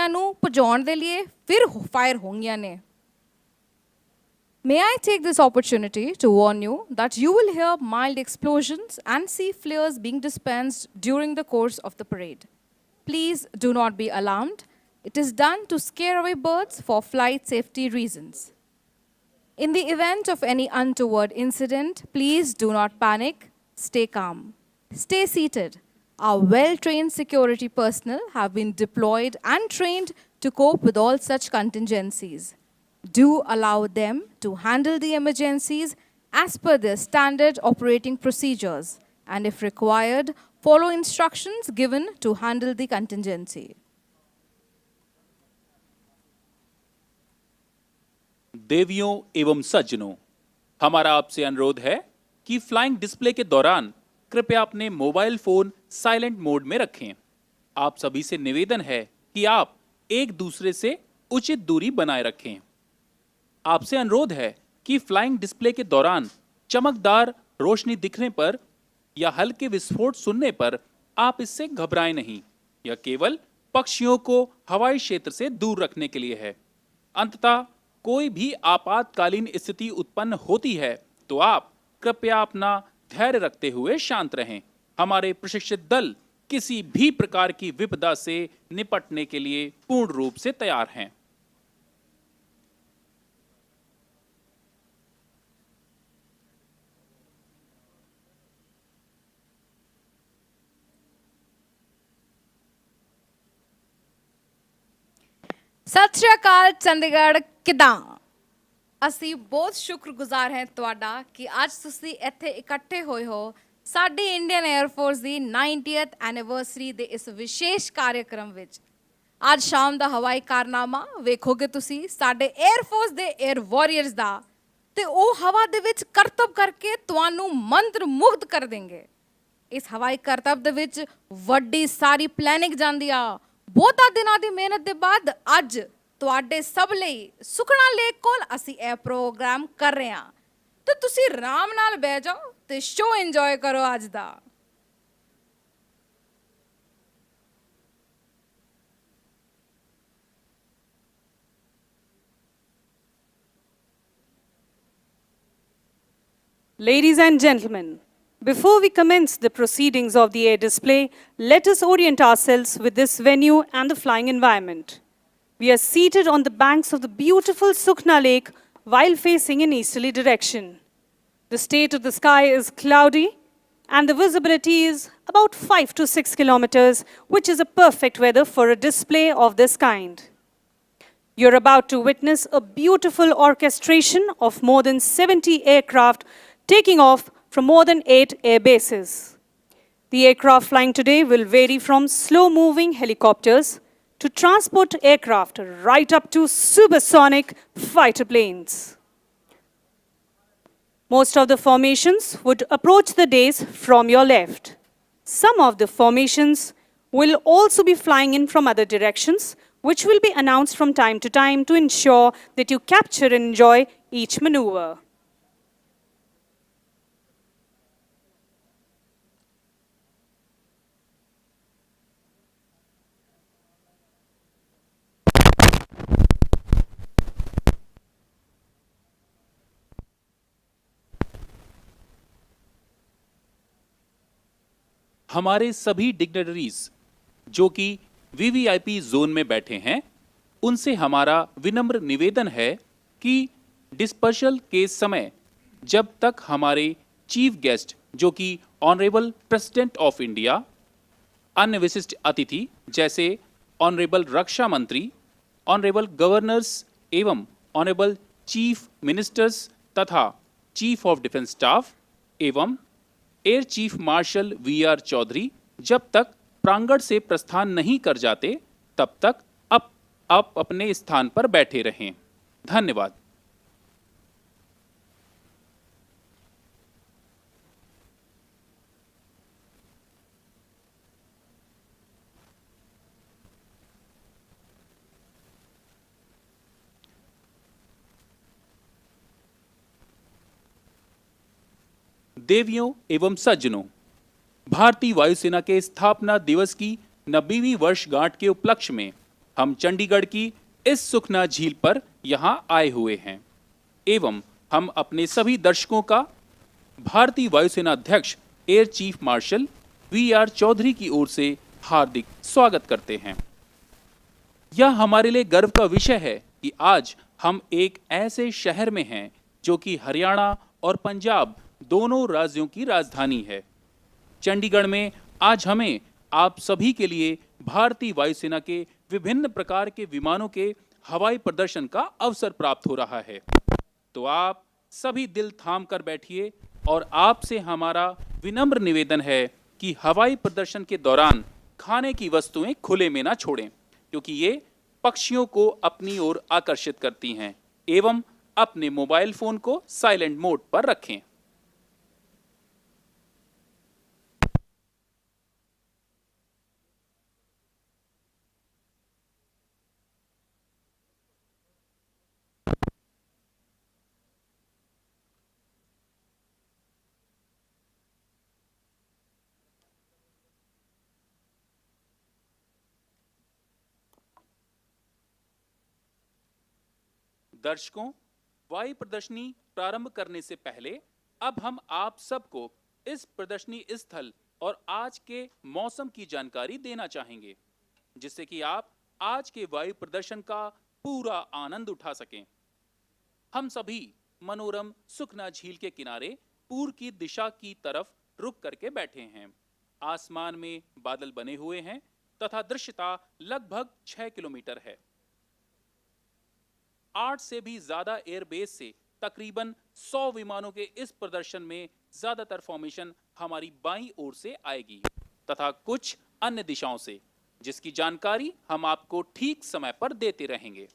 ਨੂੰ ਭਜਾਉਣ ਦੇ ਲਈ ਫਿਰ ਫਾਇਰ ਹੋਣਗੀਆਂ ਨੇ। May I take this opportunity to warn you that you will hear mild explosions and see flares being dispensed during the course of the parade. Please do not be alarmed. It is done to scare away birds for flight safety reasons. In the event of any untoward incident, please do not panic. Stay calm. Stay seated. Our well-trained security personnel have been deployed and trained to cope with all such contingencies. Do allow them to handle the emergencies as per their standard operating procedures, and if required, follow instructions given to handle the contingency. देवियों एवं सज्जनों, हमारा आपसे अनुरोध है कि flying display के दौरान कृपया अपने मोबाइल फोन साइलेंट मोड में रखें। आप सभी से निवेदन है कि आप एक दूसरे से उचित दूरी बनाए रखें। आपसे अनुरोध है कि फ्लाइंग डिस्प्ले के दौरान चमकदार रोशनी दिखने पर या हल्के विस्फोट सुनने पर आप इससे घबराएं नहीं। यह केवल पक्षियों को हवाई क्षेत्र से दूर रखने के लिए है। अंततः कोई भी आपातकालीन स्थिति उत्पन्न होती है तो आप कृपया अपना धैर्य रखते हुए शांत रहें। हमारे प्रशिक्षित दल किसी भी प्रकार की विपदा से निपटने के लिए पूर्ण रूप से तैयार हैं। ਸਤਿ ਸ਼੍ਰੀ ਅਕਾਲ ਚੰਡੀਗੜ੍ਹ, ਕਿਦਾਂ? ਅਸੀਂ ਬਹੁਤ ਸ਼ੁਕਰਗੁਜ਼ਾਰ ਹਾਂ ਤੁਹਾਡਾ ਕਿ ਅੱਜ ਤੁਸੀਂ ਇੱਥੇ ਇਕੱਠੇ ਹੋਏ ਹੋ ਸਾਡੀ ਇੰਡੀਅਨ 에ਅਰ ਫੋਰਸ ਦੀ 90th ਐਨੀਵਰਸਰੀ ਦੇ ਇਸ ਵਿਸ਼ੇਸ਼ ਕਾਰਜਕ੍ਰਮ ਵਿੱਚ। ਅੱਜ ਸ਼ਾਮ ਦਾ ਹਵਾਈ ਕਾਰਨਾਮਾ ਵੇਖੋਗੇ ਤੁਸੀਂ ਸਾਡੇ 에ਅਰ ਫੋਰਸ ਦੇ 에ਅਰ ਵਾਰੀਅਰਸ ਦਾ, ਤੇ ਉਹ ਹਵਾ ਦੇ ਵਿੱਚ ਕਰਤੱਵ ਕਰਕੇ ਤੁਹਾਨੂੰ ਮੰਤਰ ਮੁਗਧ ਕਰ ਦੇਣਗੇ। ਇਸ ਹਵਾਈ ਕਰਤੱਵ ਦੇ ਵਿੱਚ ਵੱਡੀ ਸਾਰੀ ਪਲੈਨਿੰਗ ਜਾਂਦੀ ਆ। ਬਹੁਤਾਂ ਦਿਨਾਂ ਦੀ ਮਿਹਨਤ ਦੇ ਬਾਅਦ ਅੱਜ ਤੁਹਾਡੇ ਸਭ ਲਈ ਸੁਖਣਾ ਲੇਕ ਕੋਲ ਅਸੀਂ ਇਹ ਪ੍ਰੋਗਰਾਮ ਕਰ ਰਹੇ ਹਾਂ, ਤੇ ਤੁਸੀਂ ਆਰਾਮ ਨਾਲ ਬਹਿ ਜਾਓ ਤੇ ਸ਼ੋਅ ਇੰਜੋਏ ਕਰੋ ਅੱਜ ਦਾ। Ladies and gentlemen, before we commence the proceedings of the air display, let us orient ourselves with this venue and the flying environment. We are seated on the banks of the beautiful Sukhna lake while facing in easterly direction. The state of the sky is cloudy and the visibility is about 5 to 6 kilometers, which is a perfect weather for a display of this kind. You're about to witness a beautiful orchestration of more than 70 aircraft taking off from more than 8 air bases. The aircraft flying today will vary from slow-moving helicopters to transport aircraft right up to supersonic fighter planes. Most of the formations would approach the dais from your left. Some of the formations will also be flying in from other directions, which will be announced from time to time to ensure that you capture and enjoy each maneuver. हमारे सभी dignitaries जो कि VVIP zone में बैठे हैं, उनसे हमारा विनम्र निवेदन है कि डिस्पर्सल के समय जब तक हमारे चीफ गेस्ट जो कि ऑनरेबल प्रेसिडेंट ऑफ इंडिया, अन्य विशिष्ट अतिथि जैसे ऑनरेबल रक्षा मंत्री, ऑनरेबल गवर्नर्स एवं ऑनरेबल चीफ मिनिस्टर्स तथा चीफ ऑफ डिफेंस स्टाफ एवं air chief marshal V R Chaudhari जब तक प्रांगण से प्रस्थान नहीं कर जाते तब तक आप अपने स्थान पर बैठे रहें। धन्यवाद। देवियों एवं सज्जनों, भारतीय वायुसेना के स्थापना दिवस की 90वीं वर्षगांठ के उपलक्ष्य में हम चंडीगढ़ की इस सुखना झील पर यहाँ आए हुए हैं एवं हम अपने सभी दर्शकों का भारतीय वायुसेना अध्यक्ष air chief marshal V Chaudhari की ओर से हार्दिक स्वागत करते हैं। यह हमारे लिए गर्व का विषय है कि आज हम एक ऐसे शहर में हैं जो कि हरियाणा और पंजाब दोनों राज्यों की राजधानी है। चंडीगढ़ में आज हमें आप सभी के लिए भारतीय वायुसेना के विभिन्न प्रकार के विमानों के हवाई प्रदर्शन का अवसर प्राप्त हो रहा है। तो आप सभी दिल थाम कर बैठिए और आपसे हमारा विनम्र निवेदन है कि हवाई प्रदर्शन के दौरान खाने की वस्तुएं खुले में ना छोड़ें, क्योंकि ये पक्षियों को अपनी ओर आकर्षित करती हैं एवं अपने मोबाइल फोन को साइलेंट मोड पर रखें। दर्शकों, वायु प्रदर्शनी प्रारंभ करने से पहले अब हम आप सबको इस प्रदर्शनी स्थल और आज के मौसम की जानकारी देना चाहेंगे, जिससे कि आप आज के वायु प्रदर्शन का पूरा आनंद उठा सकें। हम सभी मनोरम सुखना झील के किनारे पूर्व की दिशा की तरफ रुक करके बैठे हैं। आसमान में बादल बने हुए हैं तथा दृश्यता लगभग 6 किलोमीटर है। 8 से भी ज्यादा एयरबेस से तकरीबन 100 विमानों के इस प्रदर्शन में ज्यादातर फॉर्मेशन हमारी बाईं ओर से आएगी तथा कुछ अन्य दिशाओं से, जिसकी जानकारी हम आपको ठीक समय पर देते रहेंगे।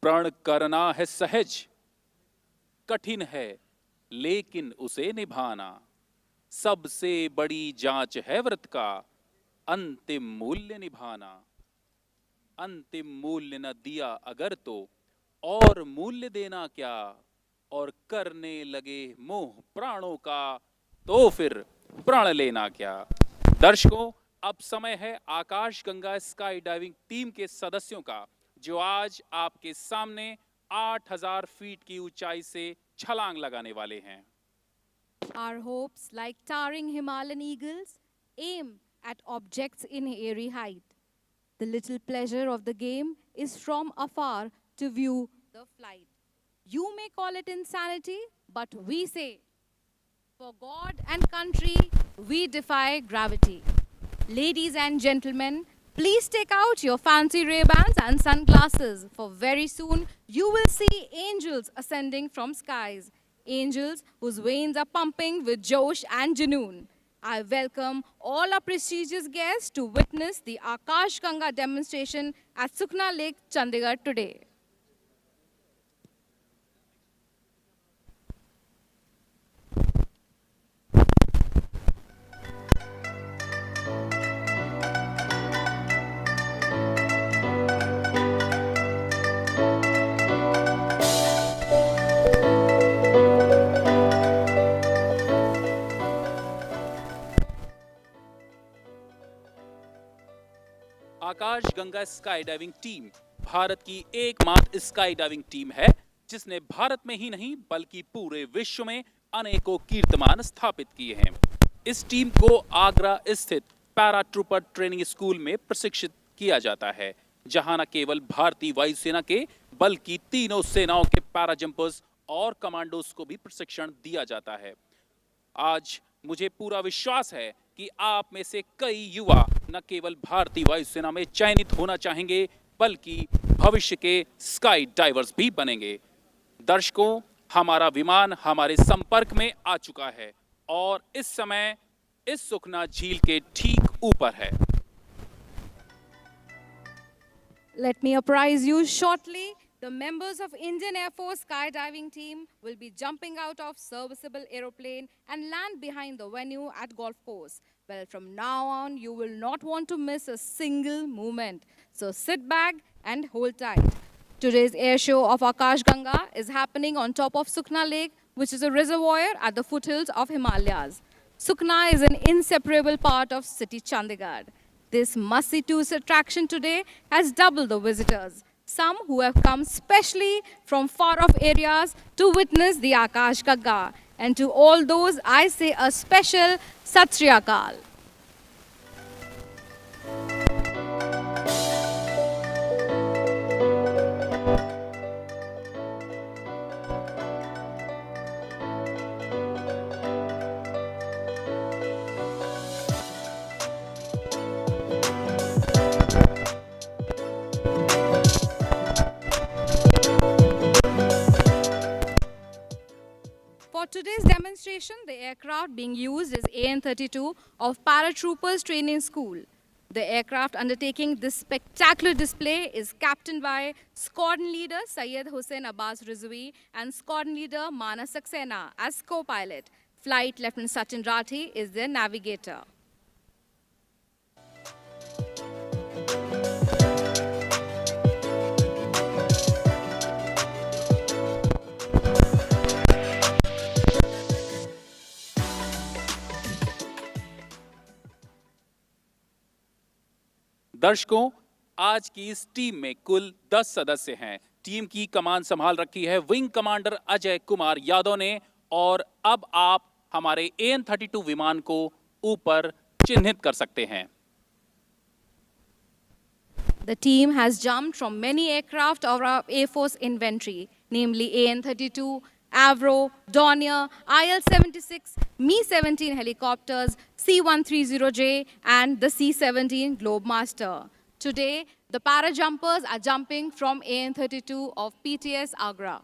प्रण करना है सहज, कठिन है लेकिन उसे निभाना। सबसे बड़ी जांच है व्रत का, अंतिम मूल्य निभाना। अंतिम मूल्य न दिया अगर तो और मूल्य देना क्या, और करने लगे मोह प्राणों का तो फिर प्रण लेना क्या। दर्शकों, अब समय है आकाश गंगा स्काई डाइविंग टीम के सदस्यों का, जो आज आपके सामने 8000 फीट की ऊंचाई से छलांग लगाने वाले हैं। Our hopes, like towering Himalayan eagles, aim at objects in airy height. The little pleasure of the game is from afar to view the flight. You may call it insanity, but we say, for God and country, we defy gravity. Ladies and gentlemen, please take out your fancy Ray-Bans and sunglasses, for very soon you will see angels ascending from skies. Angels whose veins are pumping with Josh and Janoon. I welcome all our prestigious guests to witness the Akash Ganga demonstration at Sukhna Lake, Chandigarh today. Akash Ganga sky diving team Bharat की एकमात्र sky diving team है, जिसने भारत में ही नहीं बल्कि पूरे विश्व में अनेकों कीर्तिमान स्थापित किए हैं। इस टीम को आगरा स्थित पैरा ट्रूपर ट्रेनिंग स्कूल में प्रशिक्षित किया जाता है, जहां न केवल भारतीय वायुसेना के बल्कि तीनों सेनाओं के पैरा जंपर्स और कमांडोज को भी प्रशिक्षण दिया जाता है। आज मुझे पूरा विश्वास है कि आप में से कई युवा न केवल भारतीय वायुसेना में चयनित होना चाहेंगे, बल्कि भविष्य के स्काई डाइवर्स भी बनेंगे। दर्शकों, हमारा विमान हमारे संपर्क में आ चुका है और इस समय इस सुखना झील के ठीक ऊपर है। Let me apprise you shortly. The members of Indian Air Force skydiving team will be jumping out of serviceable aeroplane and land behind the venue at golf course. Well, from now on, you will not want to miss a single moment. So sit back and hold tight. Today's air show of Akash Ganga is happening on top of Sukhna Lake, which is a reservoir at the foothills of Himalayas. Sukhna is an inseparable part of city Chandigarh. This must-see tourist attraction today has doubled the visitors, some who have come specially from far-off areas to witness the Akash Ganga. And to all those, I say a special Sat Sri Akal. For today's demonstration, the aircraft being used is AN-32 of Paratroopers Training School. The aircraft undertaking this spectacular display is captained by Squadron Leader Syed Hussain Abbas Rizvi and Squadron Leader Manas Saxena as co-pilot. Flight Lieutenant Sachin Rathi is their navigator. दर्शकों, आज की इस team में कुल 10 सदस्य हैं। Team की कमान संभाल रखी है विंग कमांडर अजय कुमार यादव ने और अब आप हमारे AN-32 विमान को ऊपर चिन्हित कर सकते हैं। The team has jumped from many aircraft of our Air Force inventory, namely AN-32, Avro, Dornier, IL-76, Me-17 helicopters, C-130J, and the C-17 Globemaster. Today, the parajumpers are jumping from AN-32 of PTS Agra.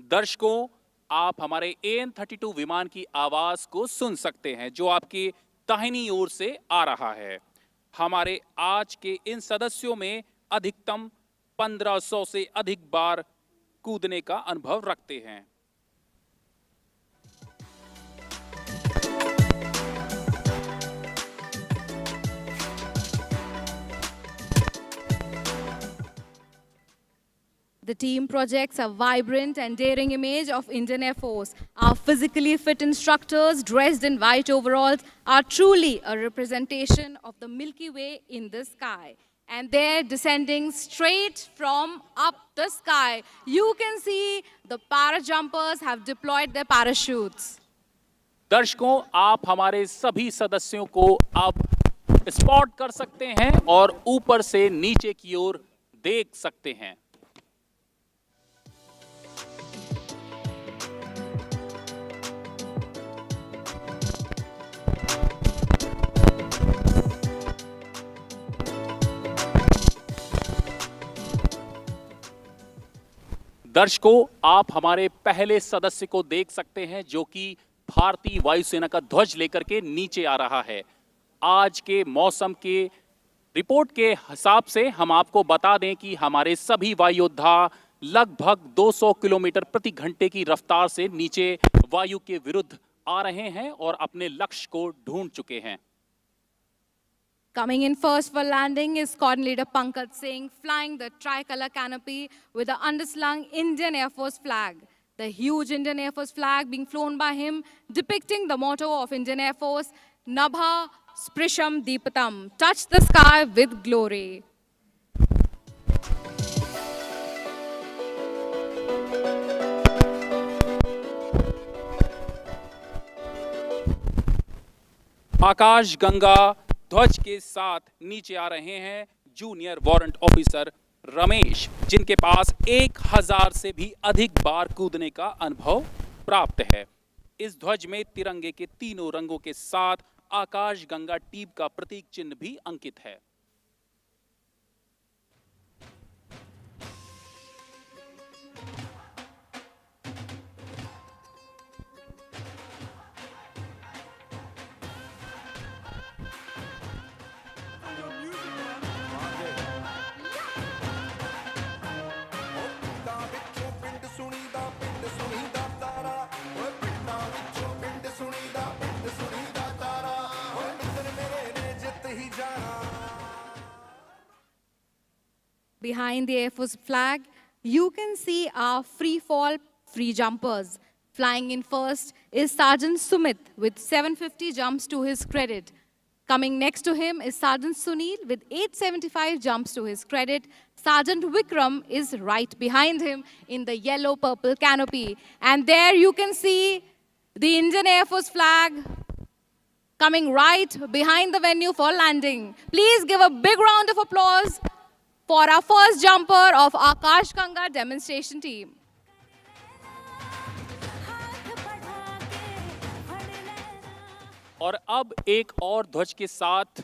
दर्शकों, आप हमारे AN-32 विमान की आवाज को सुन सकते हैं जो आपके दाहिनी ओर से आ रहा है। हमारे आज के इन सदस्यों में अधिकतम 1500 से अधिक बार कूदने का अनुभव रखते हैं। The team projects a vibrant and daring image of Indian Air Force. Our physically fit instructors dressed in white overalls are truly a representation of the Milky Way in the sky. And they're descending straight from up the sky. You can see the parajumpers have deployed their parachutes. दर्शकों, आप हमारे सभी सदस्यों को अब spot कर सकते हैं और ऊपर से नीचे की ओर देख सकते हैं। दर्शकों, आप हमारे पहले सदस्य को देख सकते हैं जो कि भारतीय वायुसेना का ध्वज लेकर के नीचे आ रहा है। आज के मौसम के रिपोर्ट के हिसाब से हम आपको बता दें कि हमारे सभी वायु योद्धा लगभग 200 किलोमीटर प्रति घंटे की रफ्तार से नीचे वायु के विरुद्ध आ रहे हैं और अपने लक्ष्य को ढूंढ चुके हैं। Coming in first for landing is Squadron Leader Pankaj Singh, flying the tricolor canopy with the underslung Indian Air Force flag. The huge Indian Air Force flag being flown by him, depicting the motto of Indian Air Force, Nabha Sprisham Deepatam, touch the sky with glory. आकाश गंगा ध्वज के साथ नीचे आ रहे हैं junior warrant officer Ramesh, जिनके पास 1000 से भी अधिक बार कूदने का अनुभव प्राप्त है। इस ध्वज में तिरंगे के तीनों रंगों के साथ आकाश गंगा टीम का प्रतीक चिन्ह भी अंकित है। Behind the Air Force flag, you can see our free fall free jumpers. Flying in first is Sergeant Sumit with 750 jumps to his credit. Coming next to him is Sergeant Sunil with 875 jumps to his credit. Sergeant Vikram is right behind him in the yellow-purple canopy. And there you can see the Indian Air Force flag coming right behind the venue for landing. Please give a big round of applause for our first jumper of Akash Ganga demonstration team. और अब एक और ध्वज के साथ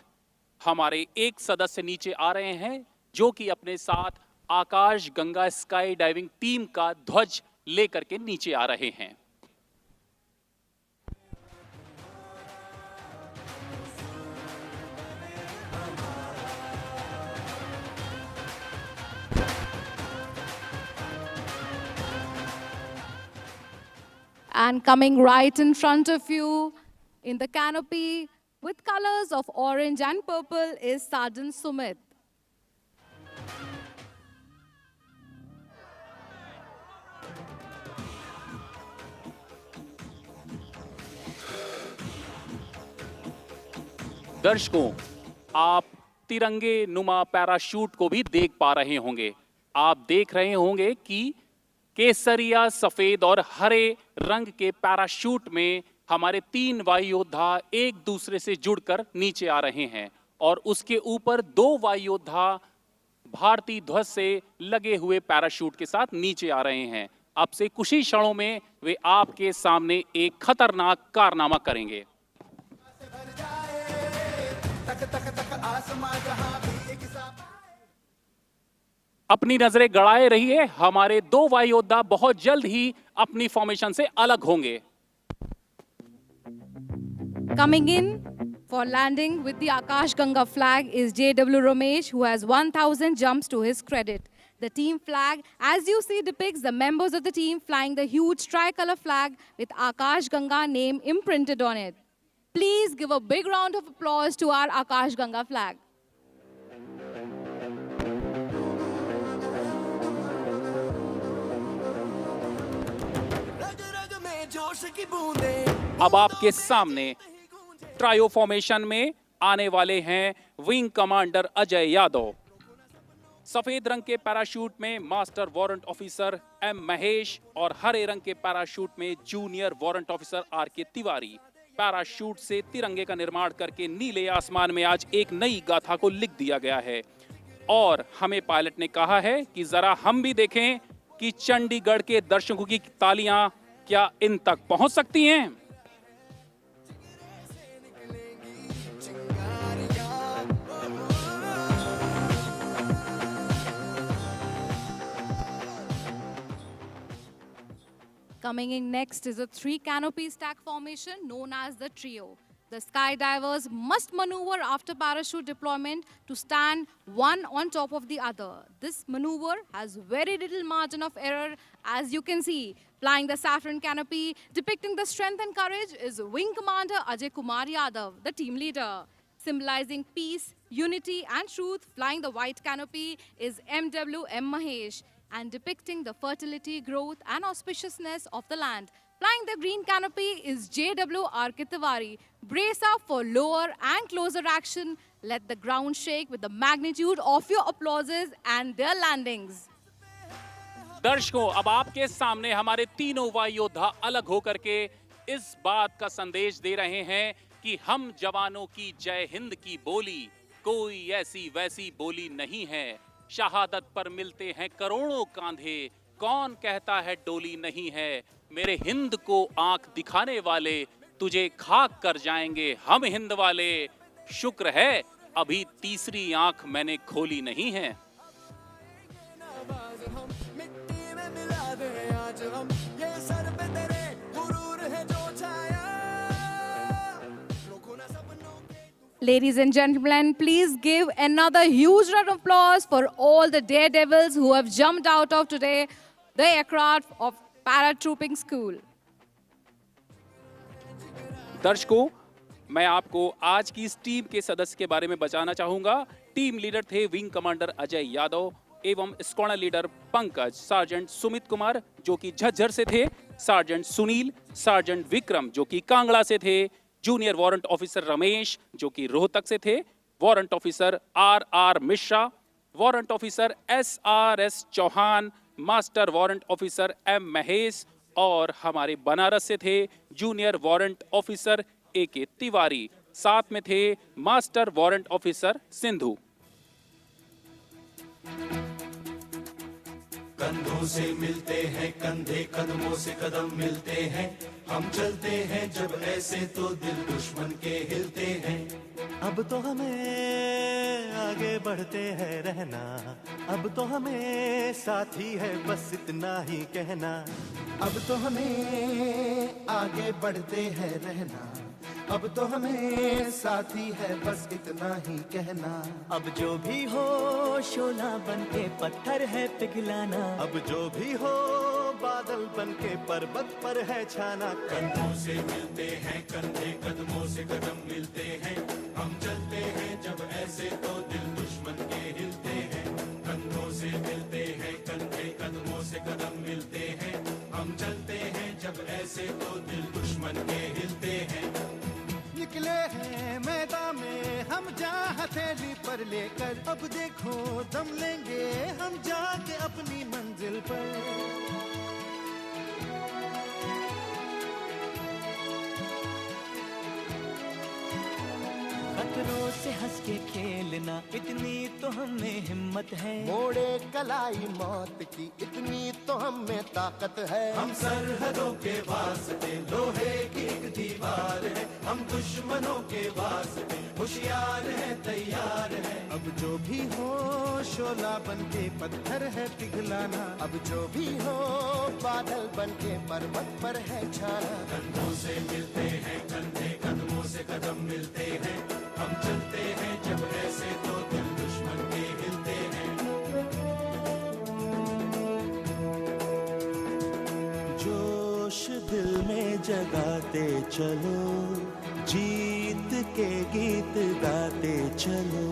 हमारे एक सदस्य नीचे आ रहे हैं जो कि अपने साथ आकाश गंगा स्काई डाइविंग टीम का ध्वज लेकर के नीचे आ रहे हैं। And coming right in front of you in the canopy with colors of orange and purple is Sergeant Sumit. दर्शकों, आप तिरंगे नुमा पैराशूट को भी देख पा रहे होंगे। आप देख रहे होंगे कि केसरिया, सफेद और हरे रंग के पैराशूट में हमारे 3 वायु योद्धा एक दूसरे से जुड़कर नीचे आ रहे हैं और उसके ऊपर 2 वायु योद्धा भारतीय ध्वज से लगे हुए पैराशूट के साथ नीचे आ रहे हैं। अब से कुछ ही क्षणों में वे आपके सामने एक खतरनाक कारनामा करेंगे। अपनी नजरें गड़ाए रहिए, हमारे 2 वायु योद्धा बहुत जल्द ही अपनी फॉर्मेशन से अलग होंगे। Coming in for landing with the Akash Ganga flag is JW Ramesh, who has 1,000 jumps to his credit. The team flag, as you see, depicts the members of the team flying the huge tricolor flag with Akash Ganga name imprinted on it. Please give a big round of applause to our Akash Ganga flag. अब आपके सामने trio formation में आने वाले हैं wing commander Ajay Yadav. सफेद रंग के पैराशूट में master warrant officer M Mahesh और हरे रंग के पैराशूट में जूनियर वारंट ऑफिसर आर के तिवारी। पैराशूट से तिरंगे का निर्माण करके नीले आसमान में आज एक नई गाथा को लिख दिया गया है और हमें पायलट ने कहा है कि जरा हम भी देखें कि चंडीगढ़ के दर्शकों की तालियां क्या इन तक पहुंच सकती हैं। Coming in next is a 3 canopy stack formation known as the trio. The skydivers must maneuver after parachute deployment to stand one on top of the other. This maneuver has very little margin of error, as you can see. Flying the saffron canopy, depicting the strength and courage, is Wing Commander Ajay Kumar Yadav, the team leader. Symbolizing peace, unity and truth, flying the white canopy is MW M. Mahesh. And depicting the fertility, growth and auspiciousness of the land. Flying the green canopy is JW R. K. Tiwari. Brace up for lower and closer action. Let the ground shake with the magnitude of your applauses and their landings. दर्शकों, अब आपके सामने हमारे तीनों वायु योद्धा अलग होकर के इस बात का संदेश दे रहे हैं कि हम जवानों की जय हिंद की बोली कोई ऐसी वैसी बोली नहीं है। शहादत पर मिलते हैं करोड़ों कांधे, कौन कहता है डोली नहीं है। मेरे हिंद को आंख दिखाने वाले तुझे खाक कर जाएंगे हम हिंद वाले। शुक्र है अभी तीसरी आंख मैंने खोली नहीं है। Ladies and gentlemen, please give another huge round of applause for all the daredevils who have jumped out of today, the aircraft of paratrooping school. दर्शकों, मैं आपको आज की इस टीम के सदस्य के बारे में बताना चाहूंगा। टीम लीडर थे विंग कमांडर अजय यादव, एवं squadron leader Pankaj, sergeant Sumit Kumar जो कि झज्जर से थे, सार्जेंट सुनील, सार्जेंट विक्रम जो कि कांगड़ा से थे, जूनियर वारंट ऑफिसर रमेश जो कि रोहतक से थे, warrant officer R Mishra, warrant officer SRS Chauhan, master warrant officer M Mahesh और हमारे बनारस से थे junior warrant officer AK Tiwari, साथ में थे मास्टर वारंट ऑफिसर सिंधु। कंधों से मिलते हैं कंधे, कदमों से कदम मिलते हैं, हम चलते हैं जब ऐसे तो दिल दुश्मन के हिलते हैं। अब तो हमें आगे बढ़ते हैं रहना, अब तो हमें साथी है बस इतना ही कहना। अब तो हमें आगे बढ़ते हैं रहना, अब तो हमें साथी है बस इतना ही कहना। अब जो भी हो शोला बन के पत्थर है पिघलाना, अब जो भी हो बादल बन के पर्वत पर है छाना। कंधों से मिलते हैं कंधे, कदमों से कदम मिलते हैं, हम चलते हैं जब ऐसे तो दिल दुश्मन के हिलते हैं। कंधों से मिलते हैं कंधे, कदमों से कदम मिलते हैं, हम चलते हैं जब ऐसे तो दिल दुश्मन के हिलते हैं। निकले हैं मैदान में हम जहाँ हथेली पर लेकर, अब देखो दम लेंगे हम जाके अपनी मंजिल पर। खतरों से हंस के खेलना इतनी तो हमें हिम्मत है, मोड़े कलाई मौत की इतनी तो हमें ताकत है। हम सरहदों के वास्ते लोहे की एक दीवार है, हम दुश्मनों के वास्ते होशियार है तैयार है। अब जो भी हो शोला बन के पत्थर है पिघलाना, अब जो भी हो बादल बन के पर्वत पर है छाना। कंधों से मिलते हैं कंधे, कदमों से कदम मिलते हैं, हम चलते हैं जब ऐसे तो दिल दुश्मन के हिलते हैं। जोश दिल में जगाते चलो, जीत के गीत गाते चलो।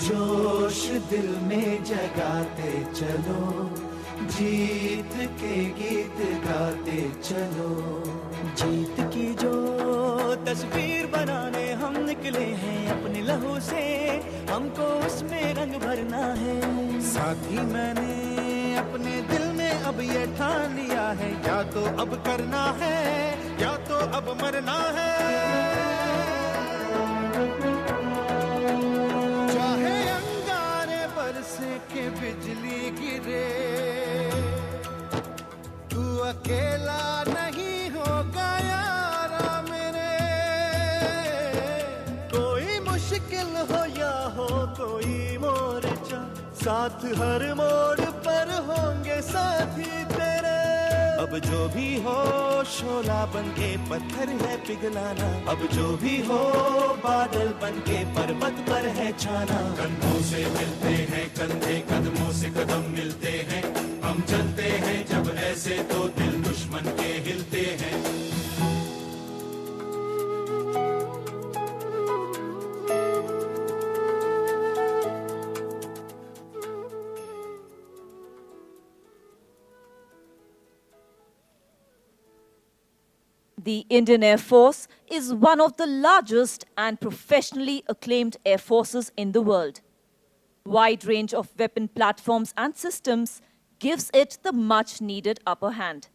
जोश दिल में जगाते चलो, जीत के गीत गाते चलो। जीत की जो तस्वीर बनाने हम निकले हैं अपने लहू से, हमको उसमें रंग भरना है। साथी मैंने अपने दिल में अब ये ठान लिया है, या तो अब करना है या तो अब मरना है। चाहे अंगारे बरसे के बिजली गिरे, तू अकेला नहीं होगा यारा मेरे। कोई मुश्किल हो या हो कोई मोर्चा, साथ हर मोड़ पर होंगे साथी तेरे। अब जो भी हो शोला बन के पत्थर है पिघलाना, अब जो भी हो बादल बन के पर्वत पर है छाना। कंधों से मिलते हैं कंधे, कदमों से कदम मिलते हैं, हम चलते हैं जब ऐसे तो दिल दुश्मन के हिलते हैं। The Indian Air Force is one of the largest and professionally acclaimed air forces in the world. Wide range of weapon platforms and systems gives it the much needed upper hand.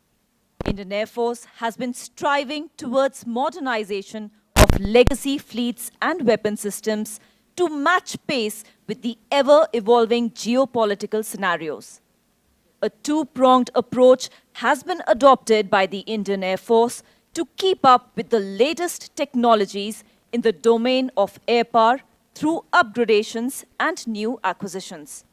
Indian Air Force has been striving towards modernization of legacy fleets and weapon systems to match pace with the ever-evolving geopolitical scenarios. A two-pronged approach has been adopted by the Indian Air Force to keep up with the latest technologies in the domain of air power through upgradations and new acquisitions.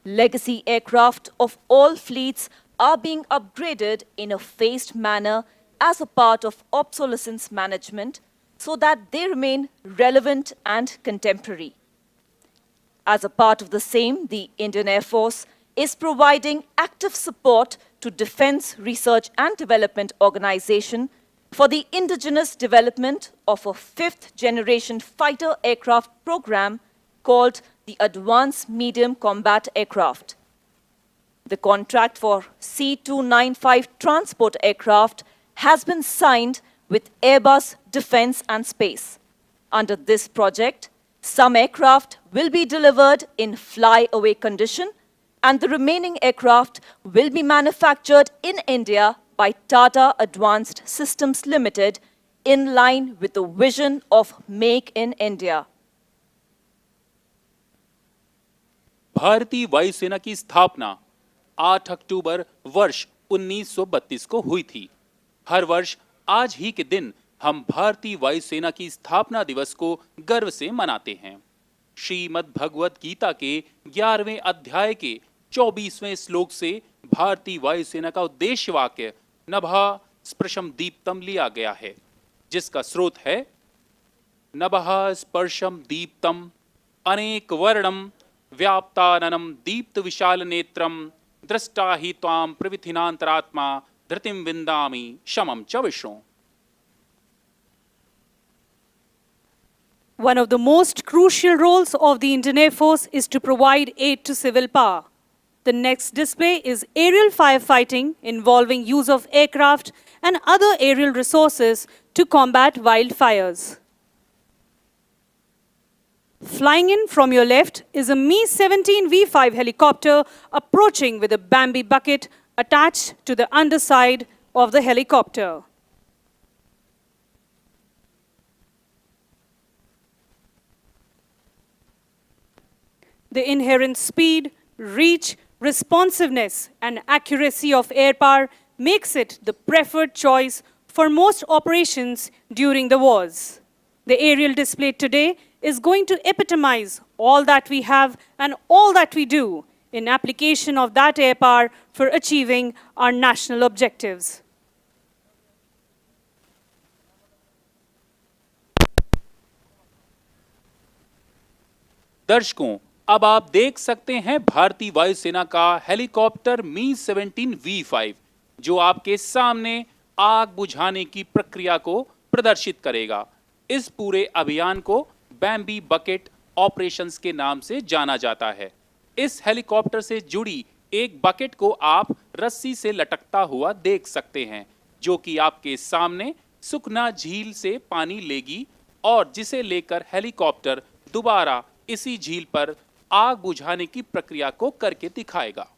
Legacy aircraft of all fleets are being upgraded in a phased manner as a part of obsolescence management so that they remain relevant and contemporary. As a part of the same, the Indian Air Force is providing active support to Defence Research and Development Organization for the indigenous development of a fifth-generation fighter aircraft program called the Advanced Medium Combat Aircraft. The contract for C-295 transport aircraft has been signed with Airbus Defence and Space. Under this project, some aircraft will be delivered in fly-away condition, and the remaining aircraft will be manufactured in India by Tata Advanced Systems Limited in line with the vision of Make in India. भारतीय वायुसेना की स्थापना 8 अक्टूबर वर्ष 1932 को हुई थी। हर वर्ष आज ही के दिन हम भारतीय वायुसेना की स्थापना दिवस को गर्व से मनाते हैं। श्रीमद् भगवत गीता के 11वें अध्याय के 24वें श्लोक से भारतीय वायुसेना का उद्देश्य वाक्य नभः स्पर्शम दीप्तम लिया गया है, जिसका स्रोत है नभः स्पर्शम दीप्तम अनेक वर्णम व्याप्ताननम दीप्त विशाल नेत्रम दृष्टा हि त्वाम प्रविथिनांतरात्मा धृतिम विंदामि शमम च Vishnu. One of the most crucial roles of the Indian Air Force is to provide aid to civil power. The next display is aerial firefighting involving use of aircraft and other aerial resources to combat wildfires. Flying in from your left is a Mi-17 V5 helicopter approaching with a Bambi bucket attached to the underside of the helicopter. The inherent speed, reach, responsiveness, and accuracy of air power makes it the preferred choice for most operations during the wars. The aerial display today is going to epitomize all that we have and all that we do in application of that air power for achieving our national objectives. दर्शकों, अब आप देख सकते हैं भारतीय वायुसेना का helicopter Mi-17 V5, जो आपके सामने आग बुझाने की प्रक्रिया को प्रदर्शित करेगा। इस पूरे अभियान को बैम्बी बकेट ऑपरेशंस के नाम से जाना जाता है। इस हेलीकॉप्टर से जुड़ी एक बकेट को आप रस्सी से लटकता हुआ देख सकते हैं, जो कि आपके सामने सुखना झील से पानी लेगी और जिसे लेकर हेलीकॉप्टर दोबारा इसी झील पर आग बुझाने की प्रक्रिया को करके दिखाएगा।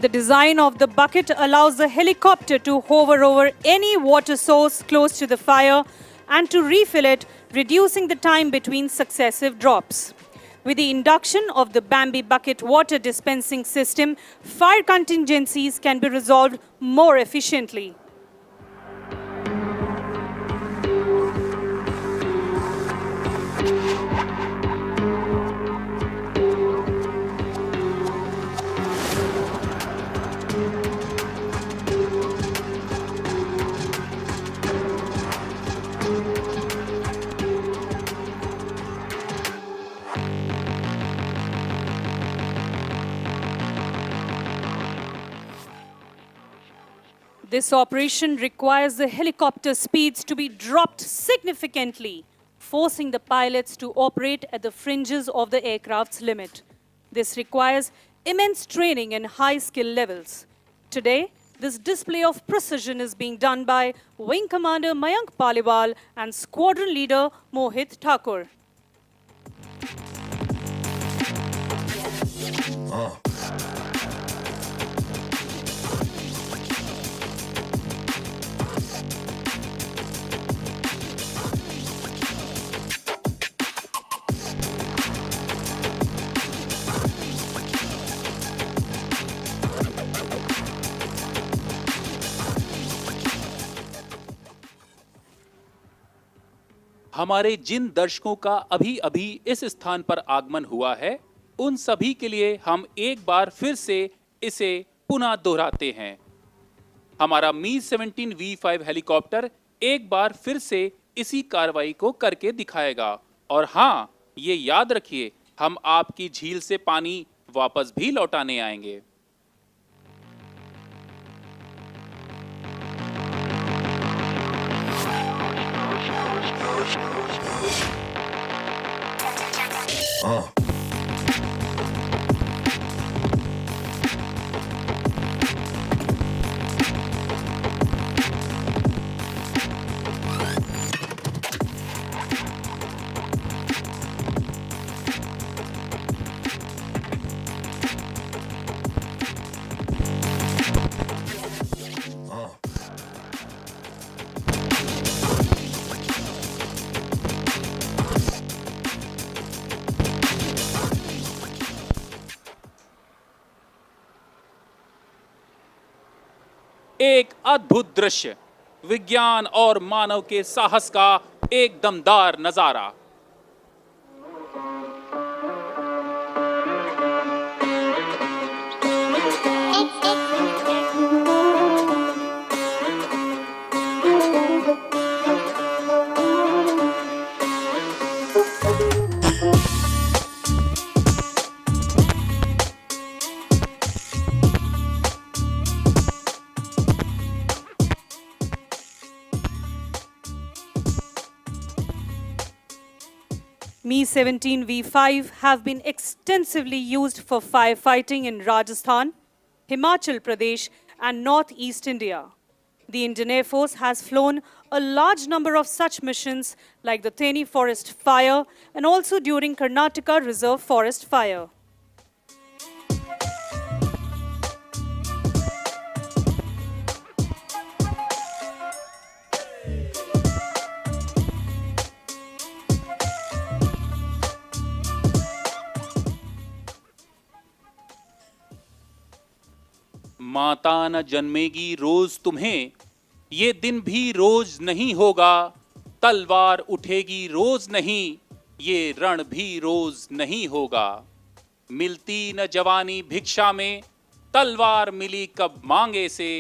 The design of the bucket allows the helicopter to hover over any water source close to the fire and to refill it, reducing the time between successive drops. With the induction of the Bambi bucket water dispensing system, fire contingencies can be resolved more efficiently. This operation requires the helicopter speeds to be dropped significantly, forcing the pilots to operate at the fringes of the aircraft's limit. This requires immense training and high skill levels. Today, This display of precision is being done by Wing Commander Mayank Paliwal and Squadron Leader Mohit Thakur. हमारे जिन दर्शकों का अभी अभी इस स्थान पर आगमन हुआ है, उन सभी के लिए हम एक बार फिर से इसे पुनः दोहराते हैं। हमारा मी-17 V5 हेलीकॉप्टर एक बार फिर से इसी कार्रवाई को करके दिखाएगा। और हाँ, ये याद रखिए, हम आपकी झील से पानी वापस भी लौटाने आएंगे। एक अद्भुत दृश्य, विज्ञान और मानव के साहस का एक दमदार नजारा। Mi-17 V5 have been extensively used for firefighting in Rajasthan, Himachal Pradesh and Northeast India. The Indian Air Force has flown a large number of such missions like the Theni Forest Fire and also during Karnataka Reserve Forest Fire. माता न जन्मेगी रोज तुम्हें, ये दिन भी रोज नहीं होगा। तलवार उठेगी रोज नहीं, ये रण भी रोज नहीं होगा। मिलती न जवानी भिक्षा में, तलवार मिली कब मांगे से।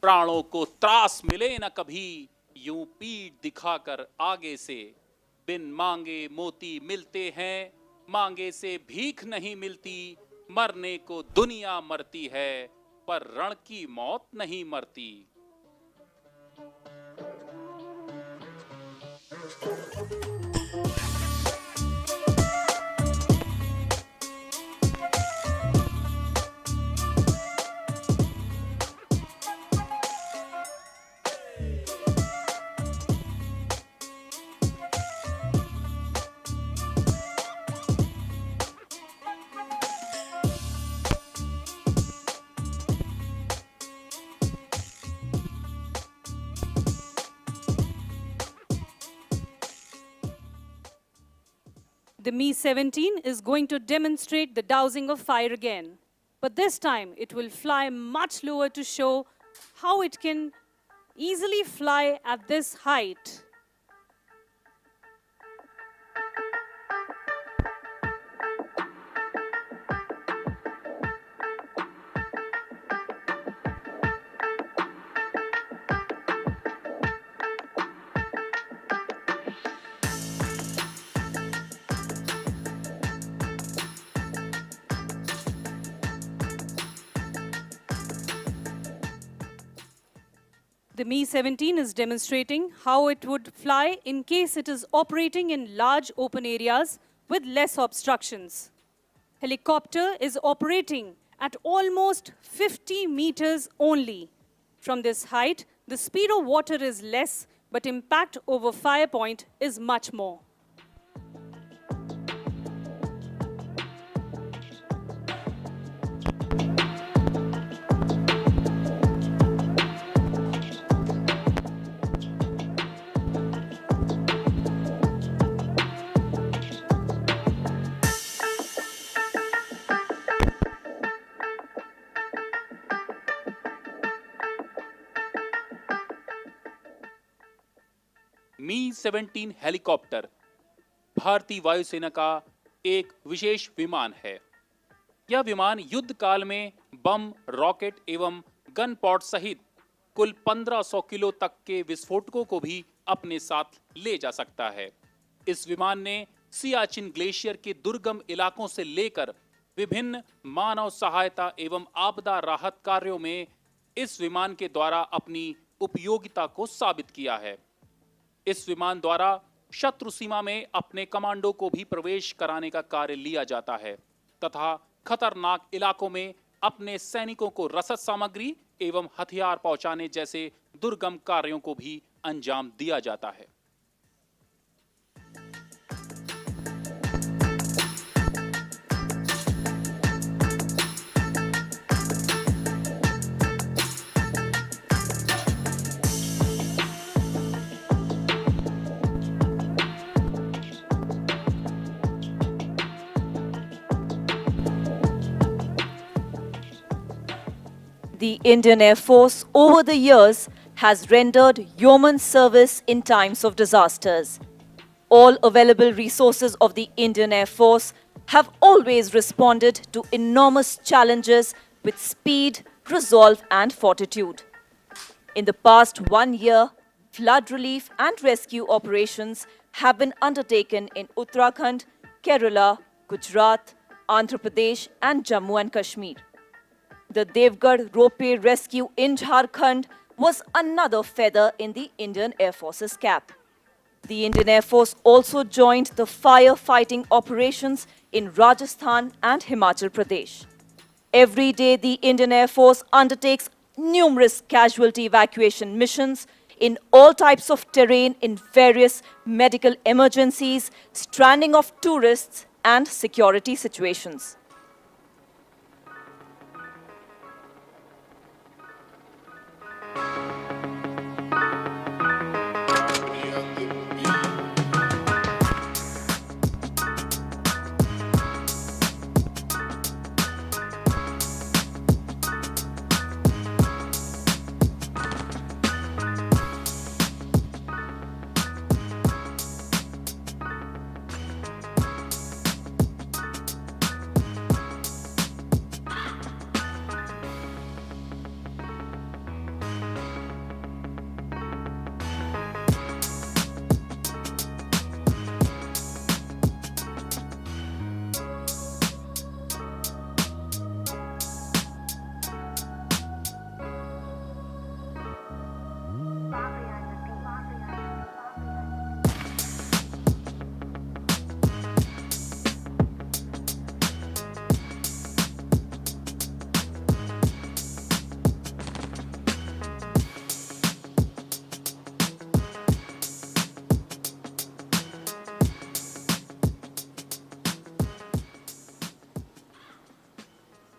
प्राणों को त्रास मिले न कभी, यूं पीठ दिखाकर आगे से। बिन मांगे मोती मिलते हैं, मांगे से भीख नहीं मिलती। मरने को दुनिया मरती है, पर रण की मौत नहीं मरती। The Mi-17 is going to demonstrate the dousing of fire again. But this time, it will fly much lower to show how it can easily fly at this height. The Mi-17 is demonstrating how it would fly in case it is operating in large open areas with less obstructions. Helicopter is operating at almost 50 meters only. From this height, the speed of water is less, but impact over fire point is much more. मी-17 helicopter भारतीय वायुसेना का एक विशेष विमान है। यह विमान युद्ध काल में बम, रॉकेट एवं गन पॉड सहित कुल 1500 किलो तक के विस्फोटकों को भी अपने साथ ले जा सकता है। इस विमान ने सियाचिन ग्लेशियर के दुर्गम इलाकों से लेकर विभिन्न मानव सहायता एवं आपदा राहत कार्यों में इस विमान के द्वारा अपनी उपयोगिता को साबित किया है। इस विमान द्वारा शत्रु सीमा में अपने कमांडो को भी प्रवेश कराने का कार्य लिया जाता है तथा खतरनाक इलाकों में अपने सैनिकों को रसद सामग्री एवं हथियार पहुंचाने जैसे दुर्गम कार्यों को भी अंजाम दिया जाता है। The Indian Air Force over the years has rendered yeoman service in times of disasters. All available resources of the Indian Air Force have always responded to enormous challenges with speed, resolve and fortitude. In the past 1 year, flood relief and rescue operations have been undertaken in Uttarakhand, Kerala, Gujarat, Andhra Pradesh and Jammu and Kashmir. The Devgarh ropeway rescue in Jharkhand was another feather in the Indian Air Force's cap. The Indian Air Force also joined the firefighting operations in Rajasthan and Himachal Pradesh. Every day, the Indian Air Force undertakes numerous casualty evacuation missions in all types of terrain in various medical emergencies, stranding of tourists, and security situations.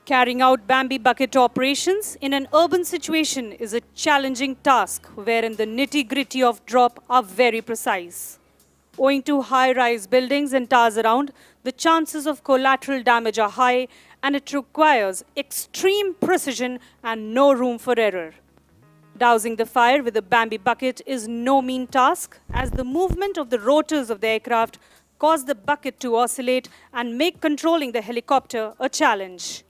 Carrying out Bambi bucket operations in an urban situation is a challenging task wherein the nitty-gritty of drop are very precise. Owing to high-rise buildings and towers around, the chances of collateral damage are high and it requires extreme precision and no room for error. Dousing the fire with a Bambi bucket is no mean task as the movement of the rotors of the aircraft cause the bucket to oscillate and make controlling the helicopter a challenge.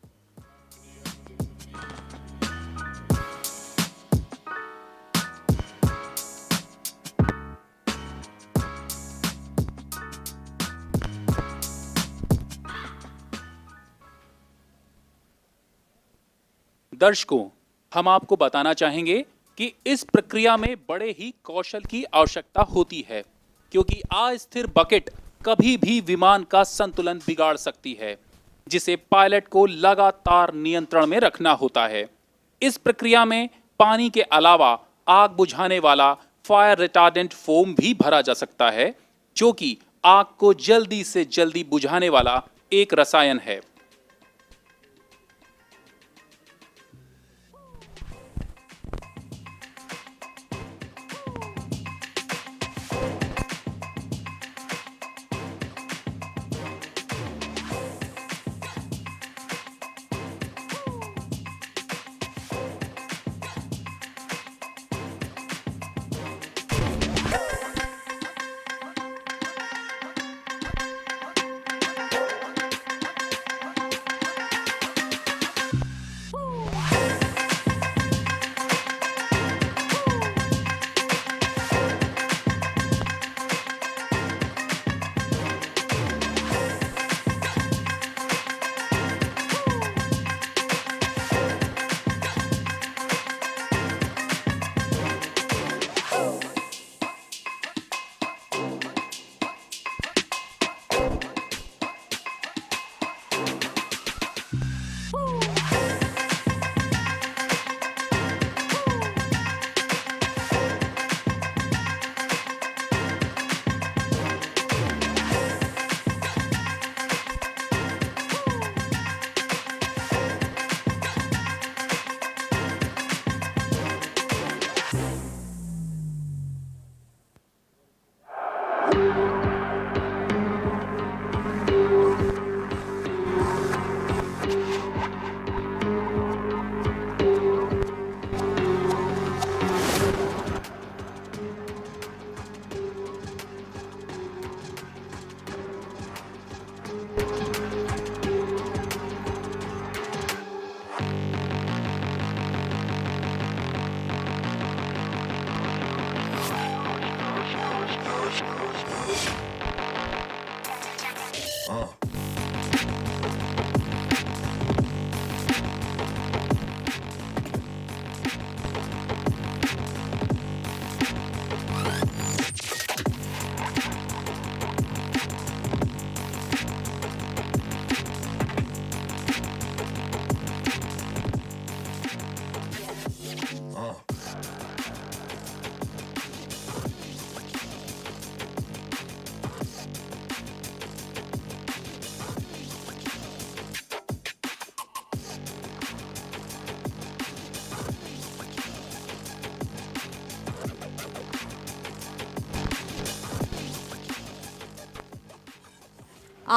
दर्शकों, हम आपको बताना चाहेंगे कि इस प्रक्रिया में बड़े ही कौशल की आवश्यकता होती है क्योंकि अस्थिर बकेट कभी भी विमान का संतुलन बिगाड़ सकती है जिसे पायलट को लगातार नियंत्रण में रखना होता है। इस प्रक्रिया में पानी के अलावा आग बुझाने वाला फायर रिटार्डेंट फोम भी भरा जा सकता है, जो कि आग को जल्दी से जल्दी बुझाने वाला एक रसायन है।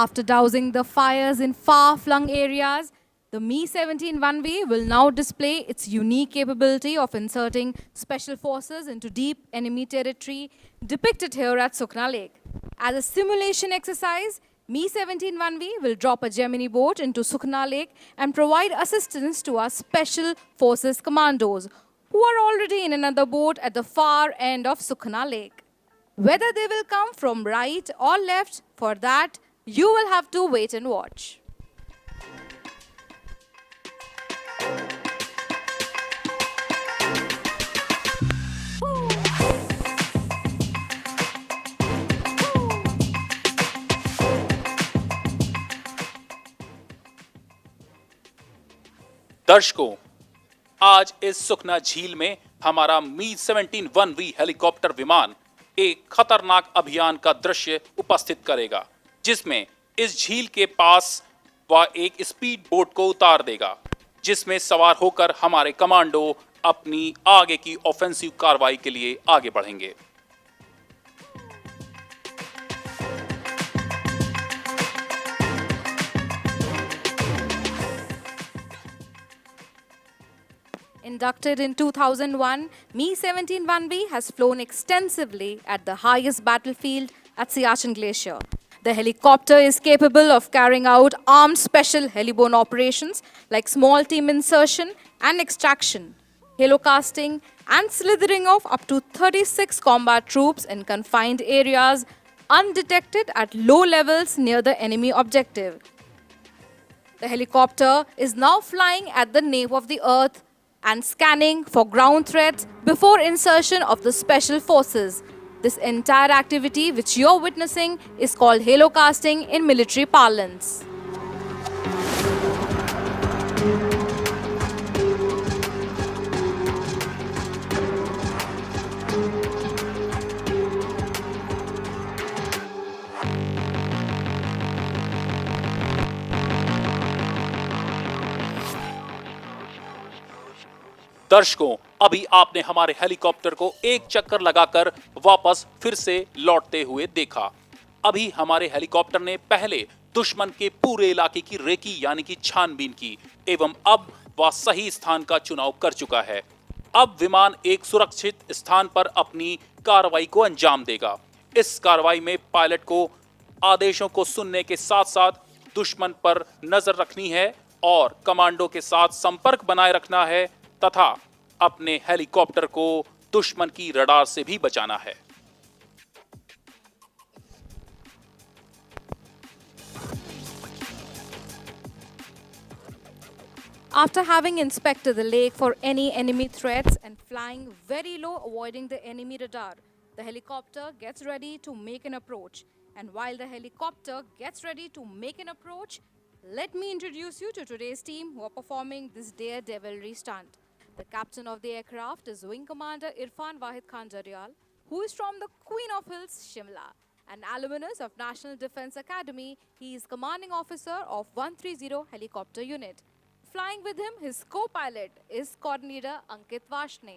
After dousing the fires in far-flung areas, the Mi-17 1V will now display its unique capability of inserting special forces into deep enemy territory, depicted here at Sukhna Lake. As a simulation exercise, Mi-17 1V will drop a Gemini boat into Sukhna Lake and provide assistance to our special forces commandos, who are already in another boat at the far end of Sukhna Lake. Whether they will come from right or left, for that, you will have to wait and watch. दर्शकों, आज इस सुखना झील में हमारा मी-17 1V helicopter विमान एक खतरनाक अभियान का दृश्य उपस्थित करेगा, जिसमें इस झील के पास वह एक स्पीड बोट को उतार देगा, जिसमें सवार होकर हमारे कमांडो अपनी आगे की ऑफेंसिव कार्रवाई के लिए आगे बढ़ेंगे। Inducted in 2001, Mi-17 1V has flown extensively at the highest battlefield at Siachen Glacier. The helicopter is capable of carrying out armed special heliborne operations like small team insertion and extraction, helocasting, and slithering of up to 36 combat troops in confined areas undetected at low levels near the enemy objective. The helicopter is now flying at the nape of the earth and scanning for ground threats before insertion of the special forces. This entire activity which you're witnessing is called helocasting in military parlance. दर्शकों, अभी आपने हमारे helicopter को एक चक्कर लगाकर वापस फिर से लौटते हुए देखा। अभी हमारे हेलीकॉप्टर ने पहले दुश्मन के पूरे इलाके की रेकी यानी कि छानबीन की एवं अब वह सही स्थान का चुनाव कर चुका है। अब विमान एक सुरक्षित स्थान पर अपनी कार्रवाई को अंजाम देगा। इस कार्रवाई में पायलट को आदेशों को सुनने के साथ साथ दुश्मन पर नजर रखनी है और कमांडो के साथ संपर्क बनाए रखना है तथा अपने हेलीकॉप्टर को दुश्मन की रडार से भी बचाना है। After having inspected the lake for any enemy threats and flying very low, avoiding the enemy radar, the helicopter gets ready to make an approach. And while the helicopter gets ready to make an approach, let me introduce you to today's team who are performing this daredevilry stunt. The captain of the aircraft is Wing Commander Irfan Wahid Khan Jarial, who is from the Queen of Hills, Shimla. An alumnus of National Defence Academy, he is commanding officer of 130 Helicopter Unit. Flying with him, his co-pilot is coordinator Ankit Vashne.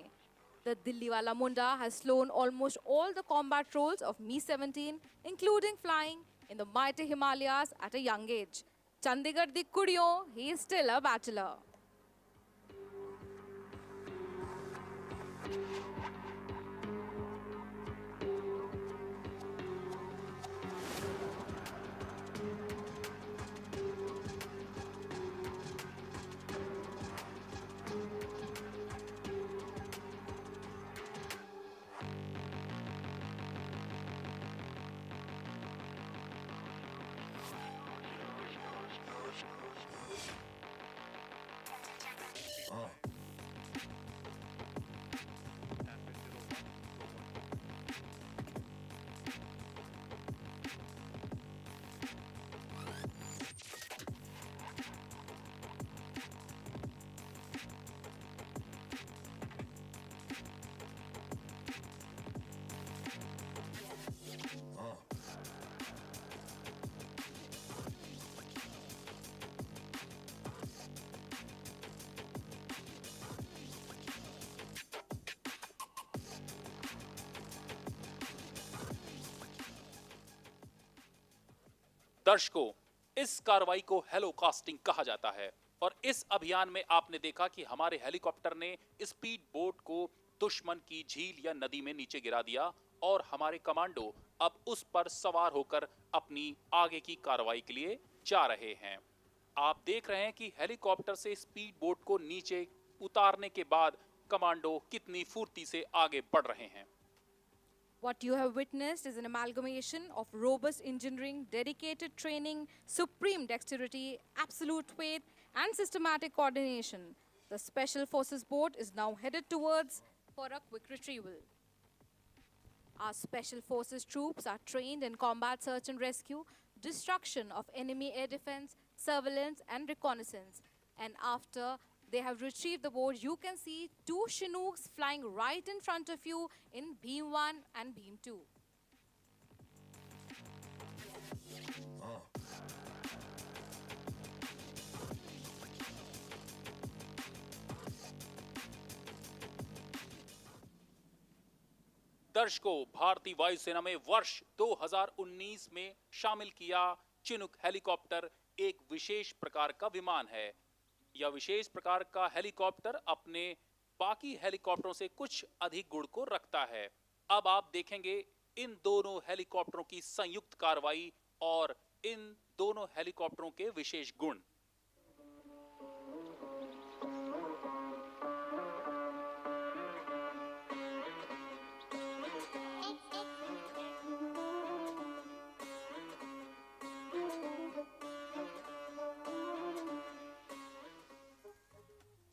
The Dilliwala Munda has flown almost all the combat roles of Mi-17, including flying in the mighty Himalayas at a young age. Chandigarh di Kudiyon, he is still a bachelor. दर्शकों, इस कार्रवाई को hello casting कहा जाता है और इस अभियान में आपने देखा कि हमारे हेलीकॉप्टर ने स्पीड बोट को दुश्मन की झील या नदी में नीचे गिरा दिया और हमारे कमांडो अब उस पर सवार होकर अपनी आगे की कार्रवाई के लिए जा रहे हैं। आप देख रहे हैं कि हेलीकॉप्टर से स्पीड बोट को नीचे उतारने के बाद कमांडो कितनी फुर्ती से आगे बढ़ रहे हैं। What you have witnessed is an amalgamation of robust engineering, dedicated training, supreme dexterity, absolute faith, and systematic coordination. The Special Forces boat is now headed towards for a quick retrieval. Our Special Forces troops are trained in combat search and rescue, destruction of enemy air defense, surveillance, and reconnaissance. And after they have retrieved the boat, you can see two Chinooks flying right in front of you in Beam 1 and Beam 2. दर्शकों, भारतीय वायुसेना में वर्ष 2019 में शामिल किया Chinook helicopter एक विशेष प्रकार का विमान है। यह विशेष प्रकार का हेलीकॉप्टर अपने बाकी हेलीकॉप्टरों से कुछ अधिक गुण को रखता है। अब आप देखेंगे इन दोनों हेलीकॉप्टरों की संयुक्त कार्रवाई और इन दोनों हेलीकॉप्टरों के विशेष गुण।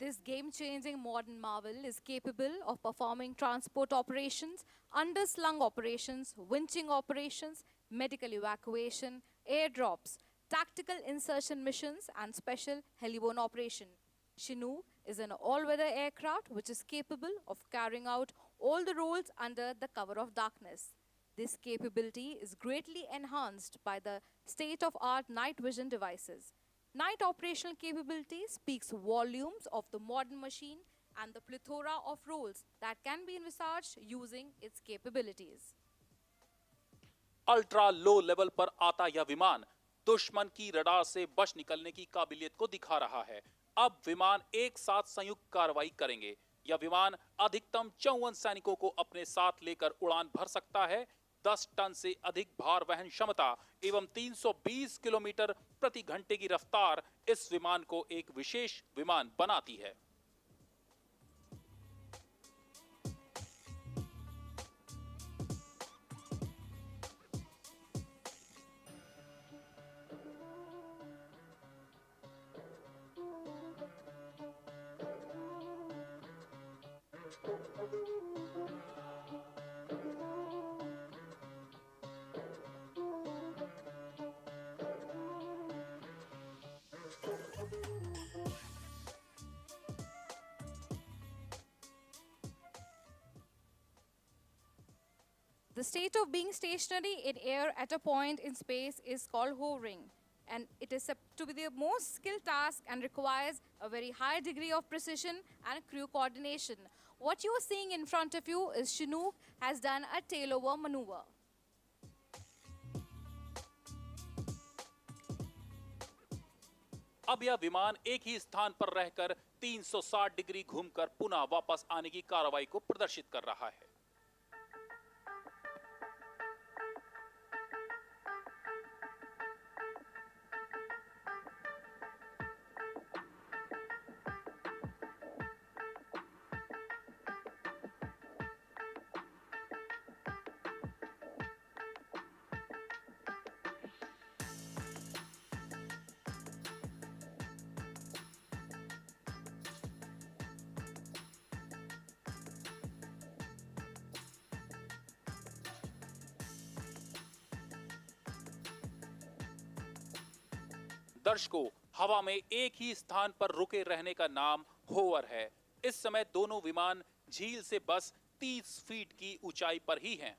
This game-changing modern marvel is capable of performing transport operations, underslung operations, winching operations, medical evacuation, airdrops, tactical insertion missions, and special heliborne operation. Chinook is an all-weather aircraft which is capable of carrying out all the roles under the cover of darkness. This capability is greatly enhanced by the state-of-art night vision devices. Night operational capability speaks volumes of the modern machine and the plethora of roles that can be envisaged using its capabilities. Ultra low level पर आता यह विमान दुश्मन की radar से बच निकलने की काबिलियत को दिखा रहा है। अब विमान एक साथ संयुक्त कार्रवाई करेंगे। यह विमान अधिकतम 54 सैनिकों को अपने साथ लेकर उड़ान भर सकता है। 10 टन से अधिक भार वहन क्षमता एवं 320 किलोमीटर प्रति घंटे की रफ्तार इस विमान को एक विशेष विमान बनाती है। The state of being stationary in air at a point in space is called hovering, and it is said to be the most skilled task and requires a very high degree of precision and crew coordination. What you are seeing in front of you is Chinook has done a tailover maneuver. अब यह विमान एक ही स्थान पर रहकर 360 degree घूमकर पुनः वापस आने की कार्रवाई को प्रदर्शित कर रहा है। दर्शकों, हवा में एक ही स्थान पर रुके रहने का नाम होवर है। इस समय दोनों विमान झील से बस 30 फीट की ऊंचाई पर ही हैं।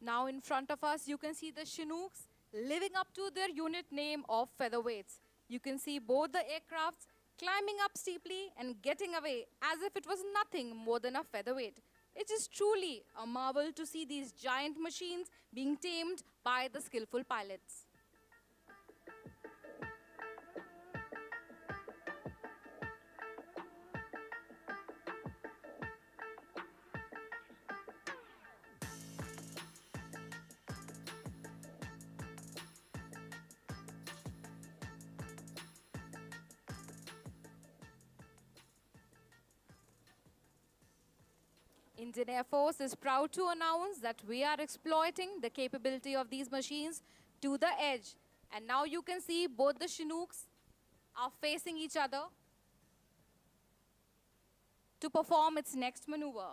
Now in front of us, you can see the Chinooks living up to their unit name of featherweights. You can see both the aircrafts climbing up steeply and getting away as if it was nothing more than a featherweight. It is truly a marvel to see these giant machines being tamed by the skillful pilots. Indian Air Force is proud to announce that we are exploiting the capability of these machines to the edge. And now you can see both the Chinooks are facing each other to perform its next maneuver.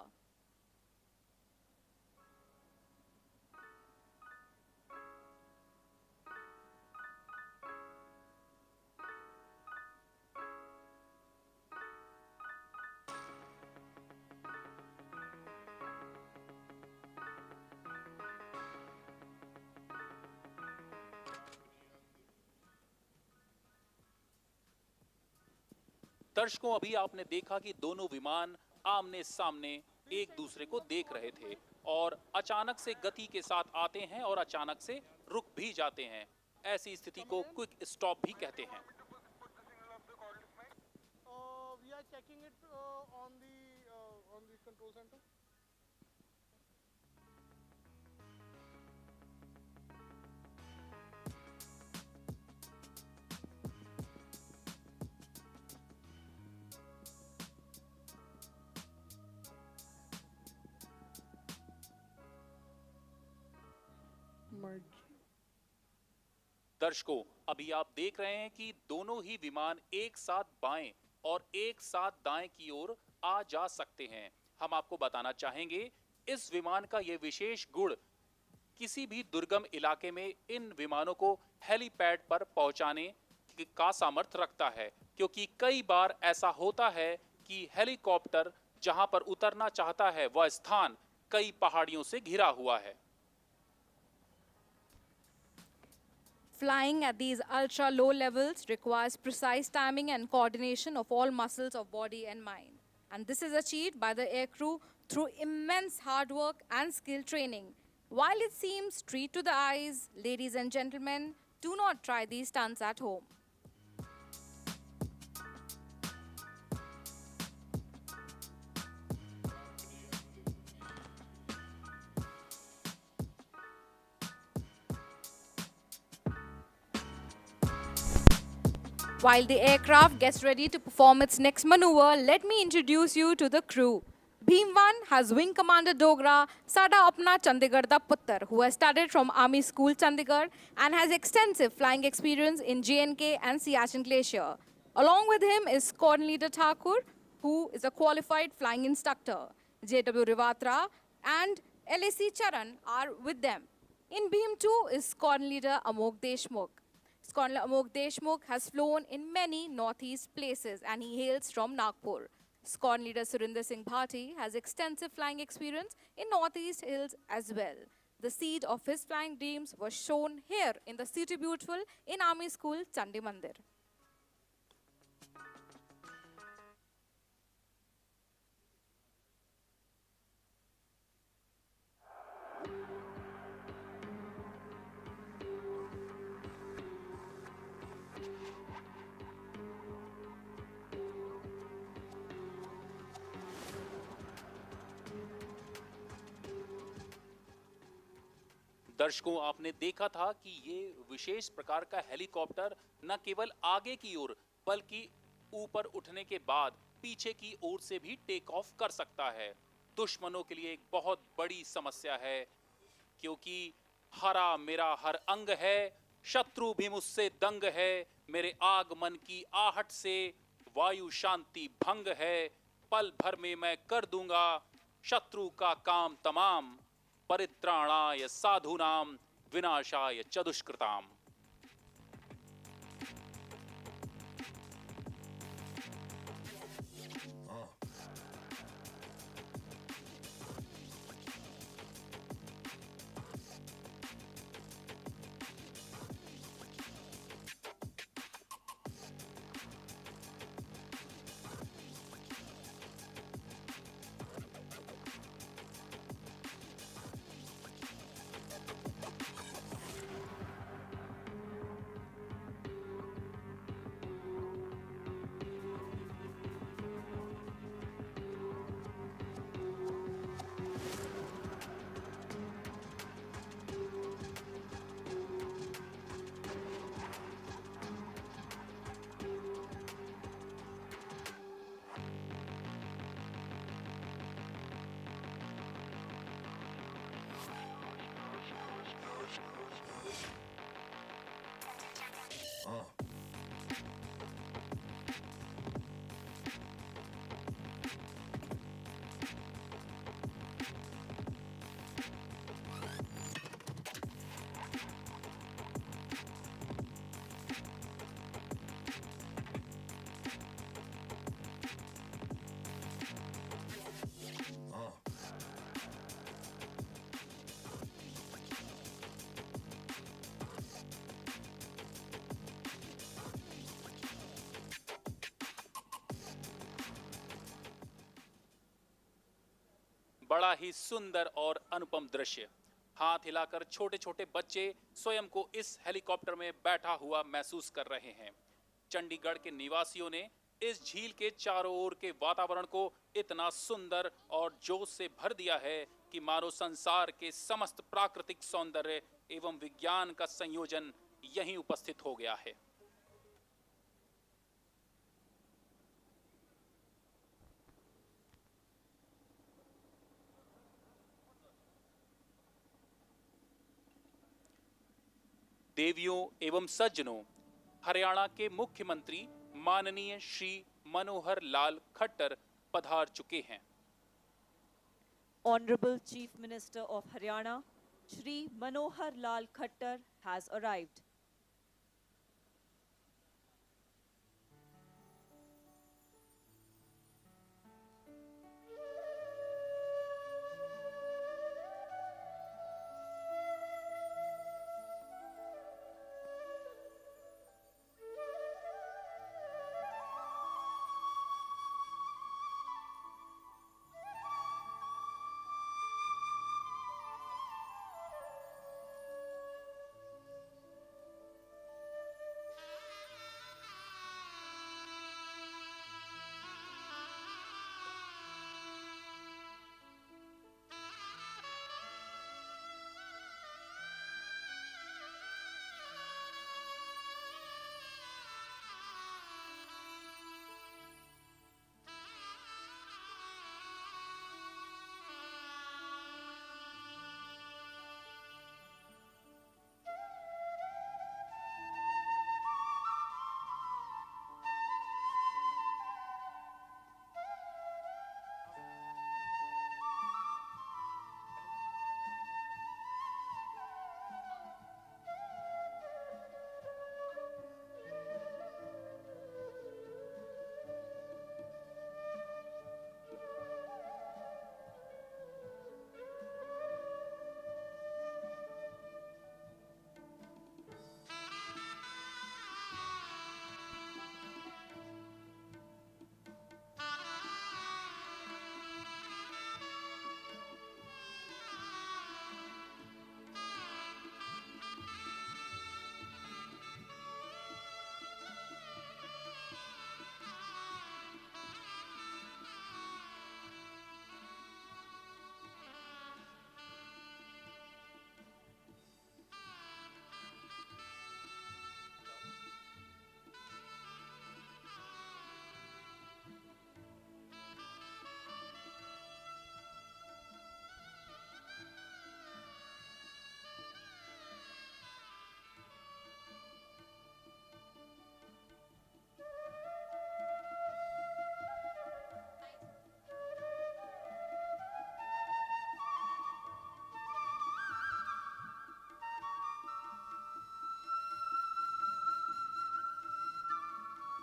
दर्शकों, अभी आपने देखा कि दोनों विमान आमने सामने एक दूसरे को देख रहे थे और अचानक से गति के साथ आते हैं और अचानक से रुक भी जाते हैं। ऐसी स्थिति को क्विक स्टॉप भी कहते हैं। We are checking it on the control center. दर्शकों, अभी आप देख रहे हैं कि दोनों ही विमान एक साथ बाएं और एक साथ दाएं की ओर आ जा सकते हैं। हम आपको बताना चाहेंगे, इस विमान का यह विशेष गुण किसी भी दुर्गम इलाके में इन विमानों को हेलीपैड पर पहुंचाने का सामर्थ्य रखता है, क्योंकि कई बार ऐसा होता है कि हेलीकॉप्टर जहां पर उतरना चाहता है वह स्थान कई पहाड़ियों से घिरा हुआ है। Flying at these ultra low levels requires precise timing and coordination of all muscles of body and mind. And this is achieved by the aircrew through immense hard work and skill training. While it seems treat to the eyes, ladies and gentlemen, do not try these stunts at home. While the aircraft gets ready to perform its next maneuver, let me introduce you to the crew. Beam 1 has Wing Commander Dogra, Sada Apna Chandigarh da Puttar, who has studied from Army School Chandigarh and has extensive flying experience in JNK and Siachen Glacier. Along with him is Squadron Leader Thakur, who is a qualified flying instructor. JW Rivatra and LAC Charan are with them. In Beam 2 is Squadron Leader Amok Deshmukh. Squadron Amok Deshmukh has flown in many northeast places and he hails from Nagpur. Squadron Leader Surinder Singh Bhati has extensive flying experience in northeast hills as well. The seed of his flying dreams was shown here in the City Beautiful in Army School, Chandi Mandir. दर्शकों, आपने देखा था कि ये विशेष प्रकार का helicopter न केवल आगे की ओर बल्कि ऊपर उठने के बाद पीछे की ओर से भी टेक ऑफ कर सकता है। दुश्मनों के लिए एक बहुत बड़ी समस्या है, क्योंकि हरा मेरा हर अंग है, शत्रु भी मुझसे दंग है, मेरे आगमन की आहट से वायु शांति भंग है, पल भर में मैं कर दूंगा शत्रु का काम तमाम, परित्राणाय साधूनाम विनाशाय च दुष्कृताम। बड़ा ही सुंदर और अनुपम दृश्य। हाथ हिलाकर छोटे छोटे बच्चे स्वयं को इस हेलीकॉप्टर में बैठा हुआ महसूस कर रहे हैं। चंडीगढ़ के निवासियों ने इस झील के चारों ओर के वातावरण को इतना सुंदर और जोश से भर दिया है कि मानो संसार के समस्त प्राकृतिक सौंदर्य एवं विज्ञान का संयोजन यहीं उपस्थित हो गया है। देवियों एवं सज्जनों, हरियाणा के मुख्यमंत्री माननीय श्री मनोहर लाल खट्टर पधार चुके हैं। Honorable Chief Minister of Haryana, Shri Manohar Lal Khattar has arrived.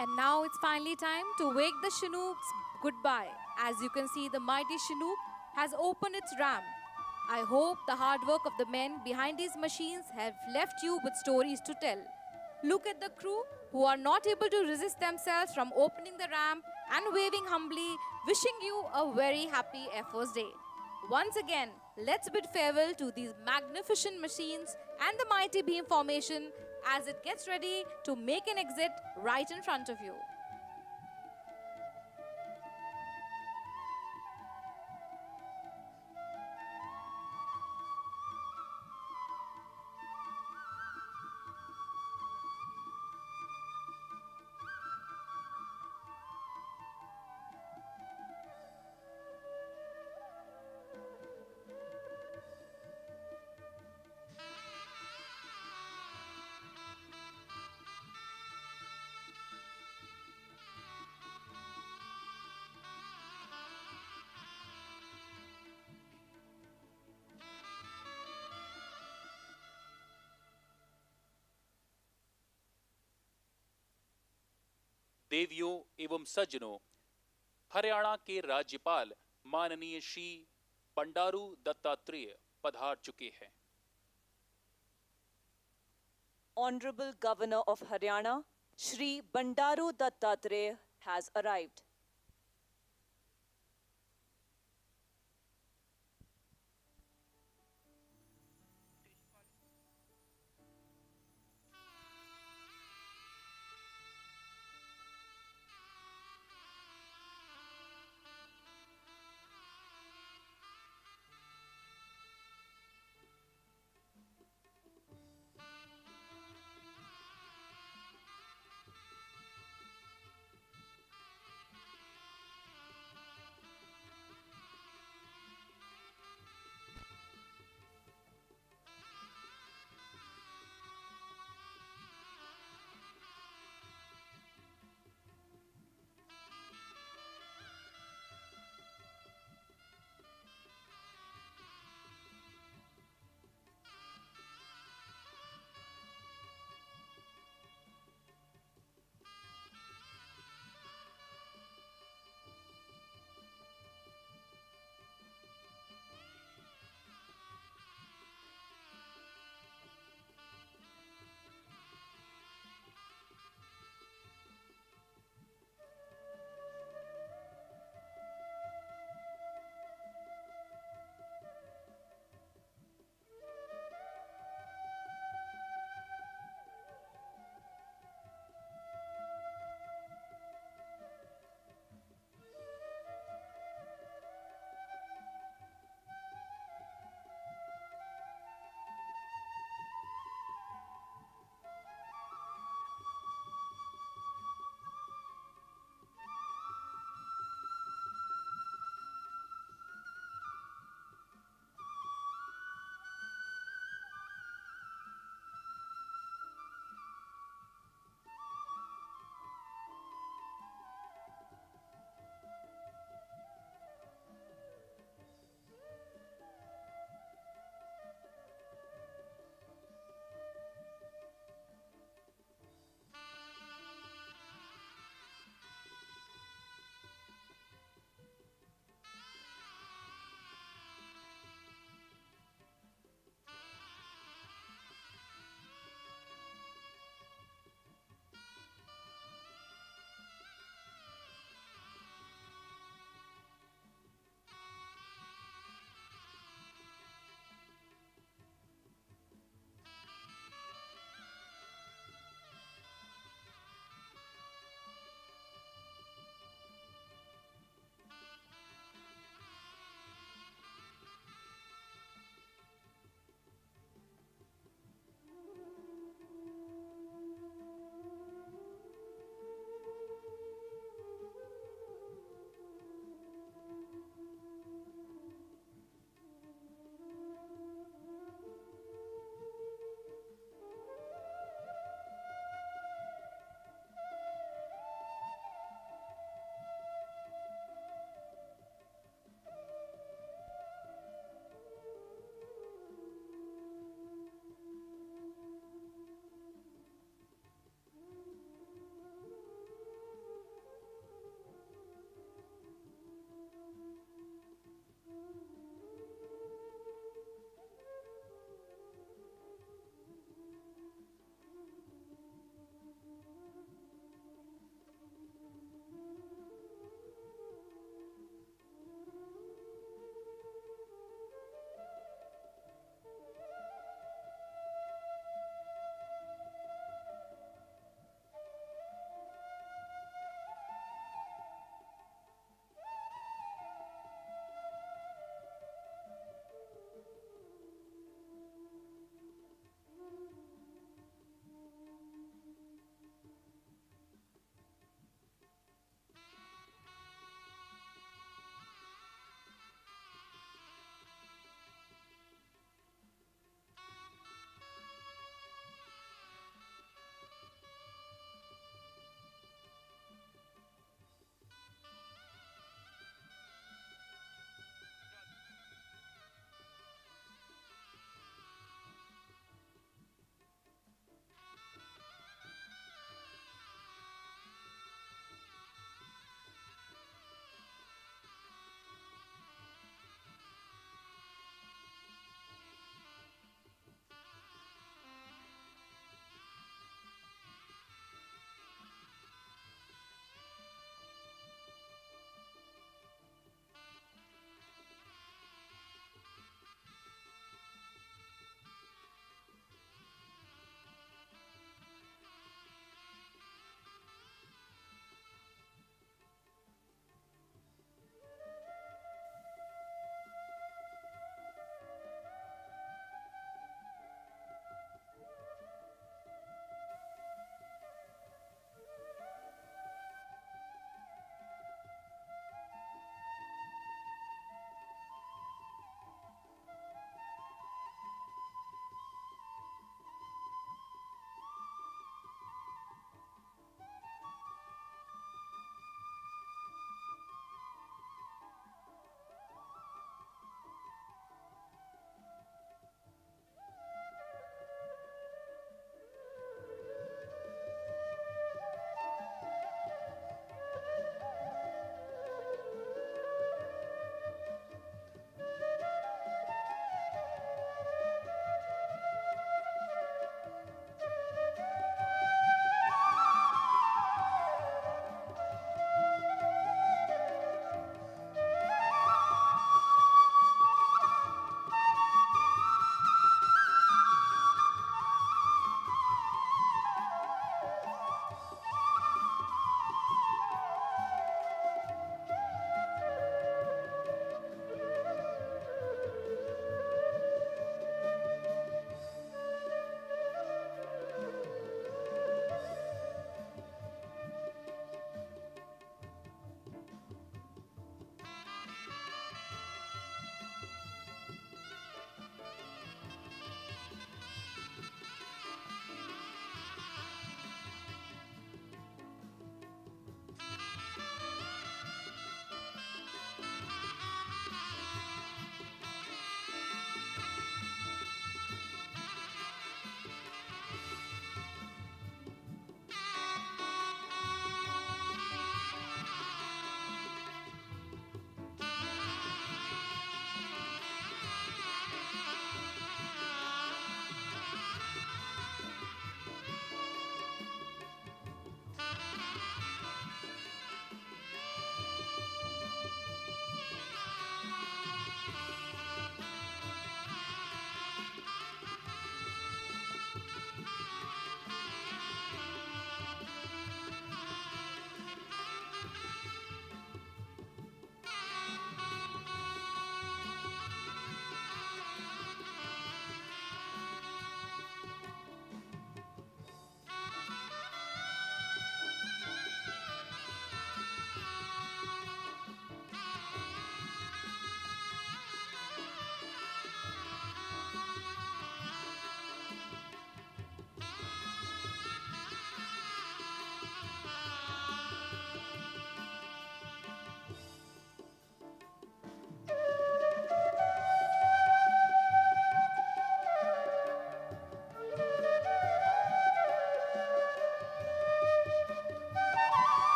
And now it's finally time to wake the Chinooks goodbye. As you can see, the mighty Chinook has opened its ramp. I hope the hard work of the men behind these machines have left you with stories to tell. Look at the crew who are not able to resist themselves from opening the ramp and waving humbly, wishing you a very happy Air Force Day. Once again, let's bid farewell to these magnificent machines and the mighty beam formation as it gets ready to make an exit right in front of you. देवियों एवं सज्जनों, हरियाणा के राज्यपाल माननीय श्री बंडारू दत्तात्रेय पधार चुके हैं। Honorable Governor of Haryana, Shri Bandaru Dattatreya has arrived.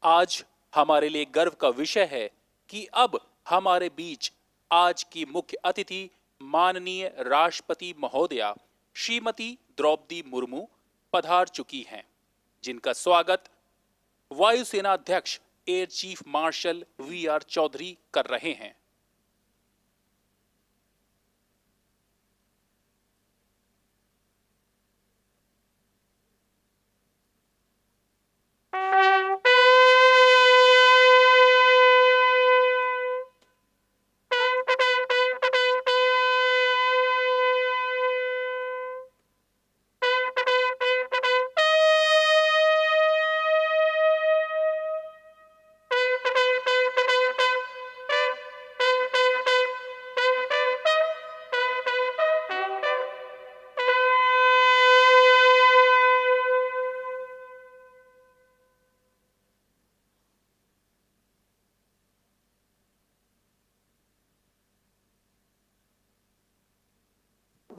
आज हमारे लिए गर्व का विषय है कि अब हमारे बीच आज की मुख्य अतिथि माननीय राष्ट्रपति महोदया श्रीमती द्रौपदी मुर्मू पधार चुकी हैं, जिनका स्वागत वायुसेना अध्यक्ष air chief marshal V R. Chaudhari कर रहे हैं।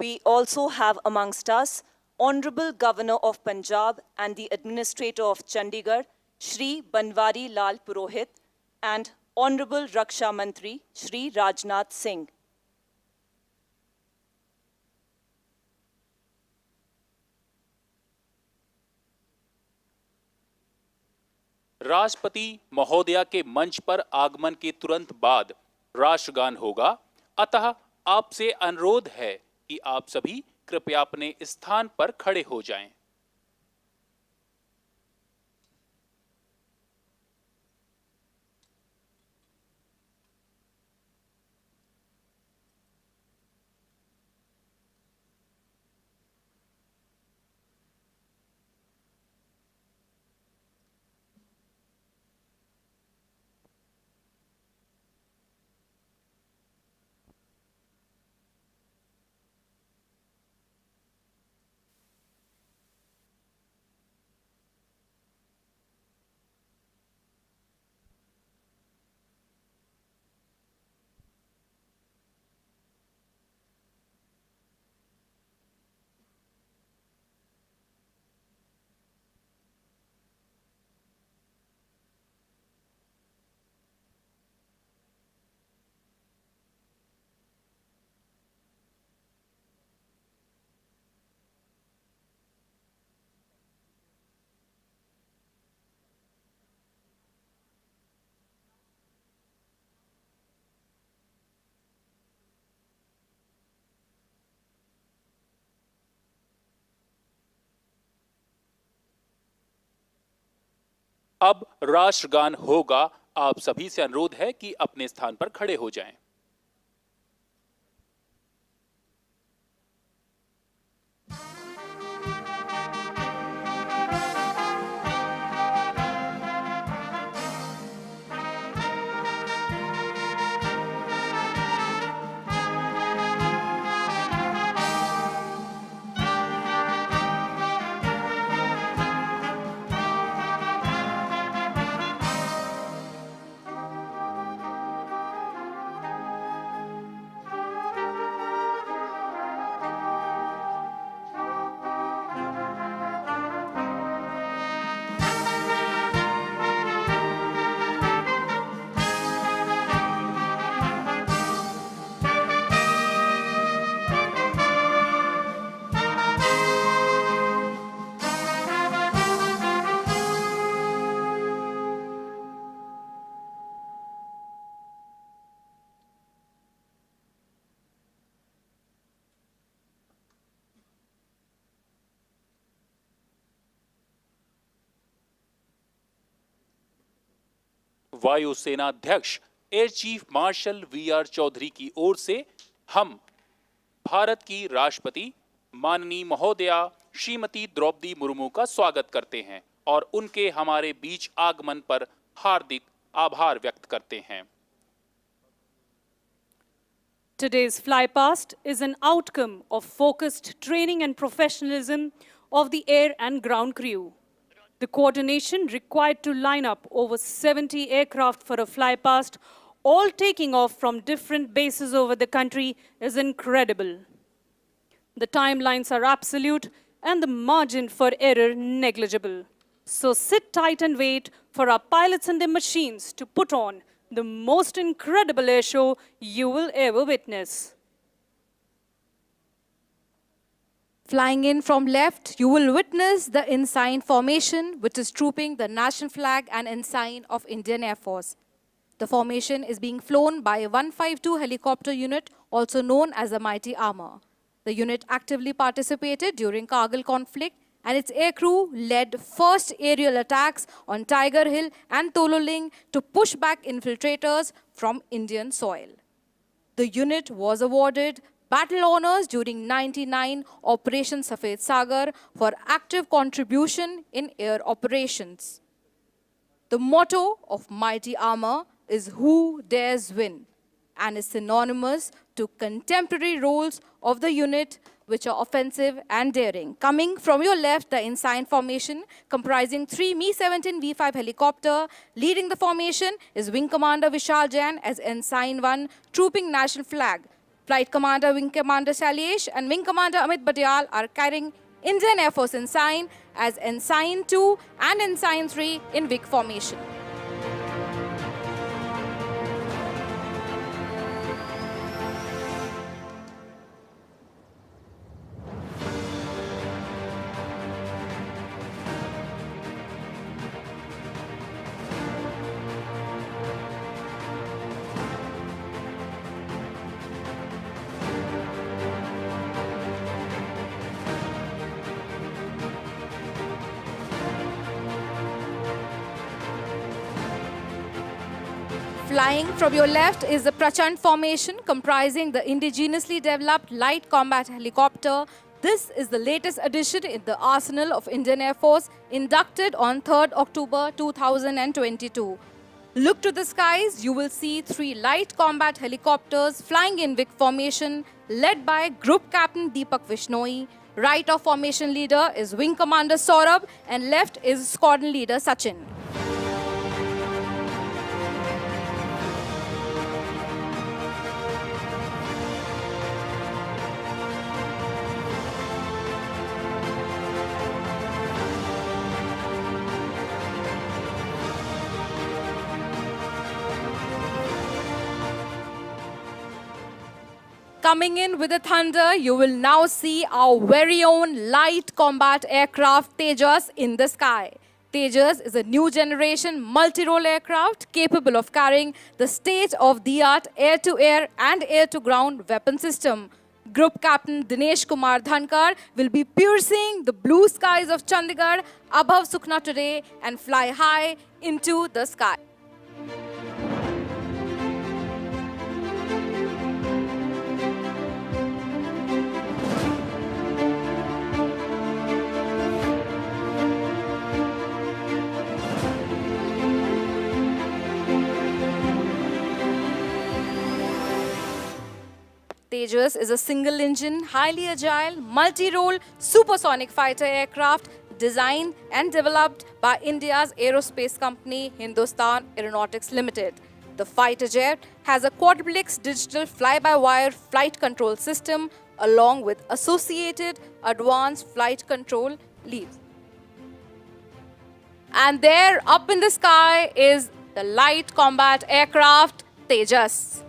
We also have amongst us Honorable Governor of Punjab and the Administrator of Chandigarh, Shri Banwari Lal Purohit, and Honorable Raksha Mantri, Shri Rajnath Singh. राष्ट्रपति महोदया के मंच पर आगमन के तुरंत बाद राष्ट्रगान होगा, अतः आपसे अनुरोध है कि आप सभी कृपया अपने स्थान पर खड़े हो जाएं। अब राष्ट्रगान होगा, आप सभी से अनुरोध है कि अपने स्थान पर खड़े हो जाएं। वायुसेना अध्यक्ष air chief marshal V R. Chaudhari की ओर से हम भारत की राष्ट्रपति माननीय महोदया श्रीमती द्रौपदी मुर्मू का स्वागत करते हैं और उनके हमारे बीच आगमन पर हार्दिक आभार व्यक्त करते हैं। Today's flypast is an outcome of focused training and professionalism of the air and ground crew. The coordination required to line up over 70 aircraft for a flypast, all taking off from different bases over the country, is incredible. The timelines are absolute and the margin for error negligible. So sit tight and wait for our pilots and their machines to put on the most incredible air show you will ever witness. Flying in from left, you will witness the ensign formation, which is trooping the national flag and ensign of Indian Air Force. The formation is being flown by a 152 helicopter unit, also known as the Mighty Armor. The unit actively participated during Kargil conflict, and its aircrew led first aerial attacks on Tiger Hill and Tololing to push back infiltrators from Indian soil. The unit was awarded battle honors during 99 Operation Safed Sagar for active contribution in air operations. The motto of Mighty Armor is "Who Dares Win," and is synonymous to contemporary roles of the unit, which are offensive and daring. Coming from your left, the ensign formation, comprising 3 Mi-17 V5 helicopter. Leading the formation is Wing Commander Vishal Jain as Ensign 1, trooping national flag. Flight Commander Wing Commander Salish and Wing Commander Amit Badyal are carrying Indian Air Force Ensign as Ensign 2 and Ensign 3 in WIC formation. Flying from your left is the Prachand formation, comprising the indigenously developed light combat helicopter. This is the latest addition in the arsenal of Indian Air Force, inducted on 3rd October 2022. Look to the skies, you will see 3 light combat helicopters flying in WIC formation, led by Group Captain Deepak Vishnoi. Right of formation leader is Wing Commander Saurabh, and left is Squadron Leader Sachin. Coming in with the thunder, you will now see our very own light combat aircraft Tejas in the sky. Tejas is a new generation multi-role aircraft capable of carrying the state-of-the-art air-to-air and air-to-ground weapon system. Group Captain Dinesh Kumar Dhankar will be piercing the blue skies of Chandigarh above Sukhna today and fly high into the sky. Tejas is a single-engine, highly agile, multi-role, supersonic fighter aircraft designed and developed by India's aerospace company, Hindustan Aeronautics Limited. The fighter jet has a quadriplex digital fly-by-wire flight control system along with associated advanced flight control leads. And there, up in the sky, is the light combat aircraft Tejas.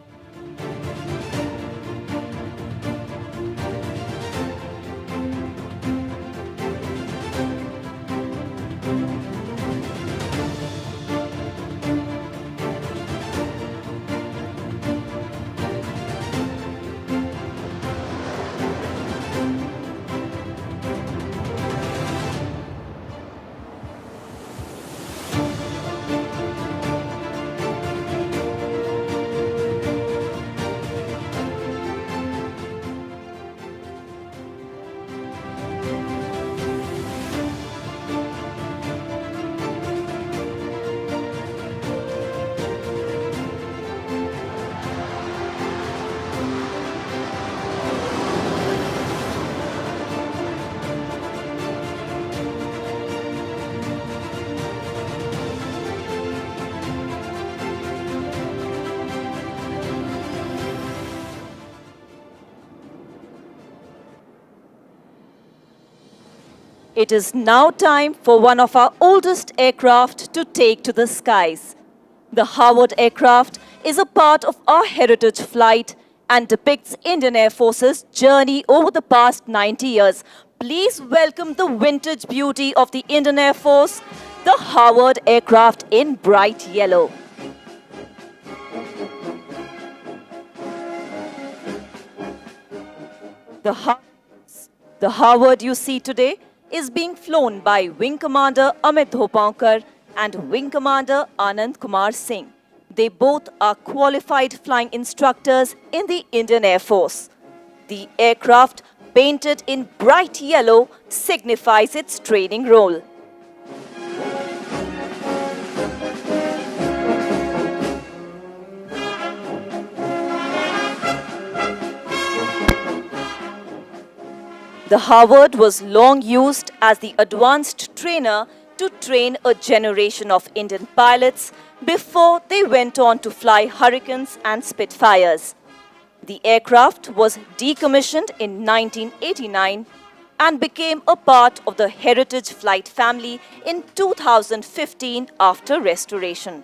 It is now time for one of our oldest aircraft to take to the skies. The Howard aircraft is a part of our heritage flight and depicts Indian Air Force's journey over the past 90 years. Please welcome the vintage beauty of the Indian Air Force, the Howard aircraft in bright yellow. The Howard you see today is being flown by Wing Commander Amit Dhopankar and Wing Commander Anand Kumar Singh. They both are qualified flying instructors in the Indian Air Force. The aircraft, painted in bright yellow, signifies its training role. The Howard was long used as the advanced trainer to train a generation of Indian pilots before they went on to fly Hurricanes and Spitfires. The aircraft was decommissioned in 1989 and became a part of the Heritage Flight family in 2015 after restoration.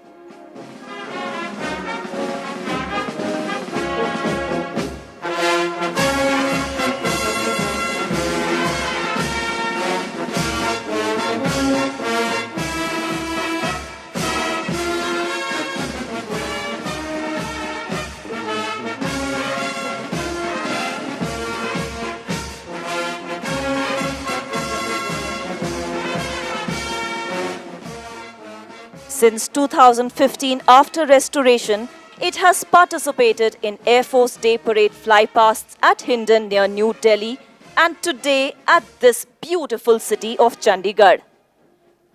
Since 2015, after restoration, it has participated in Air Force Day Parade flypasts at Hindon near New Delhi and today at this beautiful city of Chandigarh.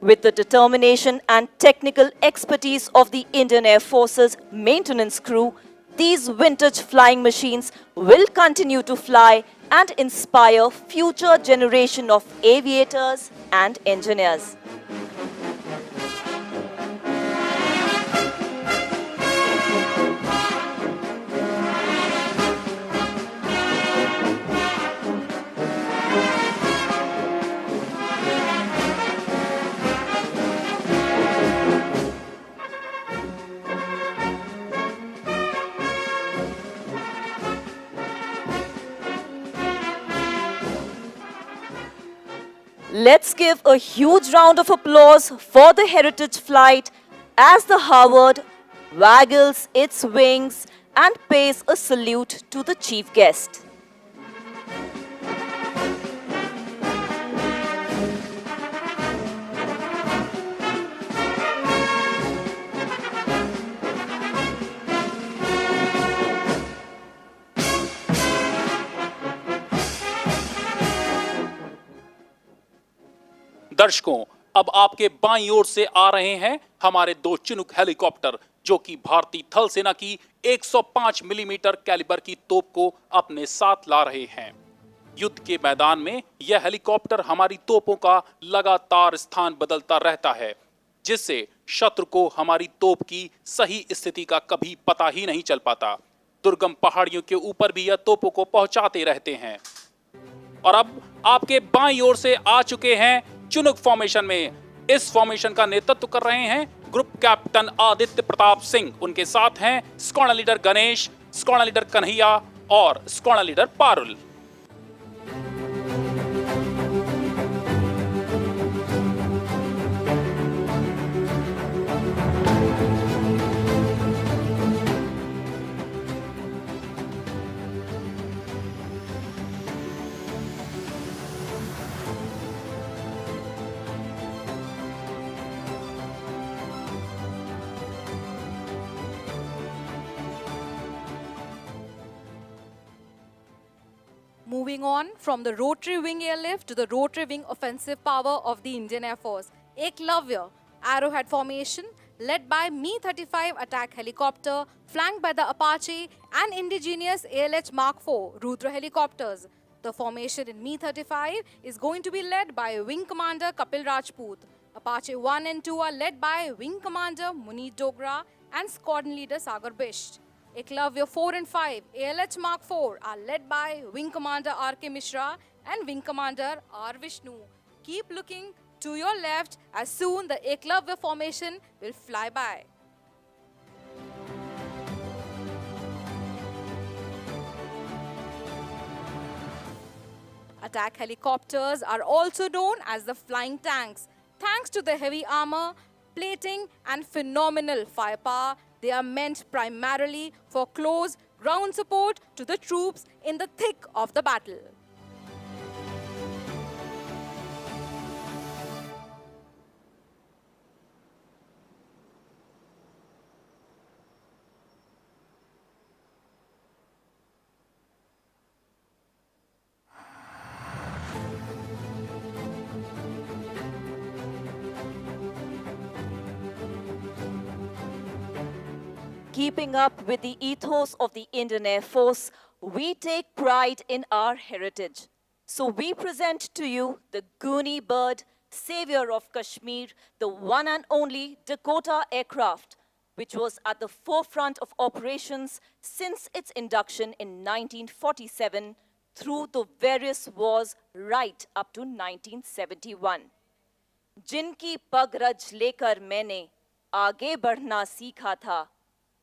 With the determination and technical expertise of the Indian Air Force's maintenance crew, these vintage flying machines will continue to fly and inspire future generation of aviators and engineers. Let's give a huge round of applause for the Heritage Flight as the Howard waggles its wings and pays a salute to the chief guest. दर्शकों, अब आपके बाईं ओर से आ रहे हैं हमारे दो Chinook helicopter, जो कि भारतीय थल सेना की 105 मिलीमीटर कैलिबर की तोप को अपने साथ ला रहे हैं। युद्ध के मैदान में यह हेलीकॉप्टर हमारी तोपों का लगातार स्थान बदलता रहता है, जिससे शत्रु को हमारी तोप की सही स्थिति का कभी पता ही नहीं चल पाता। दुर्गम पहाड़ियों के ऊपर भी यह तोपों को पहुंचाते रहते हैं। और अब आपके बाईं ओर से आ चुके हैं चिनूक फॉर्मेशन में। इस फॉर्मेशन का नेतृत्व कर रहे हैं ग्रुप कैप्टन आदित्य प्रताप सिंह। उनके साथ हैं squadron leader Ganesh, squadron leader Kanhaiya और squadron leader Parul. Moving on from the rotary wing airlift to the rotary wing offensive power of the Indian Air Force. Eklavya, Arrowhead formation, led by Mi-35 attack helicopter, flanked by the Apache and indigenous ALH Mark IV Rudra helicopters. The formation in Mi-35 is going to be led by Wing Commander Kapil Rajput. Apache 1 and 2 are led by Wing Commander Munir Dogra and Squadron Leader Sagar Bisht. Eklavya 4 and 5, ALH Mark IV are led by Wing Commander R.K. Mishra and Wing Commander R. Vishnu. keep looking to your left as soon the Eklavya formation will fly by. Attack helicopters are also known as the flying tanks. Thanks to the heavy armor, plating and phenomenal firepower, they are meant primarily for close ground support to the troops in the thick of the battle. Keeping up with the ethos of the Indian Air Force, we take pride in our heritage. So we present to you the Goonie bird, savior of Kashmir, the one and only Dakota aircraft, which was at the forefront of operations since its induction in 1947 through the various wars right up to 1971. जिनकी पग रज लेकर मैंने आगे बढ़ना सीखा था,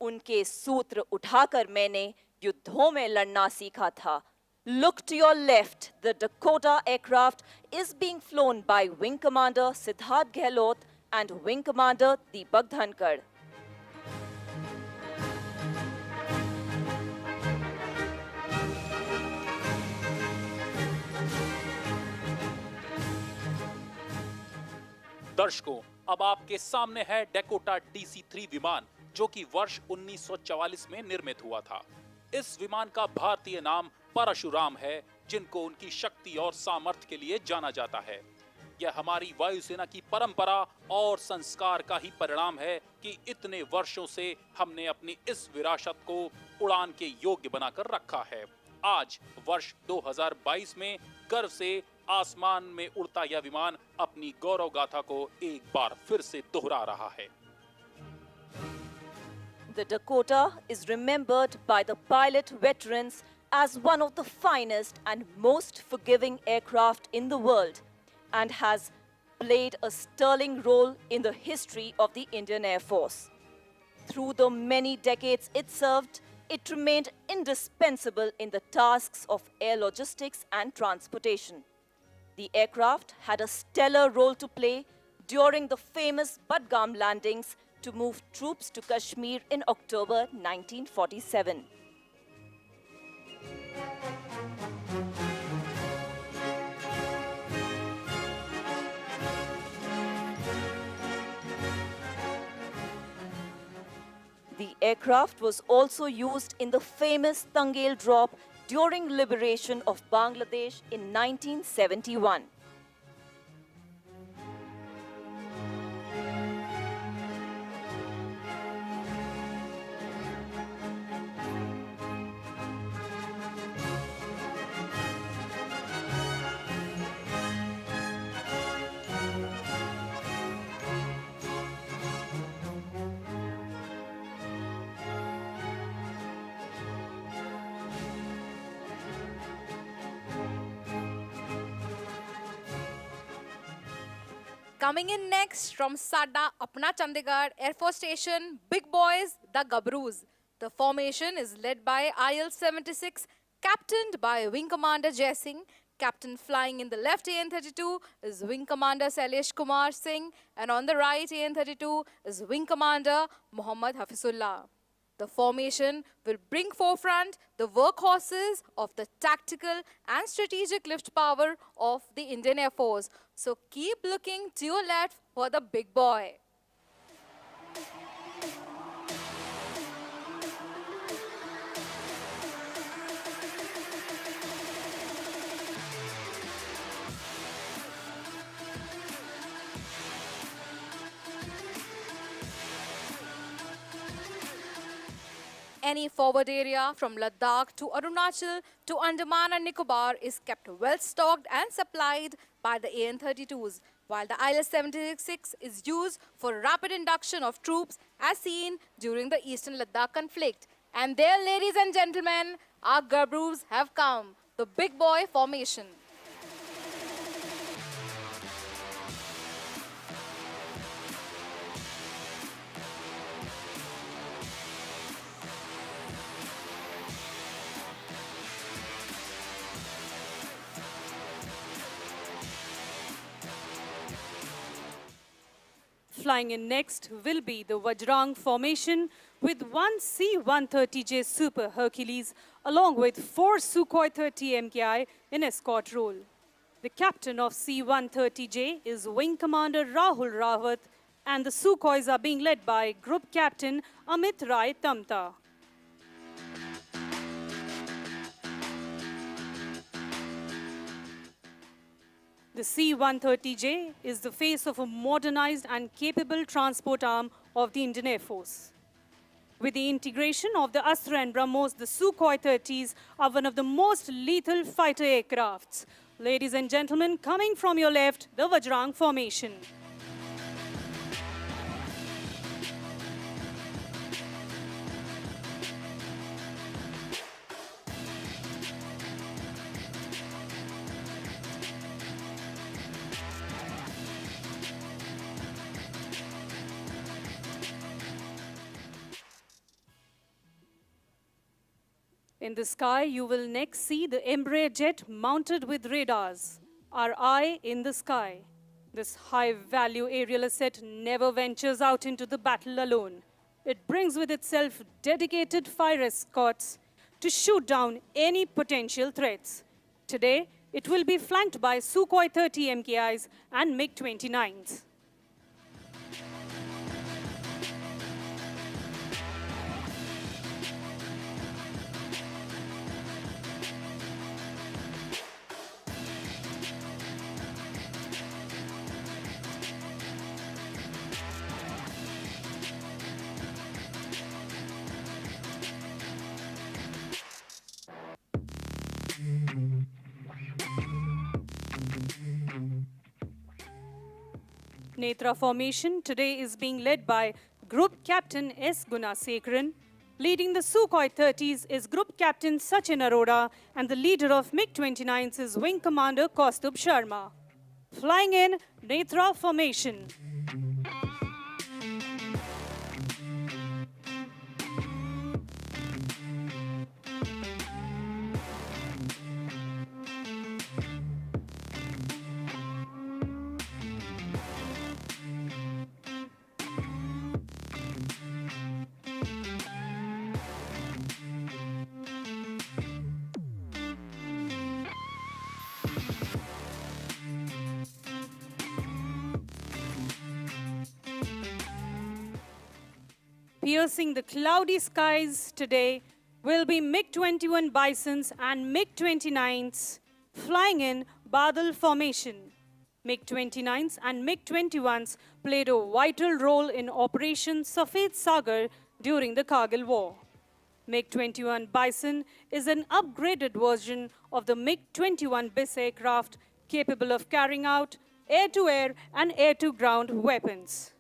उनके सूत्र उठाकर मैंने युद्धों में लड़ना सीखा था. Look to your left. The Dakota aircraft is being flown by Wing Commander Siddharth Gehlot and Wing Commander Deepak Dhankar. दर्शकों, अब आपके सामने है डेकोटा DC-3 विमान, जो कि वर्ष 1944 में निर्मित हुआ था. इस विमान का भारतीय नाम परशुराम है, जिनको उनकी शक्ति और सामर्थ्य के लिए जाना जाता है. यह हमारी वायुसेना की परंपरा और संस्कार का ही परिणाम है कि इतने वर्षों से हमने अपनी इस विरासत को उड़ान के योग्य बनाकर रखा है. आज वर्ष 2022 में गर्व से आसमान में उड़ता यह विमान अपनी गौरव गाथा को एक बार फिर से दोहरा रहा है. The Dakota is remembered by the pilot veterans as one of the finest and most forgiving aircraft in the world and has played a sterling role in the history of the Indian Air Force. Through the many decades it served, it remained indispensable in the tasks of air logistics and transportation. The aircraft had a stellar role to play during the famous Budgam landings to move troops to Kashmir in October 1947. The aircraft was also used in the famous Tangel drop during liberation of Bangladesh in 1971. Coming in next from Sada Apna Chandigarh Air Force Station, Big Boys, the Gabroos. The formation is led by IL-76, captained by Wing Commander Jai Singh. Captain flying in the left AN-32 is Wing Commander Sailesh Kumar Singh, and on the right AN-32 is Wing Commander Muhammad Hafizullah. The formation will bring forefront the workhorses of the tactical and strategic lift power of the Indian Air Force. So keep looking to your left for the big boy. Any forward area from Ladakh to Arunachal to Andaman and Nicobar is kept well stocked and supplied by the AN-32s, while the IL-76 is used for rapid induction of troops as seen during the Eastern Ladakh conflict. And there, ladies and gentlemen, our Gabroos have come, the big boy formation. Flying in next will be the Vajrang formation with one C-130J Super Hercules along with 4 Sukhoi 30 MKI in escort role. The captain of C-130J is Wing Commander Rahul Rawat, and the Sukhois are being led by Group Captain Amit Rai Tamta. The C-130J is the face of a modernized and capable transport arm of the Indian Air Force. With the integration of the Astra and BrahMos, the Sukhoi 30s are one of the most lethal fighter aircrafts. Ladies and gentlemen, coming from your left, the Vajrang formation. In the sky, you will next see the Embraer jet mounted with radars. Our eye in the sky. This high-value aerial asset never ventures out into the battle alone. It brings with itself dedicated fire escorts to shoot down any potential threats. Today, it will be flanked by Sukhoi 30 MKIs and MiG-29s. Netra formation today is being led by Group Captain S. Gunasekharan. Leading the Sukhoi 30s is Group Captain Sachin Arora, and the leader of MiG-29s is Wing Commander Kaustubh Sharma. Flying in Netra formation. Piercing the cloudy skies today will be MiG-21 Bisons and MiG-29s flying in Badal formation. MiG-29s and MiG-21s played a vital role in Operation Safed Sagar during the Kargil War. MiG-21 Bison is an upgraded version of the MiG-21 BIS aircraft capable of carrying out air-to-air and air-to-ground weapons.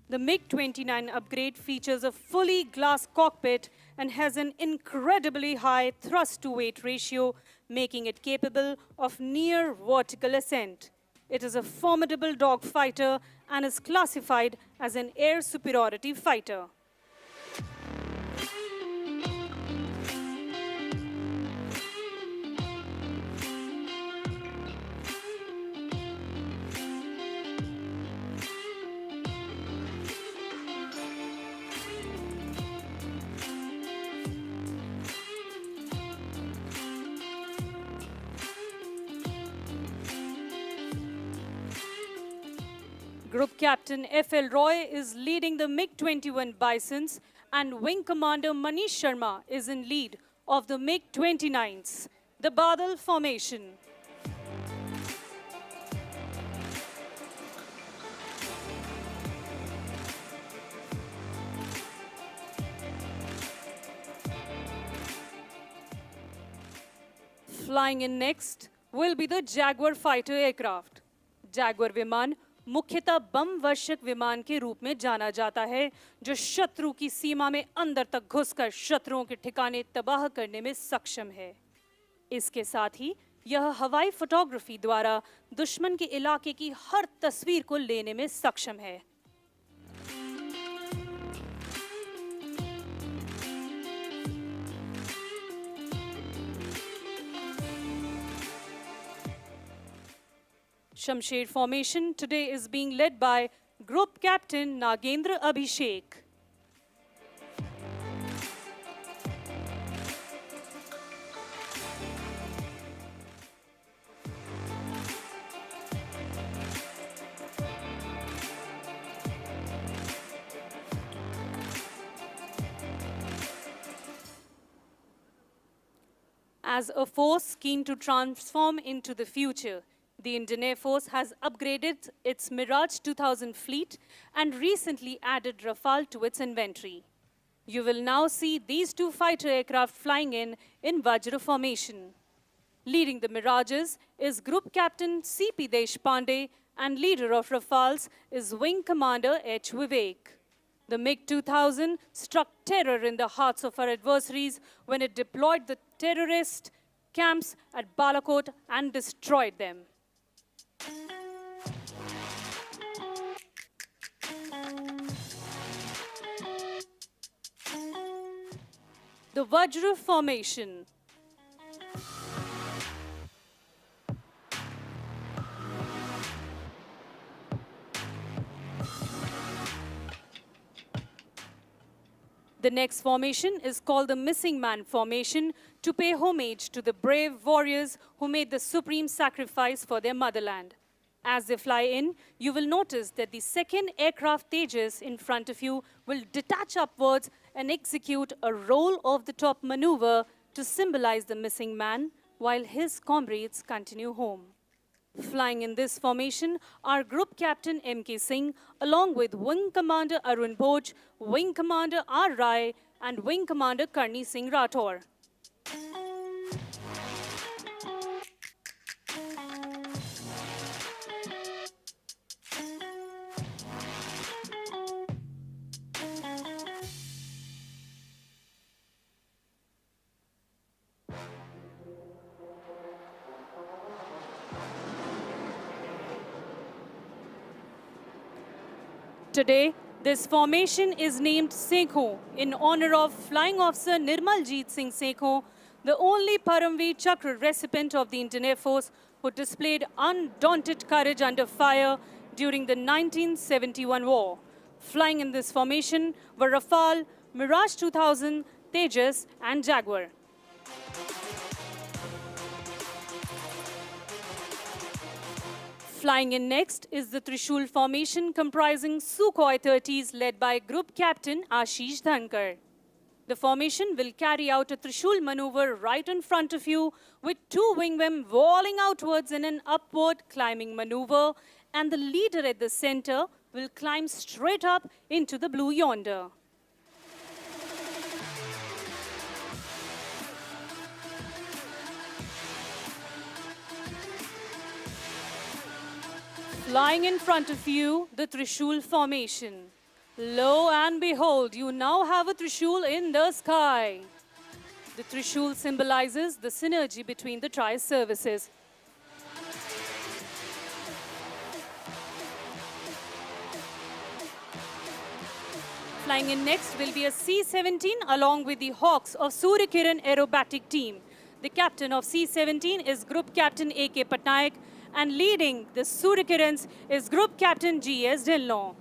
The MiG-29 upgrade features a fully glass cockpit and has an incredibly high thrust-to-weight ratio, making it capable of near vertical ascent. It is a formidable dogfighter and is classified as an air superiority fighter. Group Captain F.L. Roy is leading the MiG-21 Bisons, and Wing Commander Manish Sharma is in lead of the MiG-29s. The Badal formation. Flying in next will be the Jaguar fighter aircraft. Jaguar विमान मुख्यतः बम वर्षक विमान के रूप में जाना जाता है, जो शत्रु की सीमा में अंदर तक घुसकर शत्रुओं के ठिकाने तबाह करने में सक्षम है। इसके साथ ही यह हवाई फोटोग्राफी द्वारा दुश्मन के इलाके की हर तस्वीर को लेने में सक्षम है। Shamsher formation today is being led by Group Captain Nagendra Abhishek. As a force keen to transform into the future, the Indian Air Force has upgraded its Mirage 2000 fleet and recently added Rafale to its inventory. You will now see these two fighter aircraft flying in Vajra formation. Leading the Mirages is Group Captain C.P. Deshpande and leader of Rafales is Wing Commander H. Vivek. The MiG-2000 struck terror in the hearts of our adversaries when it deployed the terrorist camps at Balakot and destroyed them. The Vajra formation. The next formation is called the Missing Man formation to pay homage to the brave warriors who made the supreme sacrifice for their motherland. As they fly in, you will notice that the second aircraft Tejas in front of you will detach upwards and execute a roll-off-the-top maneuver to symbolize the missing man while his comrades continue home. Flying in this formation are Group Captain M.K. Singh along with Wing Commander Arun Bhoj, Wing Commander R. Rai and Wing Commander Karni Singh Rathore. Today, this formation is named Sekho in honor of Flying Officer Nirmaljeet Singh Sekho, the only Paramveer Chakra recipient of the Indian Air Force who displayed undaunted courage under fire during the 1971 war. Flying in this formation were Rafale, Mirage 2000, Tejas and Jaguar. Flying in next is the Trishul formation comprising Sukhoi 30s led by Group Captain Ashish Dhankar. The formation will carry out a Trishul maneuver right in front of you with two wingmen walling outwards in an upward climbing maneuver, and the leader at the center will climb straight up into the blue yonder. Flying in front of you, the Trishul formation. Lo and behold, you now have a Trishul in the sky. The Trishul symbolizes the synergy between the tri-services. Flying in next will be a C-17 along with the Hawks of Surya Kiran aerobatic team. The captain of C-17 is Group Captain A.K. Patnaik, and leading the Surya Kirans is Group Captain G.S. Dillon.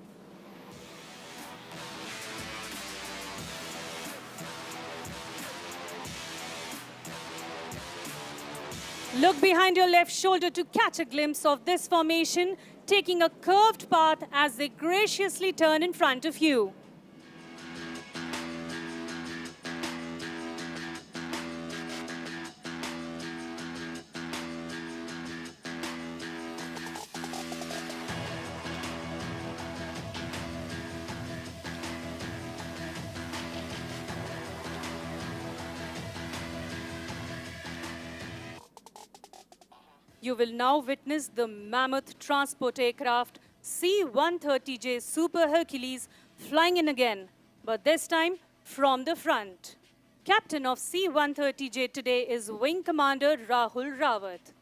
Look behind your left shoulder to catch a glimpse of this formation, taking a curved path as they graciously turn in front of you. You will now witness the mammoth transport aircraft C-130J Super Hercules flying in again, but this time from the front. Captain of C-130J today is Wing Commander Rahul Rawat.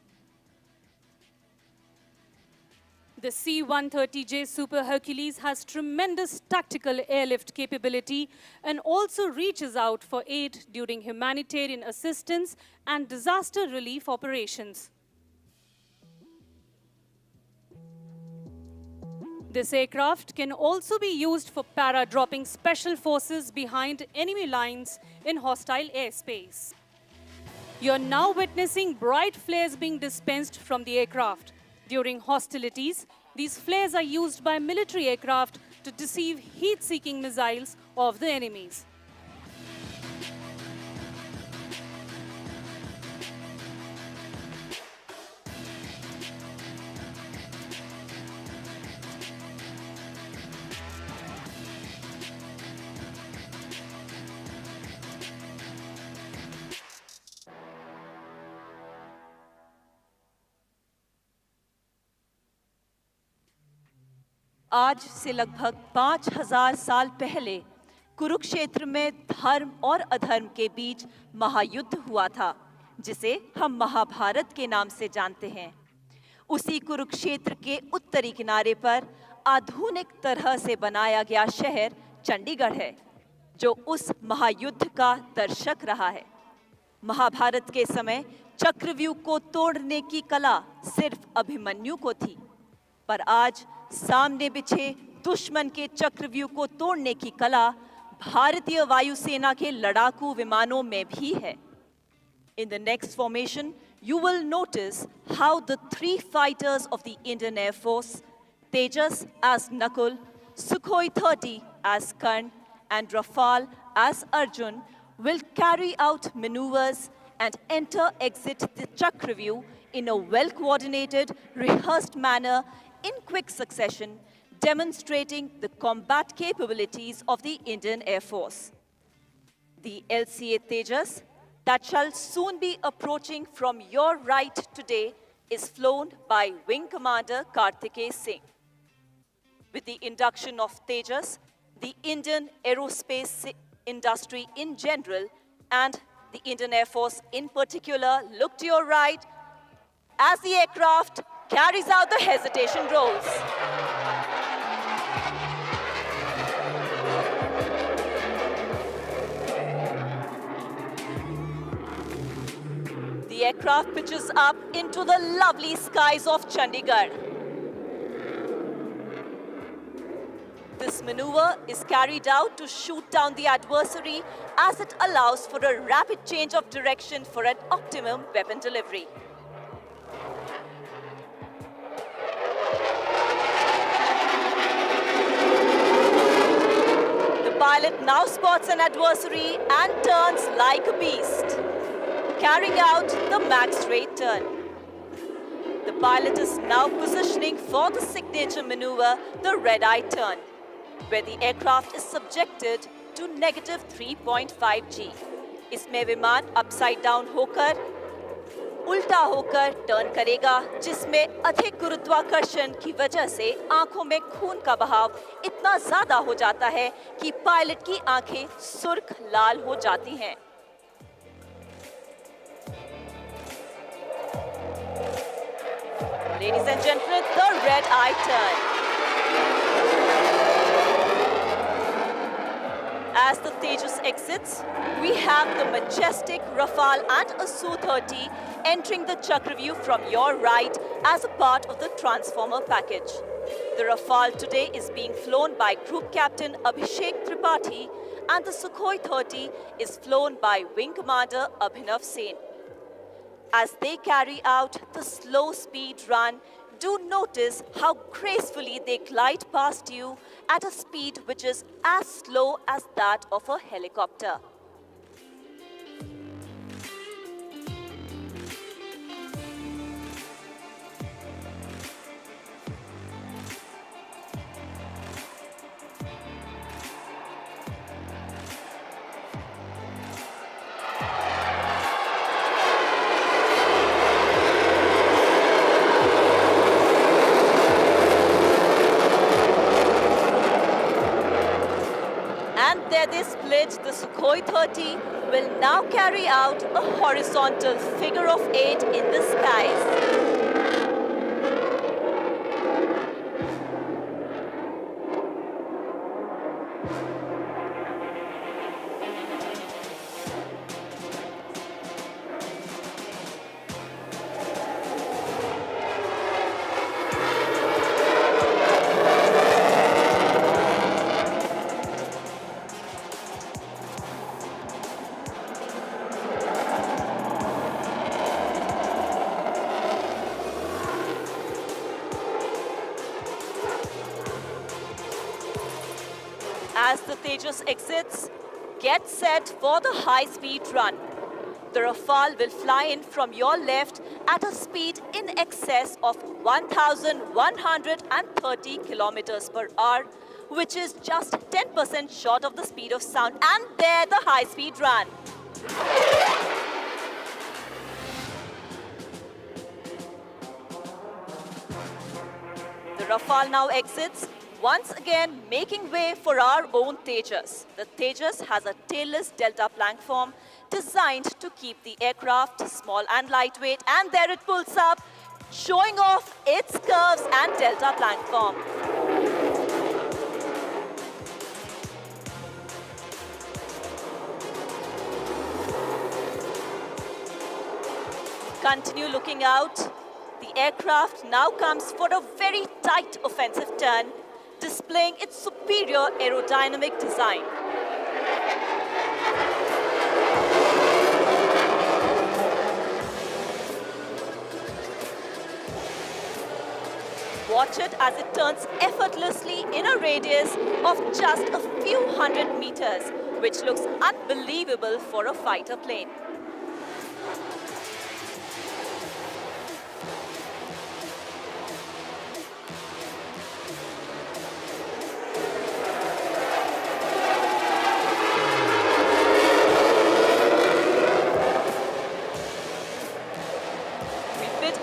The C-130J Super Hercules has tremendous tactical airlift capability and also reaches out for aid during humanitarian assistance and disaster relief operations. This aircraft can also be used for para-dropping special forces behind enemy lines in hostile airspace. You are now witnessing bright flares being dispensed from the aircraft. During hostilities, these flares are used by military aircraft to deceive heat-seeking missiles of the enemies. आज से लगभग 5000 साल पहले कुरुक्षेत्र में धर्म और अधर्म के बीच महायुद्ध हुआ था, जिसे हम महाभारत के नाम से जानते हैं। उसी कुरुक्षेत्र के उत्तरी किनारे पर आधुनिक तरह से बनाया गया शहर चंडीगढ़ है, जो उस महायुद्ध का दर्शक रहा है। महाभारत के समय चक्रव्यूह को तोड़ने की कला सिर्फ अभिमन्यु को थी, पर आज सामने बिछे दुश्मन के चक्रव्यूह को तोड़ने की कला भारतीय वायुसेना के लड़ाकू विमानों में भी है। In the next formation, you will notice how the three fighters of the Indian Air Force, Tejas as Nakul, Sukhoi 30 as Karn, and Rafale as Arjun, will carry out maneuvers and enter-exit the Chakraview in a well-coordinated, rehearsed manner in quick succession, demonstrating the combat capabilities of the Indian Air Force. The LCA Tejas that shall soon be approaching from your right today is flown by Wing Commander Kartikeya Singh. With the induction of Tejas, the Indian aerospace industry in general and the Indian Air Force in particular look to your right as the aircraft carries out the hesitation rolls. The aircraft pitches up into the lovely skies of Chandigarh. This maneuver is carried out to shoot down the adversary as it allows for a rapid change of direction for an optimum weapon delivery. The pilot now spots an adversary and turns like a beast, carrying out the max straight turn. The pilot is now positioning for the signature maneuver, the red-eye turn, where the aircraft is subjected to negative 3.5 G. इसमें विमान upside down होकर, उल्टा होकर turn करेगा, जिसमें अधिक गुरुत्वाकर्षण की वजह से आंखों में खून का बहाव इतना ज्यादा हो जाता है कि पायलट की आंखें सुर्ख लाल हो जाती हैं। Ladies and gentlemen, the red-eye turn. As the Tejas exits, we have the majestic Rafale and a Su-30 entering the Chakraview from your right as a part of the transformer package. The Rafale today is being flown by Group Captain Abhishek Tripathi and the Sukhoi 30 is flown by Wing Commander Abhinav Sen. As they carry out the slow speed run, do notice how gracefully they glide past you at a speed which is as slow as that of a helicopter. And there they split. The Sukhoi 30 will now carry out a horizontal figure of 8 in the skies. As the Tejas exits, get set for the high-speed run. The Rafale will fly in from your left at a speed in excess of 1,130 kilometers per hour, which is just 10% short of the speed of sound. And there, the high-speed run. The Rafale now exits, once again making way for our own Tejas. The Tejas has a tailless delta platform designed to keep the aircraft small and lightweight, and there it pulls up, showing off its curves and delta platform. Continue looking out. The aircraft now comes for a very tight offensive turn, displaying its superior aerodynamic design. Watch it as it turns effortlessly in a radius of just a few hundred meters, which looks unbelievable for a fighter plane.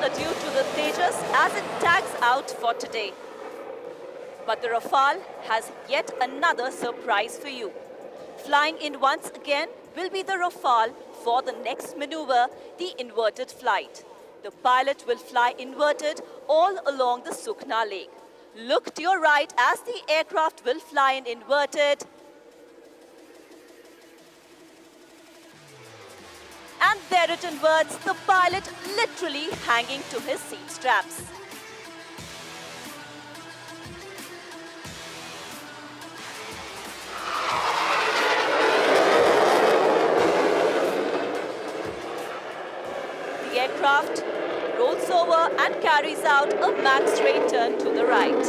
Adieu to the Tejas as it tags out for today. But the Rafale has yet another surprise for you. Flying in once again will be the Rafale for the next maneuver, the inverted flight. The pilot will fly inverted all along the Sukhna Lake. Look to your right as the aircraft will fly in inverted. And there it inverts, the pilot literally hanging to his seat straps. The aircraft rolls over and carries out a max straight turn to the right.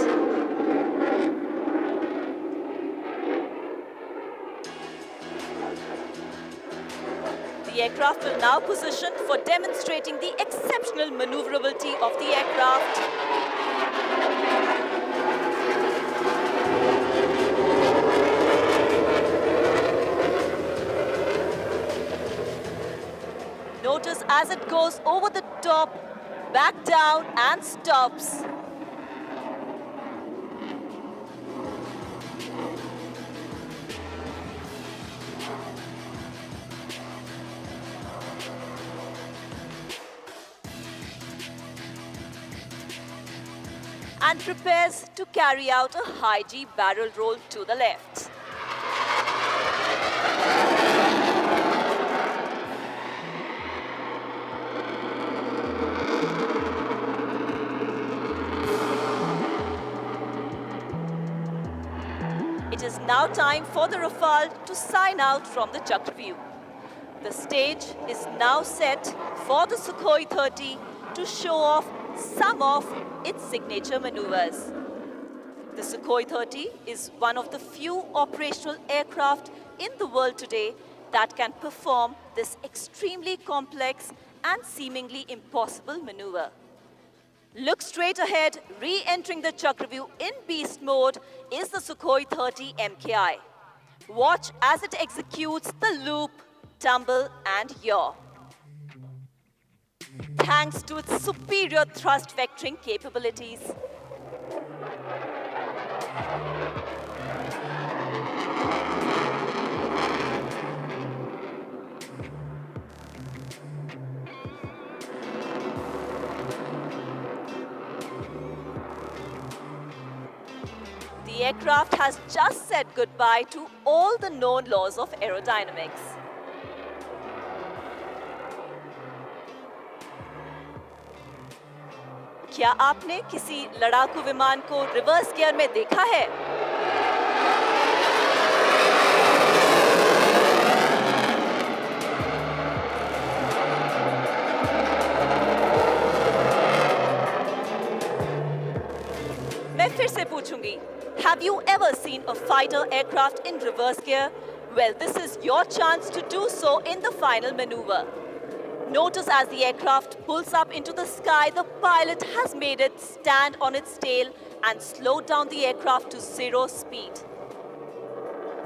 The aircraft will now position for demonstrating the exceptional maneuverability of the aircraft. Notice as it goes over the top, back down and stops. And prepares to carry out a high G barrel roll to the left. It is now time for the Rafale to sign out from the Chakravyuh. The stage is now set for the Sukhoi 30 to show off some of its signature maneuvers. The Sukhoi 30 is one of the few operational aircraft in the world today that can perform this extremely complex and seemingly impossible maneuver. Look straight ahead, re-entering the Chakravyuh in beast mode is the Sukhoi 30 MKI. Watch as it executes the loop, tumble and yaw. Thanks to its superior thrust vectoring capabilities. The aircraft has just said goodbye to all the known laws of aerodynamics. क्या आपने किसी लड़ाकू विमान को reverse gear में देखा है? मैं फिर से पूछूंगी, Have you ever ever seen a fighter aircraft in reverse gear? Well, this is your chance to do so in the final maneuver. Notice as the aircraft pulls up into the sky, the pilot has made it stand on its tail and slowed down the aircraft to 0 speed.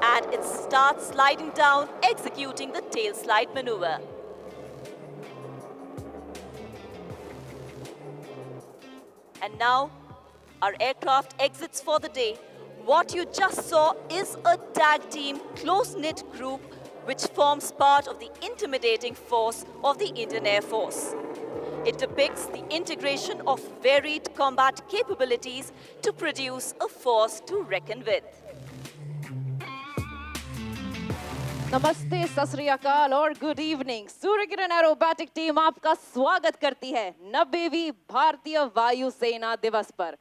And it starts sliding down, executing the tail slide maneuver. And now, our aircraft exits for the day. What you just saw is a tag team, close-knit group which forms part of the intimidating force of the Indian Air Force. It depicts the integration of varied combat capabilities to produce a force to reckon with. नमस्ते, सत श्री अकाल और good evening. Surya Kiran aerobatic team आपका स्वागत करती है 90वीं भारतीय वायुसेना दिवस पर।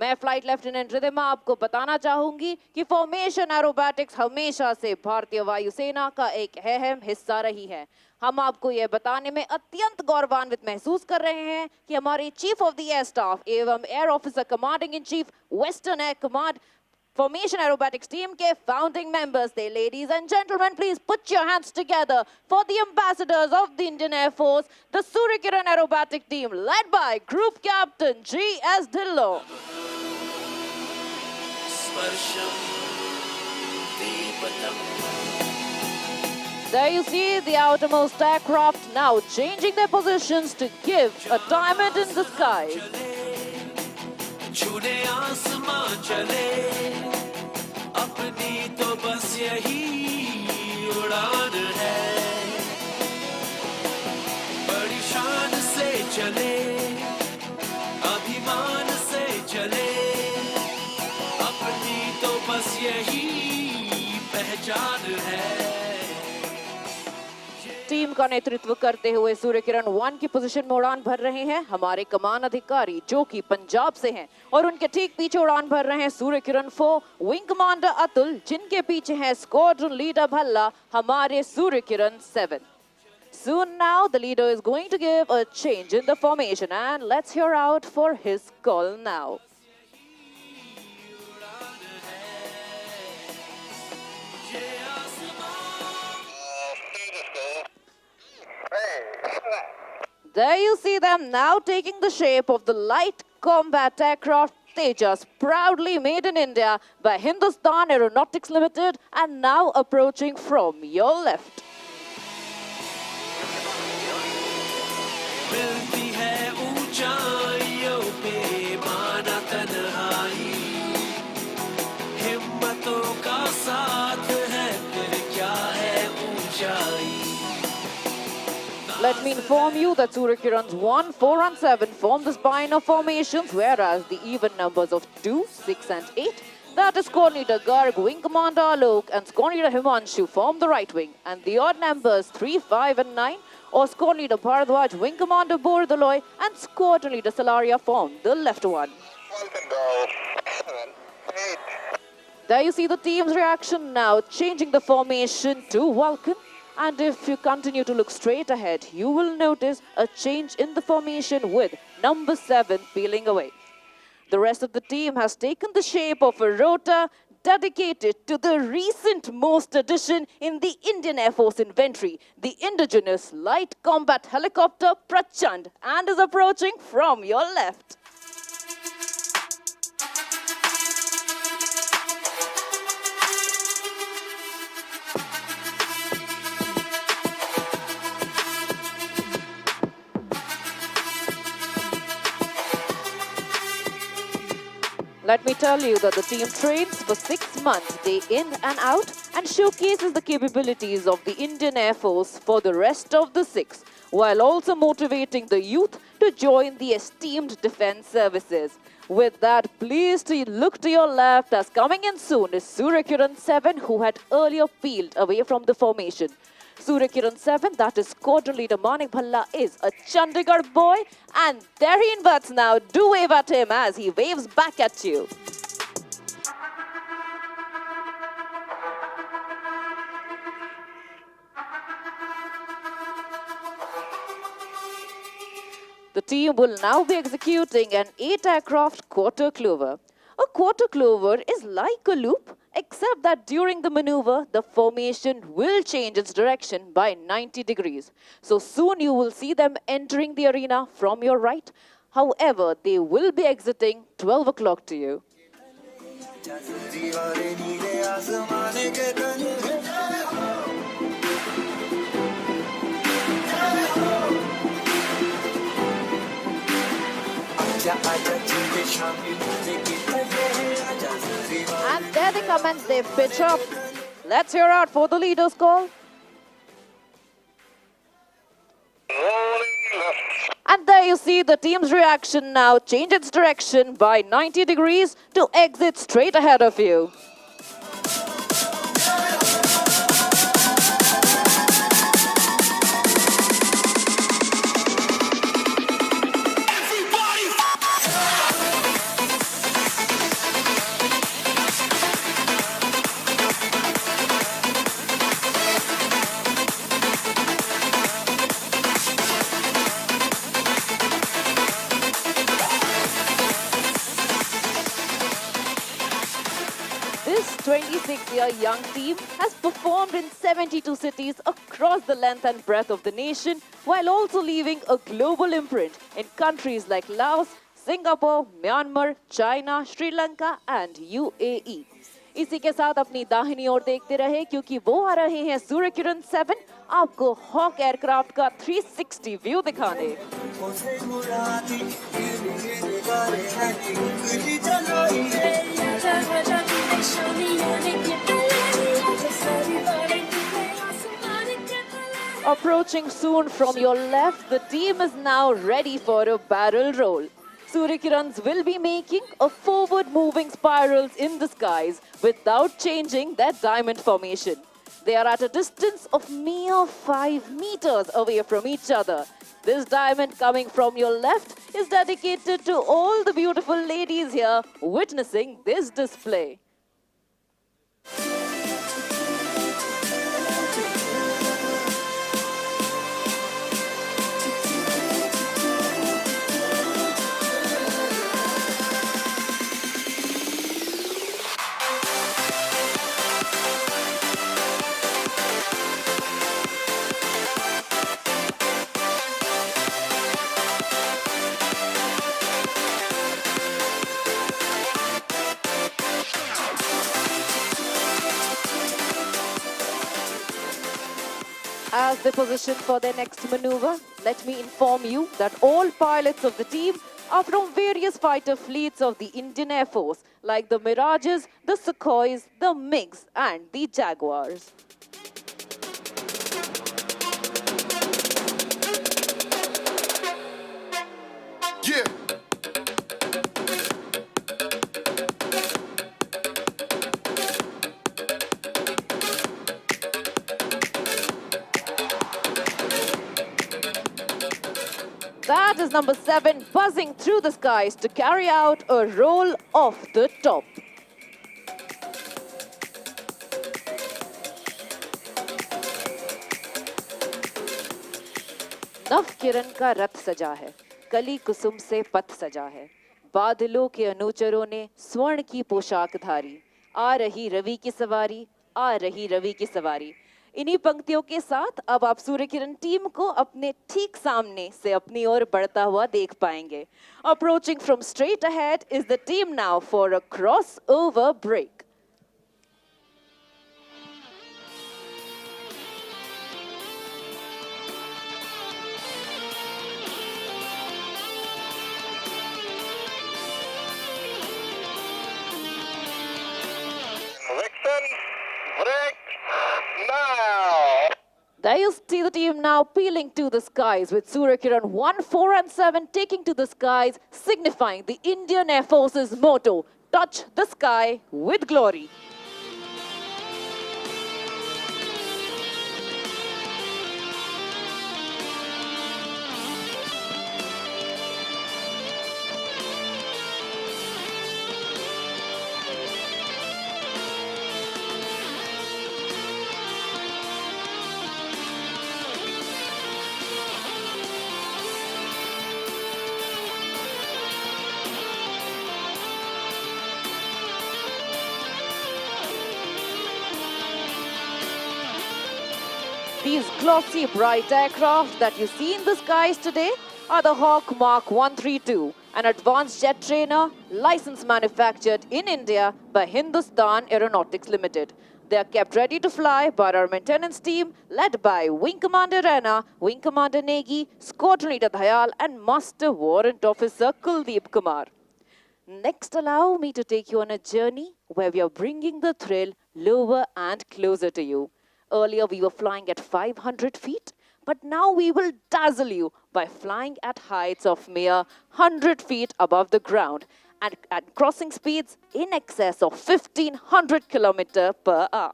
मैं फ्लाइट लेफ्टिनेंट रिधिमा आपको बताना चाहूंगी कि फॉर्मेशन एरोबैटिक्स हमेशा से भारतीय वायुसेना का एक अहम हिस्सा रही है। हम आपको यह बताने में अत्यंत गौरवान्वित महसूस कर रहे हैं कि हमारे chief of the air staff एवं air officer commanding in chief western air command Formation Aerobatics team के founding members थे। Ladies and gentlemen, please put your hands together for the ambassadors of the Indian Air Force, the Surya Kiran Aerobatic team, led by Group Captain G.S. Dhillon. There you see the outermost aircraft now changing their positions to give a diamond in the sky. छूने आसमां चले अपनी तो बस यही उड़ान है बड़ी शान से चले अभिमान से चले अपनी तो बस यही पहचान है। टीम का नेतृत्व करते हुए सूर्य किरण 1 की पोजीशन में उड़ान भर रहे हैं हमारे कमान अधिकारी जो कि पंजाब से हैं और उनके ठीक पीछे उड़ान भर रहे हैं सूर्य किरण 4 विंग कमांडर अतुल जिनके पीछे है स्क्वाड्रन लीडर भल्ला हमारे Surya Kiran 7। Soon now the leader is going to give a change in the formation and let's hear out for his call now. There you see them now taking the shape of the light combat aircraft Tejas, proudly made in India by Hindustan Aeronautics Limited and now approaching from your left. मिलती है ऊंचाइयों पे माना तन्हाई हिम्मतों का साथ है फिर क्या है ऊंचाई। Let me inform you that Surya Kiran's 1, 4 and 7 form the spine of formations, whereas the even numbers of 2, 6 and 8, that is Squad Leader Garg, Wing Commander Alok and Squad Leader Himanshu form the right wing, and the odd numbers 3, 5 and 9, or Squad Leader Bharadwaj, Wing Commander Bordaloy and Squadron Leader Salaria form the left one. There you see the team's reaction now, changing the formation to Vulcan. And if you continue to look straight ahead, you will notice a change in the formation with number 7 peeling away. The rest of the team has taken the shape of a rotor dedicated to the recent most addition in the Indian Air Force inventory, the indigenous light combat helicopter Prachand, and is approaching from your left. Let me tell you that the team trains for 6 months, day in and out, and showcases the capabilities of the Indian Air Force for the rest of the 6, while also motivating the youth to join the esteemed defense services. With that, please look to your left as coming in soon is Surya Kiran 7, who had earlier peeled away from the formation. Surya Kiran 7, that is Squadron Leader Manik Bhalla, is a Chandigarh boy, and there he inverts now. Do wave at him as he waves back at you. The team will now be executing an 8-aircraft quarter clover. A quarter clover is like a loop, except that during the maneuver, the formation will change its direction by 90 degrees. So soon you will see them entering the arena from your right. However, they will be exiting 12 o'clock to you. And there they come and they pitch up. Let's hear out for the leader's call. And there you see the team's reaction now change its direction by 90 degrees to exit straight ahead of you. This 26-year young team has performed in 72 cities across the length and breadth of the nation, while also leaving a global imprint in countries like Laos, Singapore, Myanmar, China, Sri Lanka and UAE. इसी के साथ अपनी दाहिनी ओर देखते रहे क्योंकि वो आ रहे हैं सूर्य किरण 7 आपको हॉक एयरक्राफ्ट का 360 व्यू दिखाने। Approaching soon from your left, the team is now ready for a barrel roll. Surya Kirans will be making a forward-moving spirals in the skies without changing their diamond formation. They are at a distance of mere 5 meters away from each other. This diamond coming from your left is dedicated to all the beautiful ladies here witnessing this display. As they position for their next maneuver, let me inform you that all pilots of the team are from various fighter fleets of the Indian Air Force, like the Mirages, the Sukhois, the MiGs, and the Jaguars. Yeah. That is number 7 buzzing through the skies to carry out a roll off the top. नव किरण का रथ सजा है, कली कुसुम से पथ सजा है, बादलों के अनुचरों ने स्वर्ण की पोशाक धारी, आ रही रवि की सवारी, आ रही रवि की सवारी। इन्हीं पंक्तियों के साथ अब आप सूर्य किरण टीम को अपने ठीक सामने से अपनी ओर बढ़ता हुआ देख पाएंगे। Approaching from straight ahead is the team now for a crossover break. There you see the team now peeling to the skies with Surya Kiran 1, 4 and 7 taking to the skies, signifying the Indian Air Force's motto, touch the sky with glory. These glossy, bright aircraft that you see in the skies today are the Hawk Mark 132, an advanced jet trainer license manufactured in India by Hindustan Aeronautics Limited. They are kept ready to fly by our maintenance team led by Wing Commander Rana, Wing Commander Negi, Squadron Leader Dhayal and Master Warrant Officer Kuldeep Kumar. Next, allow me to take you on a journey where we are bringing the thrill lower and closer to you. Earlier, we were flying at 500 feet, but now we will dazzle you by flying at heights of mere 100 feet above the ground and at crossing speeds in excess of 1500 km per hour.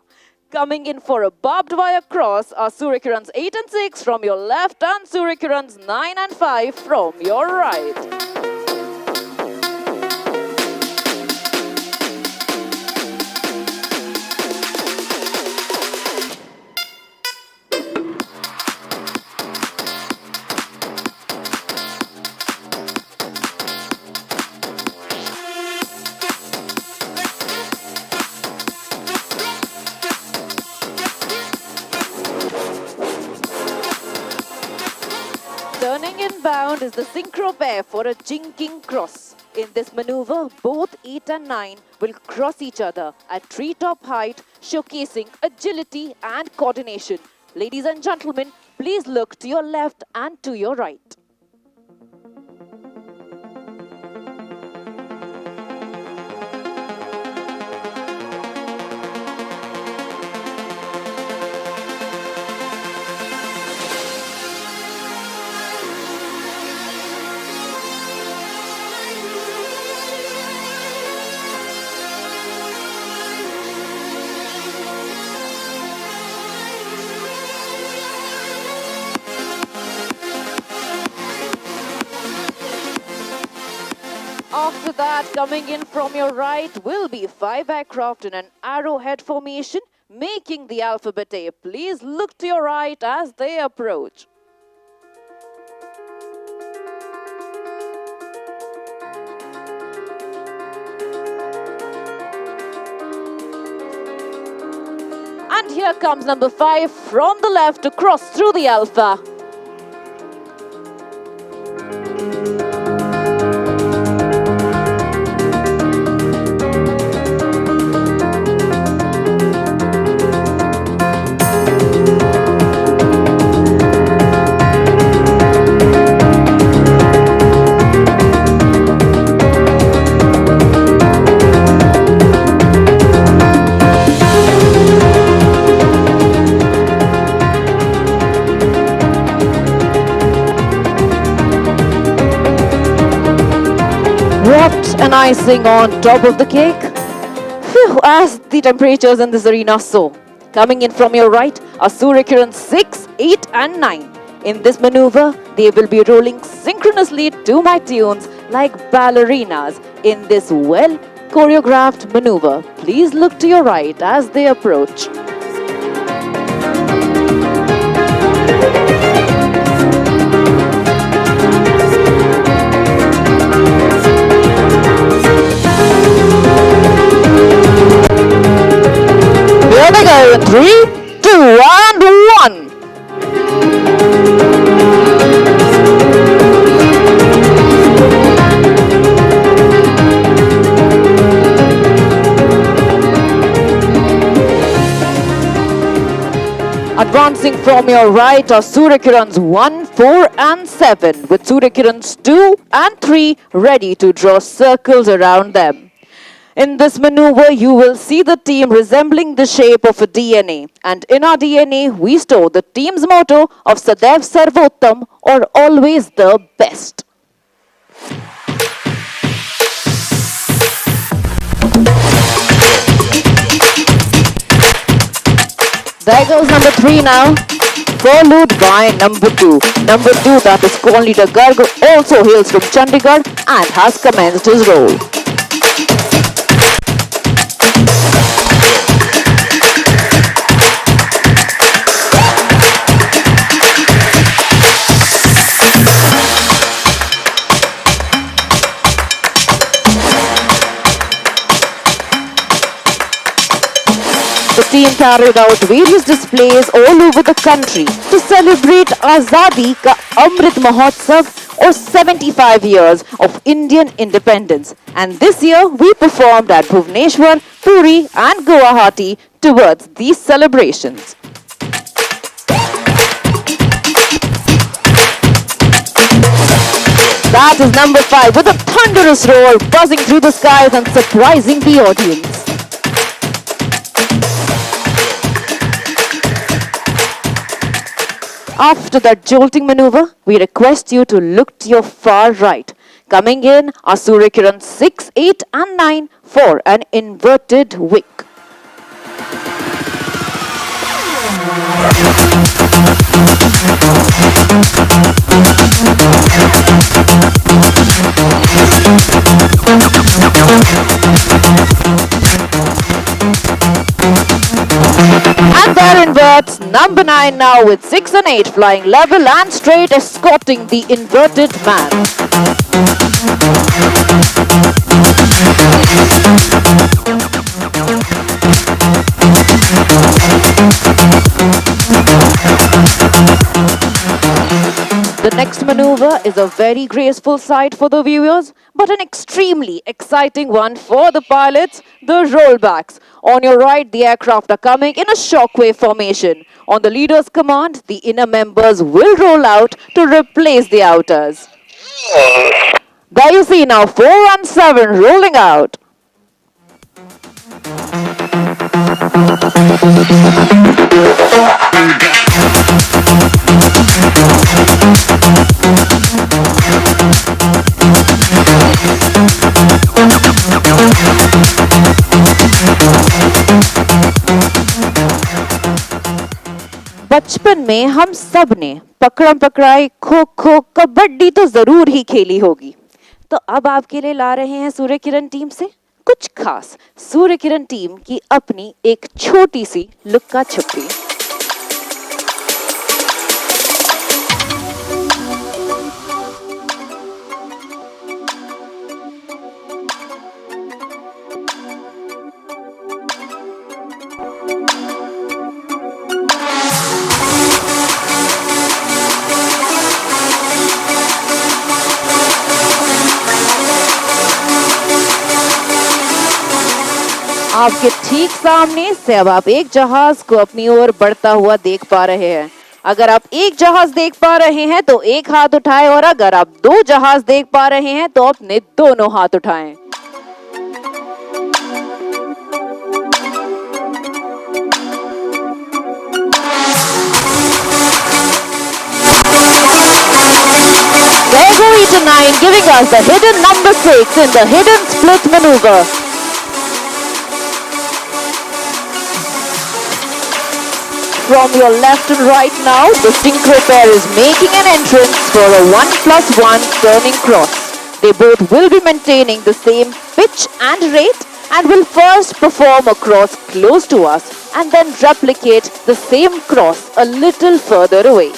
Coming in for a barbed wire cross are Suryakirans 8 and 6 from your left and Suryakirans 9 and 5 from your right. Turning inbound is the synchro pair for a jinking cross. In this maneuver, both 8 and 9 will cross each other at treetop height, showcasing agility and coordination. Ladies and gentlemen, please look to your left and to your right. After that, coming in from your right will be 5 aircraft in an arrowhead formation, making the alphabet A. Please look to your right as they approach. And here comes number 5 from the left to cross through the alpha. What an icing on top of the cake. Phew, as the temperatures in this arena soar. Coming in from your right are Suryakirans 6, 8 and 9. In this maneuver, they will be rolling synchronously to my tunes like ballerinas in this well choreographed maneuver. Please look to your right as they approach. Here they go in 3, 2 and 1. Advancing from your right are Suryakirans 1, 4 and 7 with Suryakirans 2 and 3 ready to draw circles around them. In this maneuver, you will see the team resembling the shape of a DNA. And in our DNA, we store the team's motto of Sadaiv Sarvottam, or always the best. There goes number 3 now, followed by number 2. Number 2, that is Squadron Leader Garg, also hails from Chandigarh and has commenced his role. The team carried out various displays all over the country to celebrate Azadi Ka Amrit Mahotsav or 75 years of Indian independence. And this year we performed at Bhubaneswar, Puri and Guwahati towards these celebrations. That is number 5 with a thunderous roar buzzing through the skies and surprising the audience. After that jolting maneuver, we request you to look to your far right. Coming in are Surya Kiran 6, 8 and 9 for an inverted wick. And there inverts number 9 now with 6 and 8 flying level and straight, escorting the inverted man. The next maneuver is a very graceful sight for the viewers, but an extremely exciting one for the pilots, the rollbacks. On your right, the aircraft are coming in a shockwave formation. On the leader's command, the inner members will roll out to replace the outers. There you see now 4 and 7 rolling out. बचपन में हम सब ने पकड़म पकड़ाई, खो खो, कबड्डी तो जरूर ही खेली होगी। तो अब आपके लिए ला रहे हैं सूर्य किरण टीम से कुछ खास सूर्य किरण टीम की अपनी एक छोटी सी लुक्का छुपी। आपके ठीक सामने से अब आप एक जहाज को अपनी ओर बढ़ता हुआ देख पा रहे हैं। अगर आप एक जहाज देख पा रहे हैं तो एक हाथ उठाएं और अगर आप 2 जहाज देख पा रहे हैं तो अपने दोनों हाथ उठाएं। There go E9 giving us the hidden number 6 in the hidden split maneuver. From your left and right now, the synchro pair is making an entrance for a 1+1 turning cross. They both will be maintaining the same pitch and rate and will first perform a cross close to us and then replicate the same cross a little further away.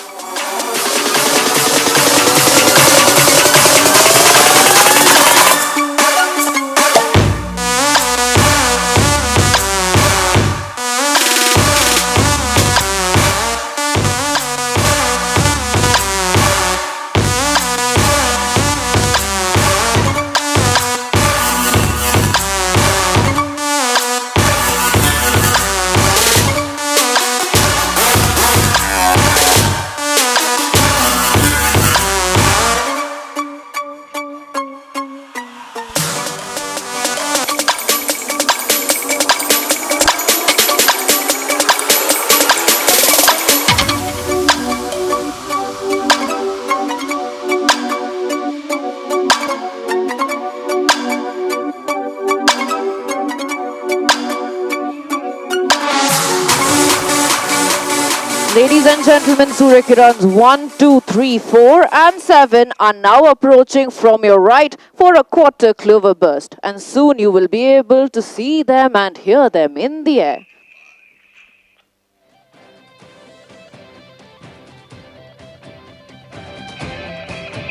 Ladies and gentlemen, Surya Kirans 1, 2, 3, 4 and 7 are now approaching from your right for a quarter clover burst. And soon you will be able to see them and hear them in the air.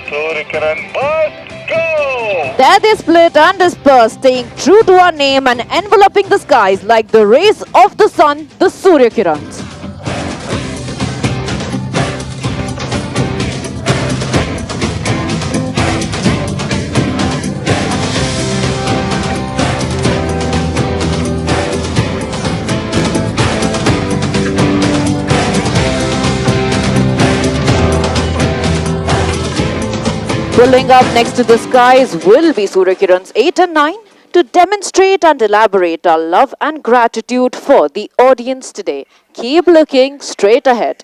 Surya Kiran, burst, go! There they split and dispersed, staying true to our name and enveloping the skies like the rays of the sun, the Surya Kirans. Pulling up next to the skies will be Surya Kirans 8 and 9 to demonstrate and elaborate our love and gratitude for the audience today. Keep looking straight ahead.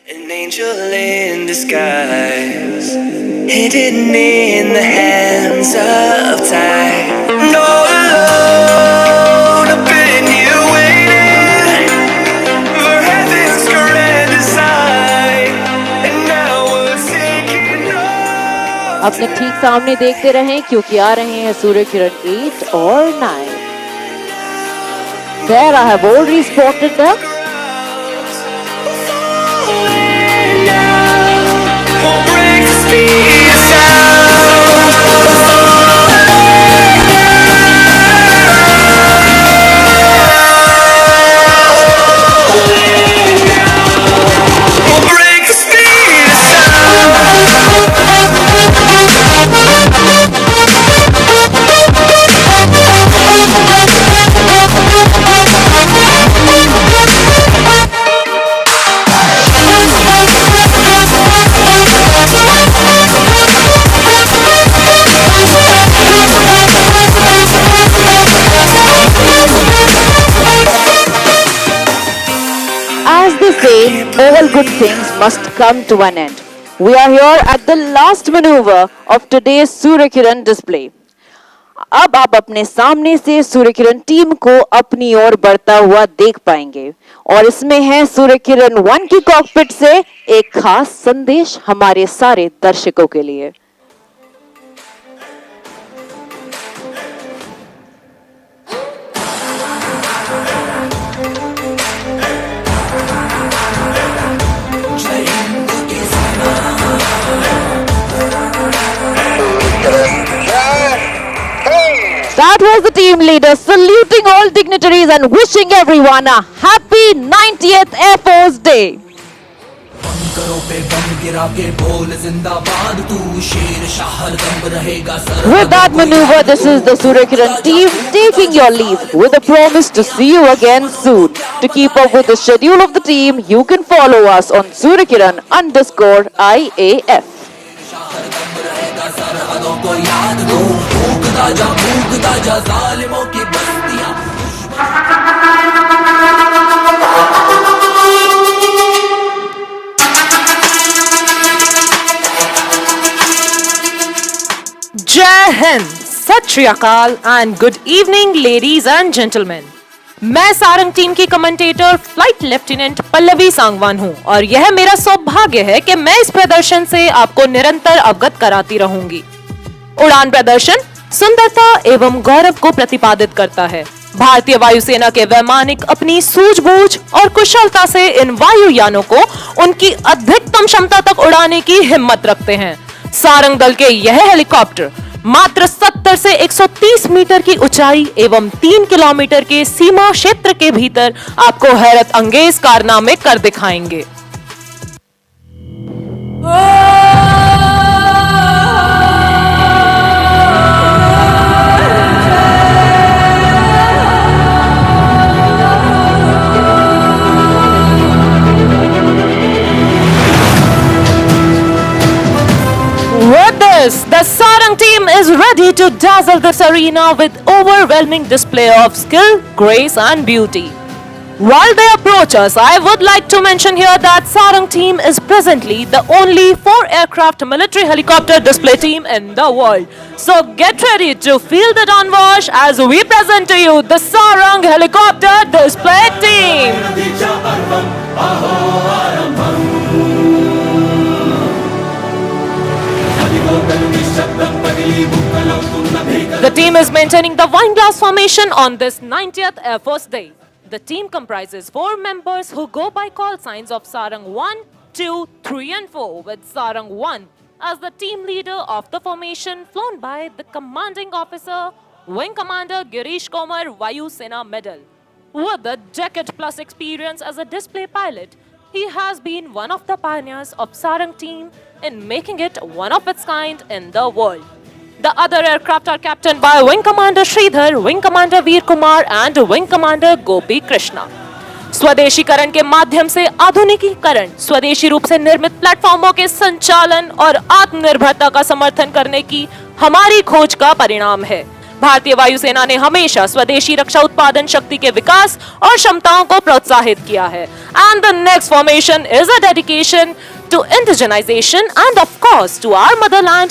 An angel in disguise, hidden in the hands of time. And all alone, I've been here waiting for heaven's grand design. And now we're taking off. अपने ठीक सामने देखते रहें क्योंकि आ रहे हैं सूर्य किरण 8 और 9. There I have already spotted them. We'll break the speed of sound. We'll break the speed of As they say, all good things must come to an end. We are here at the last maneuver of today's Surya Kiran display. अब आप अपने सामने से Surya Kiran team को अपनी ओर बढ़ता हुआ देख पाएंगे और इसमें है सूर्य किरण 1 की कॉकपिट से एक खास संदेश हमारे सारे दर्शकों के लिए. That was the team leader saluting all dignitaries and wishing everyone a happy 90th Air Force Day. With that maneuver, this is the Surya Kiran team taking your leave with a promise to see you again soon. To keep up with the schedule of the team, you can follow us on suryakiran_IAF. जय हिंद, सत श्री अकाल and good evening ladies and gentleman. मैं Sarang team की commentator flight lieutenant Pallavi Sangwan हूं और यह मेरा सौभाग्य है कि मैं इस प्रदर्शन से आपको निरंतर अवगत कराती रहूंगी. उड़ान प्रदर्शन सुंदरता एवं गौरव को प्रतिपादित करता है. भारतीय वायुसेना के वैमानिक अपनी सूझबूझ और कुशलता से इन वायुयानों को उनकी अधिकतम क्षमता तक उड़ाने की हिम्मत रखते हैं. सारंग दल के यह हेलीकॉप्टर मात्र 70 से 130 मीटर की ऊंचाई एवं 3 किलोमीटर के सीमा क्षेत्र के भीतर आपको हैरत अंगेज कारनामे कर दिखाएंगे. With this, the Sarang team is ready to dazzle this arena with overwhelming display of skill, grace and beauty. While they approach us, I would like to mention here that Sarang team is presently the only 4-aircraft military helicopter display team in the world. So get ready to feel the onwash as we present to you the Sarang helicopter display team. The team is maintaining the wine glass formation on this 90th Air Force Day. The team comprises 4 members who go by call signs of Sarang 1, 2, 3 and 4, with Sarang 1 as the team leader of the formation flown by the commanding officer, Wing Commander Girish Komar Vayu Sena Medal. With a decade-plus experience as a display pilot, he has been one of the pioneers of Sarang team in making it one of its kind in the world. The other aircraft are captained by Wing Commander Sridhar, Wing Commander Veer Kumar and Wing Commander Gopi Krishna. स्वदेशीकरण के माध्यम से आधुनिकीकरण, स्वदेशी रूप से निर्मित प्लेटफॉर्मों के संचालन और आत्मनिर्भरता का समर्थन करने की हमारी खोज का परिणाम है। भारतीय वायुसेना ने हमेशा स्वदेशी रक्षा उत्पादन शक्ति के विकास और क्षमताओं को प्रोत्साहित किया है। And the next formation is a dedication to indigenisation and of course to our motherland,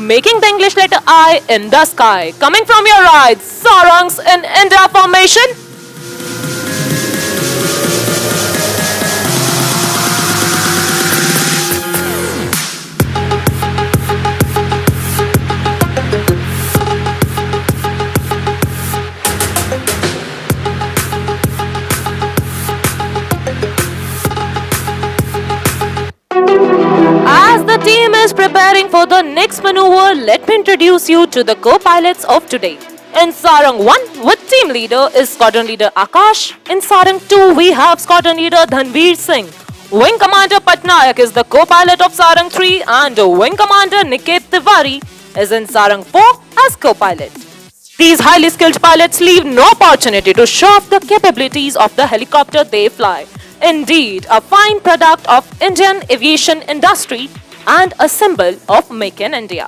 making the English letter I in the sky. Coming from your right, Sarangs in India formation. As the team is preparing for the next maneuver, let me introduce you to the co-pilots of today. In Sarang 1, with team leader is Squadron Leader Akash. In Sarang 2, we have Squadron Leader Dhanveer Singh. Wing Commander Patnaik is the co-pilot of Sarang 3 and Wing Commander Niket Tiwari is in Sarang 4 as co-pilot. These highly skilled pilots leave no opportunity to show off the capabilities of the helicopter they fly. Indeed, a fine product of Indian aviation industry and a symbol of Make in India.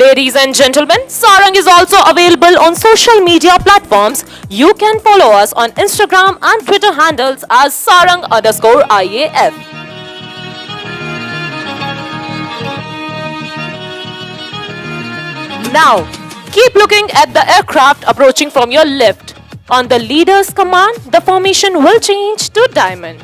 Ladies and gentlemen, Sarang is also available on social media platforms. You can follow us on Instagram and Twitter handles as Sarang_IAF. Now, keep looking at the aircraft approaching from your left. On the leader's command, the formation will change to diamond.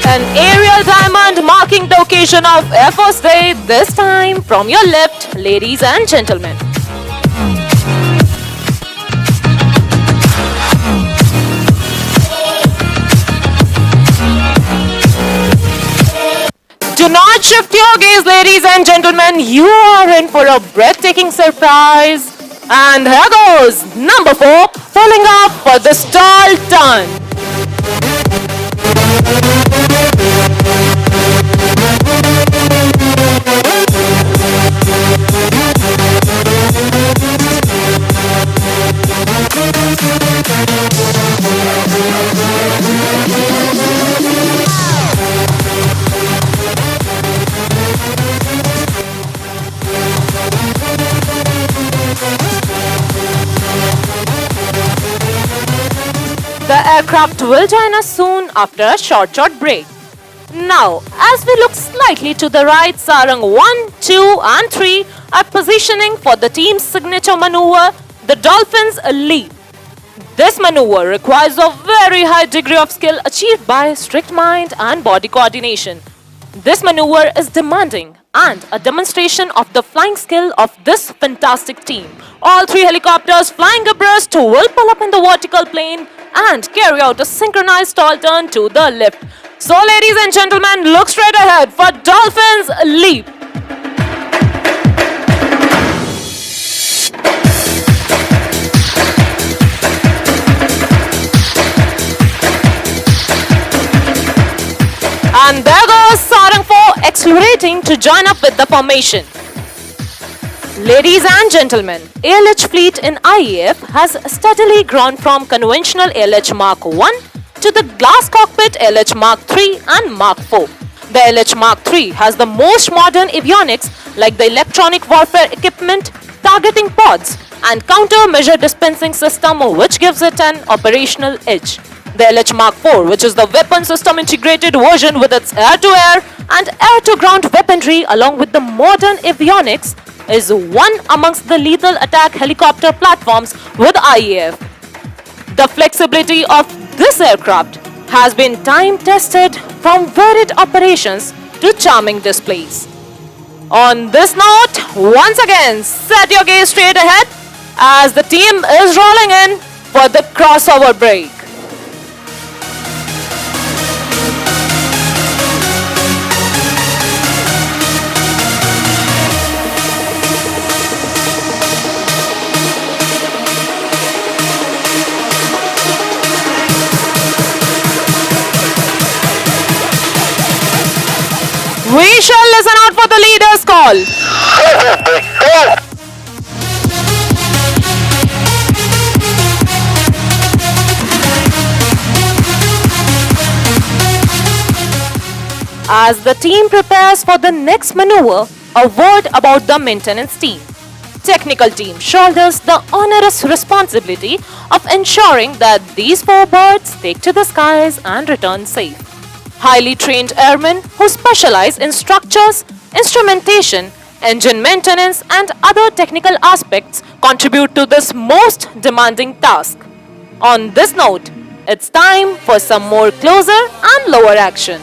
An aerial diamond marking the occasion of Air Force Day, this time from your left, ladies and gentlemen. Do not shift your gaze, ladies and gentlemen. You are in for a breathtaking surprise. And here goes number 4, pulling up for the stall turn. The aircraft will join us soon after a short break. Now, as we look slightly to the right, Sarang 1, 2 and 3 are positioning for the team's signature maneuver, the Dolphins Leap. This maneuver requires a very high degree of skill achieved by strict mind and body coordination. This maneuver is demanding and a demonstration of the flying skill of this fantastic team. All 3 helicopters flying abreast will pull up in the vertical plane and carry out a synchronized stall turn to the left. So ladies and gentlemen, look straight ahead for Dolphins Leap. And there goes Sarang 4 accelerating to join up with the formation. Ladies and gentlemen, ALH fleet in IAF has steadily grown from conventional ALH Mark 1 to the glass cockpit ALH Mark 3 and Mark 4. The ALH Mark 3 has the most modern avionics like the electronic warfare equipment, targeting pods and countermeasure dispensing system which gives it an operational edge. The LH Mark 4, which is the weapon system integrated version with its air-to-air and air-to-ground weaponry along with the modern avionics, is one amongst the lethal attack helicopter platforms with IAF. The flexibility of this aircraft has been time-tested from varied operations to charming displays. On this note, once again, set your gaze straight ahead as the team is rolling in for the crossover break. We shall listen out for the leader's call. As the team prepares for the next maneuver, a word about the maintenance team. Technical team shoulders the onerous responsibility of ensuring that these four birds take to the skies and return safe. Highly trained airmen who specialize in structures, instrumentation, engine maintenance and other technical aspects contribute to this most demanding task. On this note, it's time for some more closer and lower action.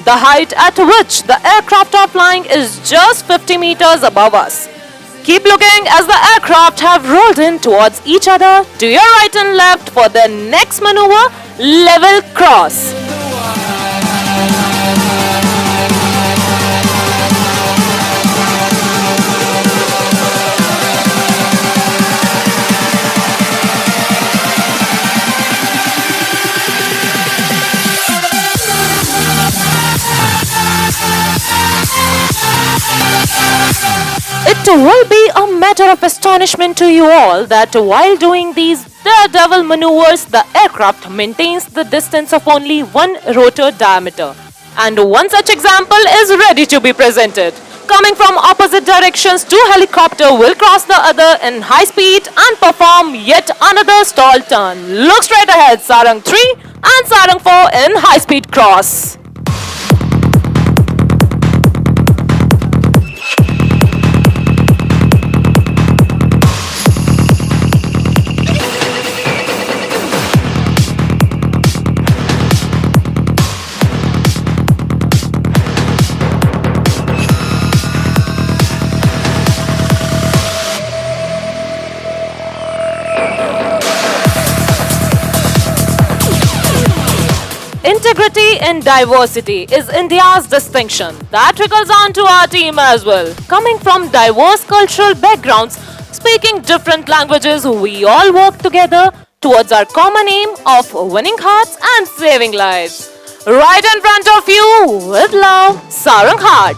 The height at which the aircraft are flying is just 50 meters above us. Keep looking as the aircraft have rolled in towards each other to your right and left for the next maneuver, level cross. It will be a matter of astonishment to you all that while doing these daredevil maneuvers, the aircraft maintains the distance of only one rotor diameter. And one such example is ready to be presented. Coming from opposite directions, two helicopters will cross the other in high speed and perform yet another stall turn. Look straight ahead, Sarang 3 and Sarang 4 in high speed cross. Integrity in diversity is India's distinction. That trickles on to our team as well. Coming from diverse cultural backgrounds, speaking different languages, we all work together towards our common aim of winning hearts and saving lives. Right in front of you, with love, Sarang Heart.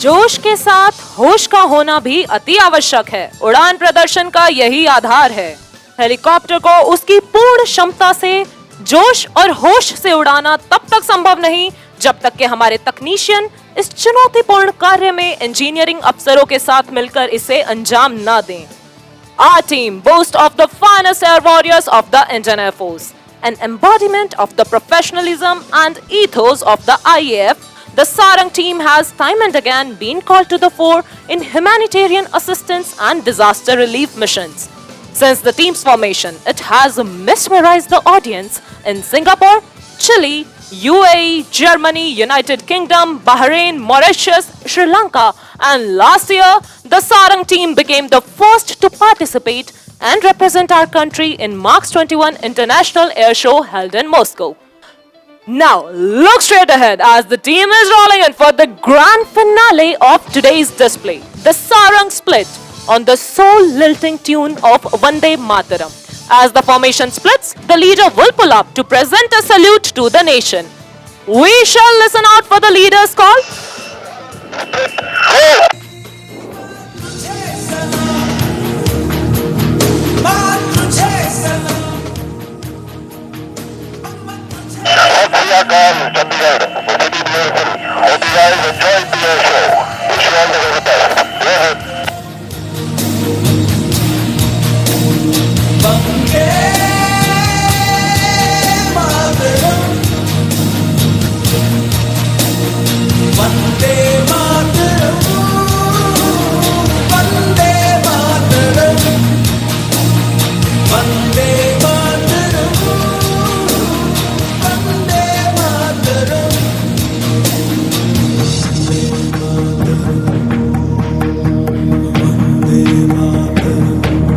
जोश के साथ होश का होना भी अति आवश्यक है। उड़ान प्रदर्शन का यही आधार है। हेलीकॉप्टर को उसकी पूर्ण क्षमता से जोश और होश से उड़ाना तब तक संभव नहीं जब तक कि हमारे तकनीशियन इस चुनौतीपूर्ण कार्य में इंजीनियरिंग अफसरों के साथ मिलकर इसे अंजाम न दें। Our team boasts of the finest air warriors of the Indian Air Force, an embodiment of the professionalism and ethos of the IAF. The Sarang team has time and again been called to the fore in humanitarian assistance and disaster relief missions. Since the team's formation, it has mesmerized the audience in Singapore, Chile, UAE, Germany, United Kingdom, Bahrain, Mauritius, Sri Lanka, and last year, the Sarang team became the first to participate and represent our country in March 21 International Air Show held in Moscow. Now, look straight ahead as the team is rolling in for the grand finale of today's display, the Sarang Split on the soul-lilting tune of Vande Mataram. As the formation splits, the leader will pull up to present a salute to the nation. We shall listen out for the leader's call. Chandigarh. Very beautiful. Hope you guys enjoyed the show. Wish you all the very best. Go ahead. Vande Mataram, Vande Mataram, Vande Mataram, Vande Mataram, Vande Mataram, Vande Mataram.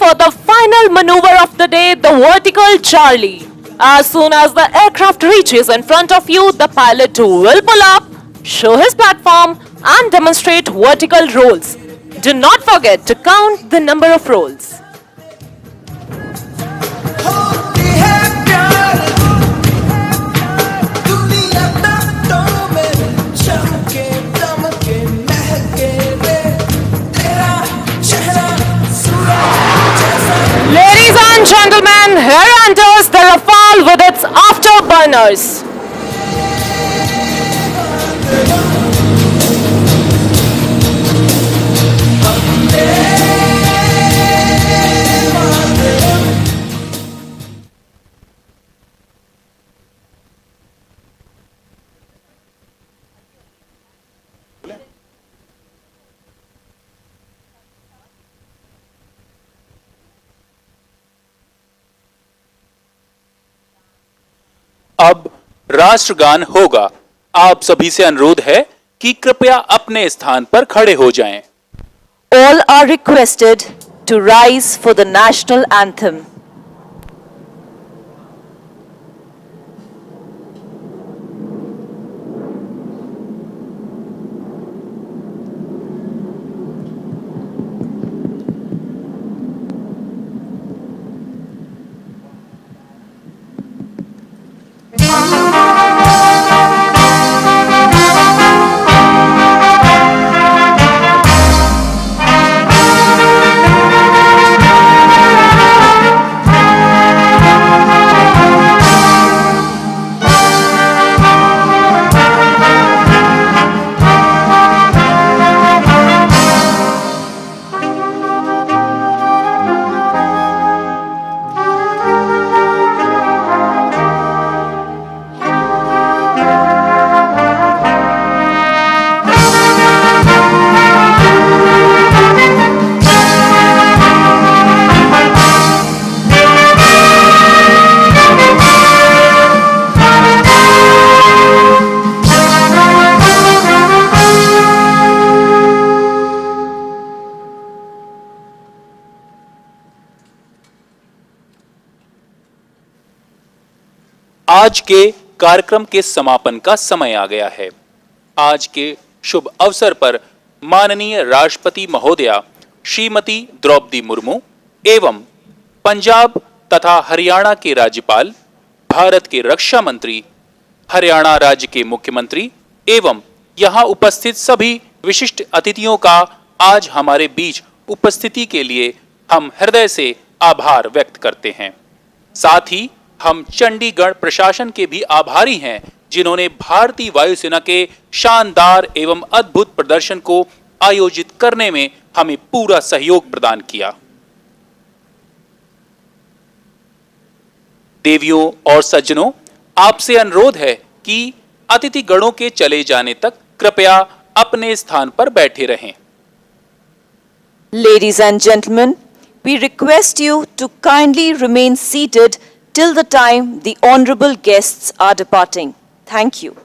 for the final maneuver of the day, the vertical Charlie. As soon as the aircraft reaches in front of you, the pilot will pull up, show his platform, and demonstrate vertical rolls. Do not forget to count the number of rolls. Ladies and gentlemen, here enters the Rafale with its afterburners. अब राष्ट्रगान होगा। आप सभी से अनुरोध है कि कृपया अपने स्थान पर खड़े हो जाएं। All are requested to rise for the national anthem. आज के कार्यक्रम के समापन का समय आ गया है। आज के शुभ अवसर पर माननीय राष्ट्रपति महोदया श्रीमती द्रौपदी मुर्मू एवं पंजाब तथा हरियाणा के राज्यपाल, भारत के रक्षा मंत्री, हरियाणा राज्य के मुख्यमंत्री एवं यहां उपस्थित सभी विशिष्ट अतिथियों का आज हमारे बीच उपस्थिति के लिए हम हृदय से आभार व्यक्त करते हैं। साथ ही हम चंडीगढ़ प्रशासन के भी आभारी हैं, जिन्होंने भारतीय वायुसेना के शानदार एवं अद्भुत प्रदर्शन को आयोजित करने में हमें पूरा सहयोग प्रदान किया। देवियों और सज्जनों, आपसे अनुरोध है कि अतिथि गणों के चले जाने तक कृपया अपने स्थान पर बैठे रहें। Ladies and gentlemen, we request you to kindly remain seated till the time the honorable guests are departing. Thank you.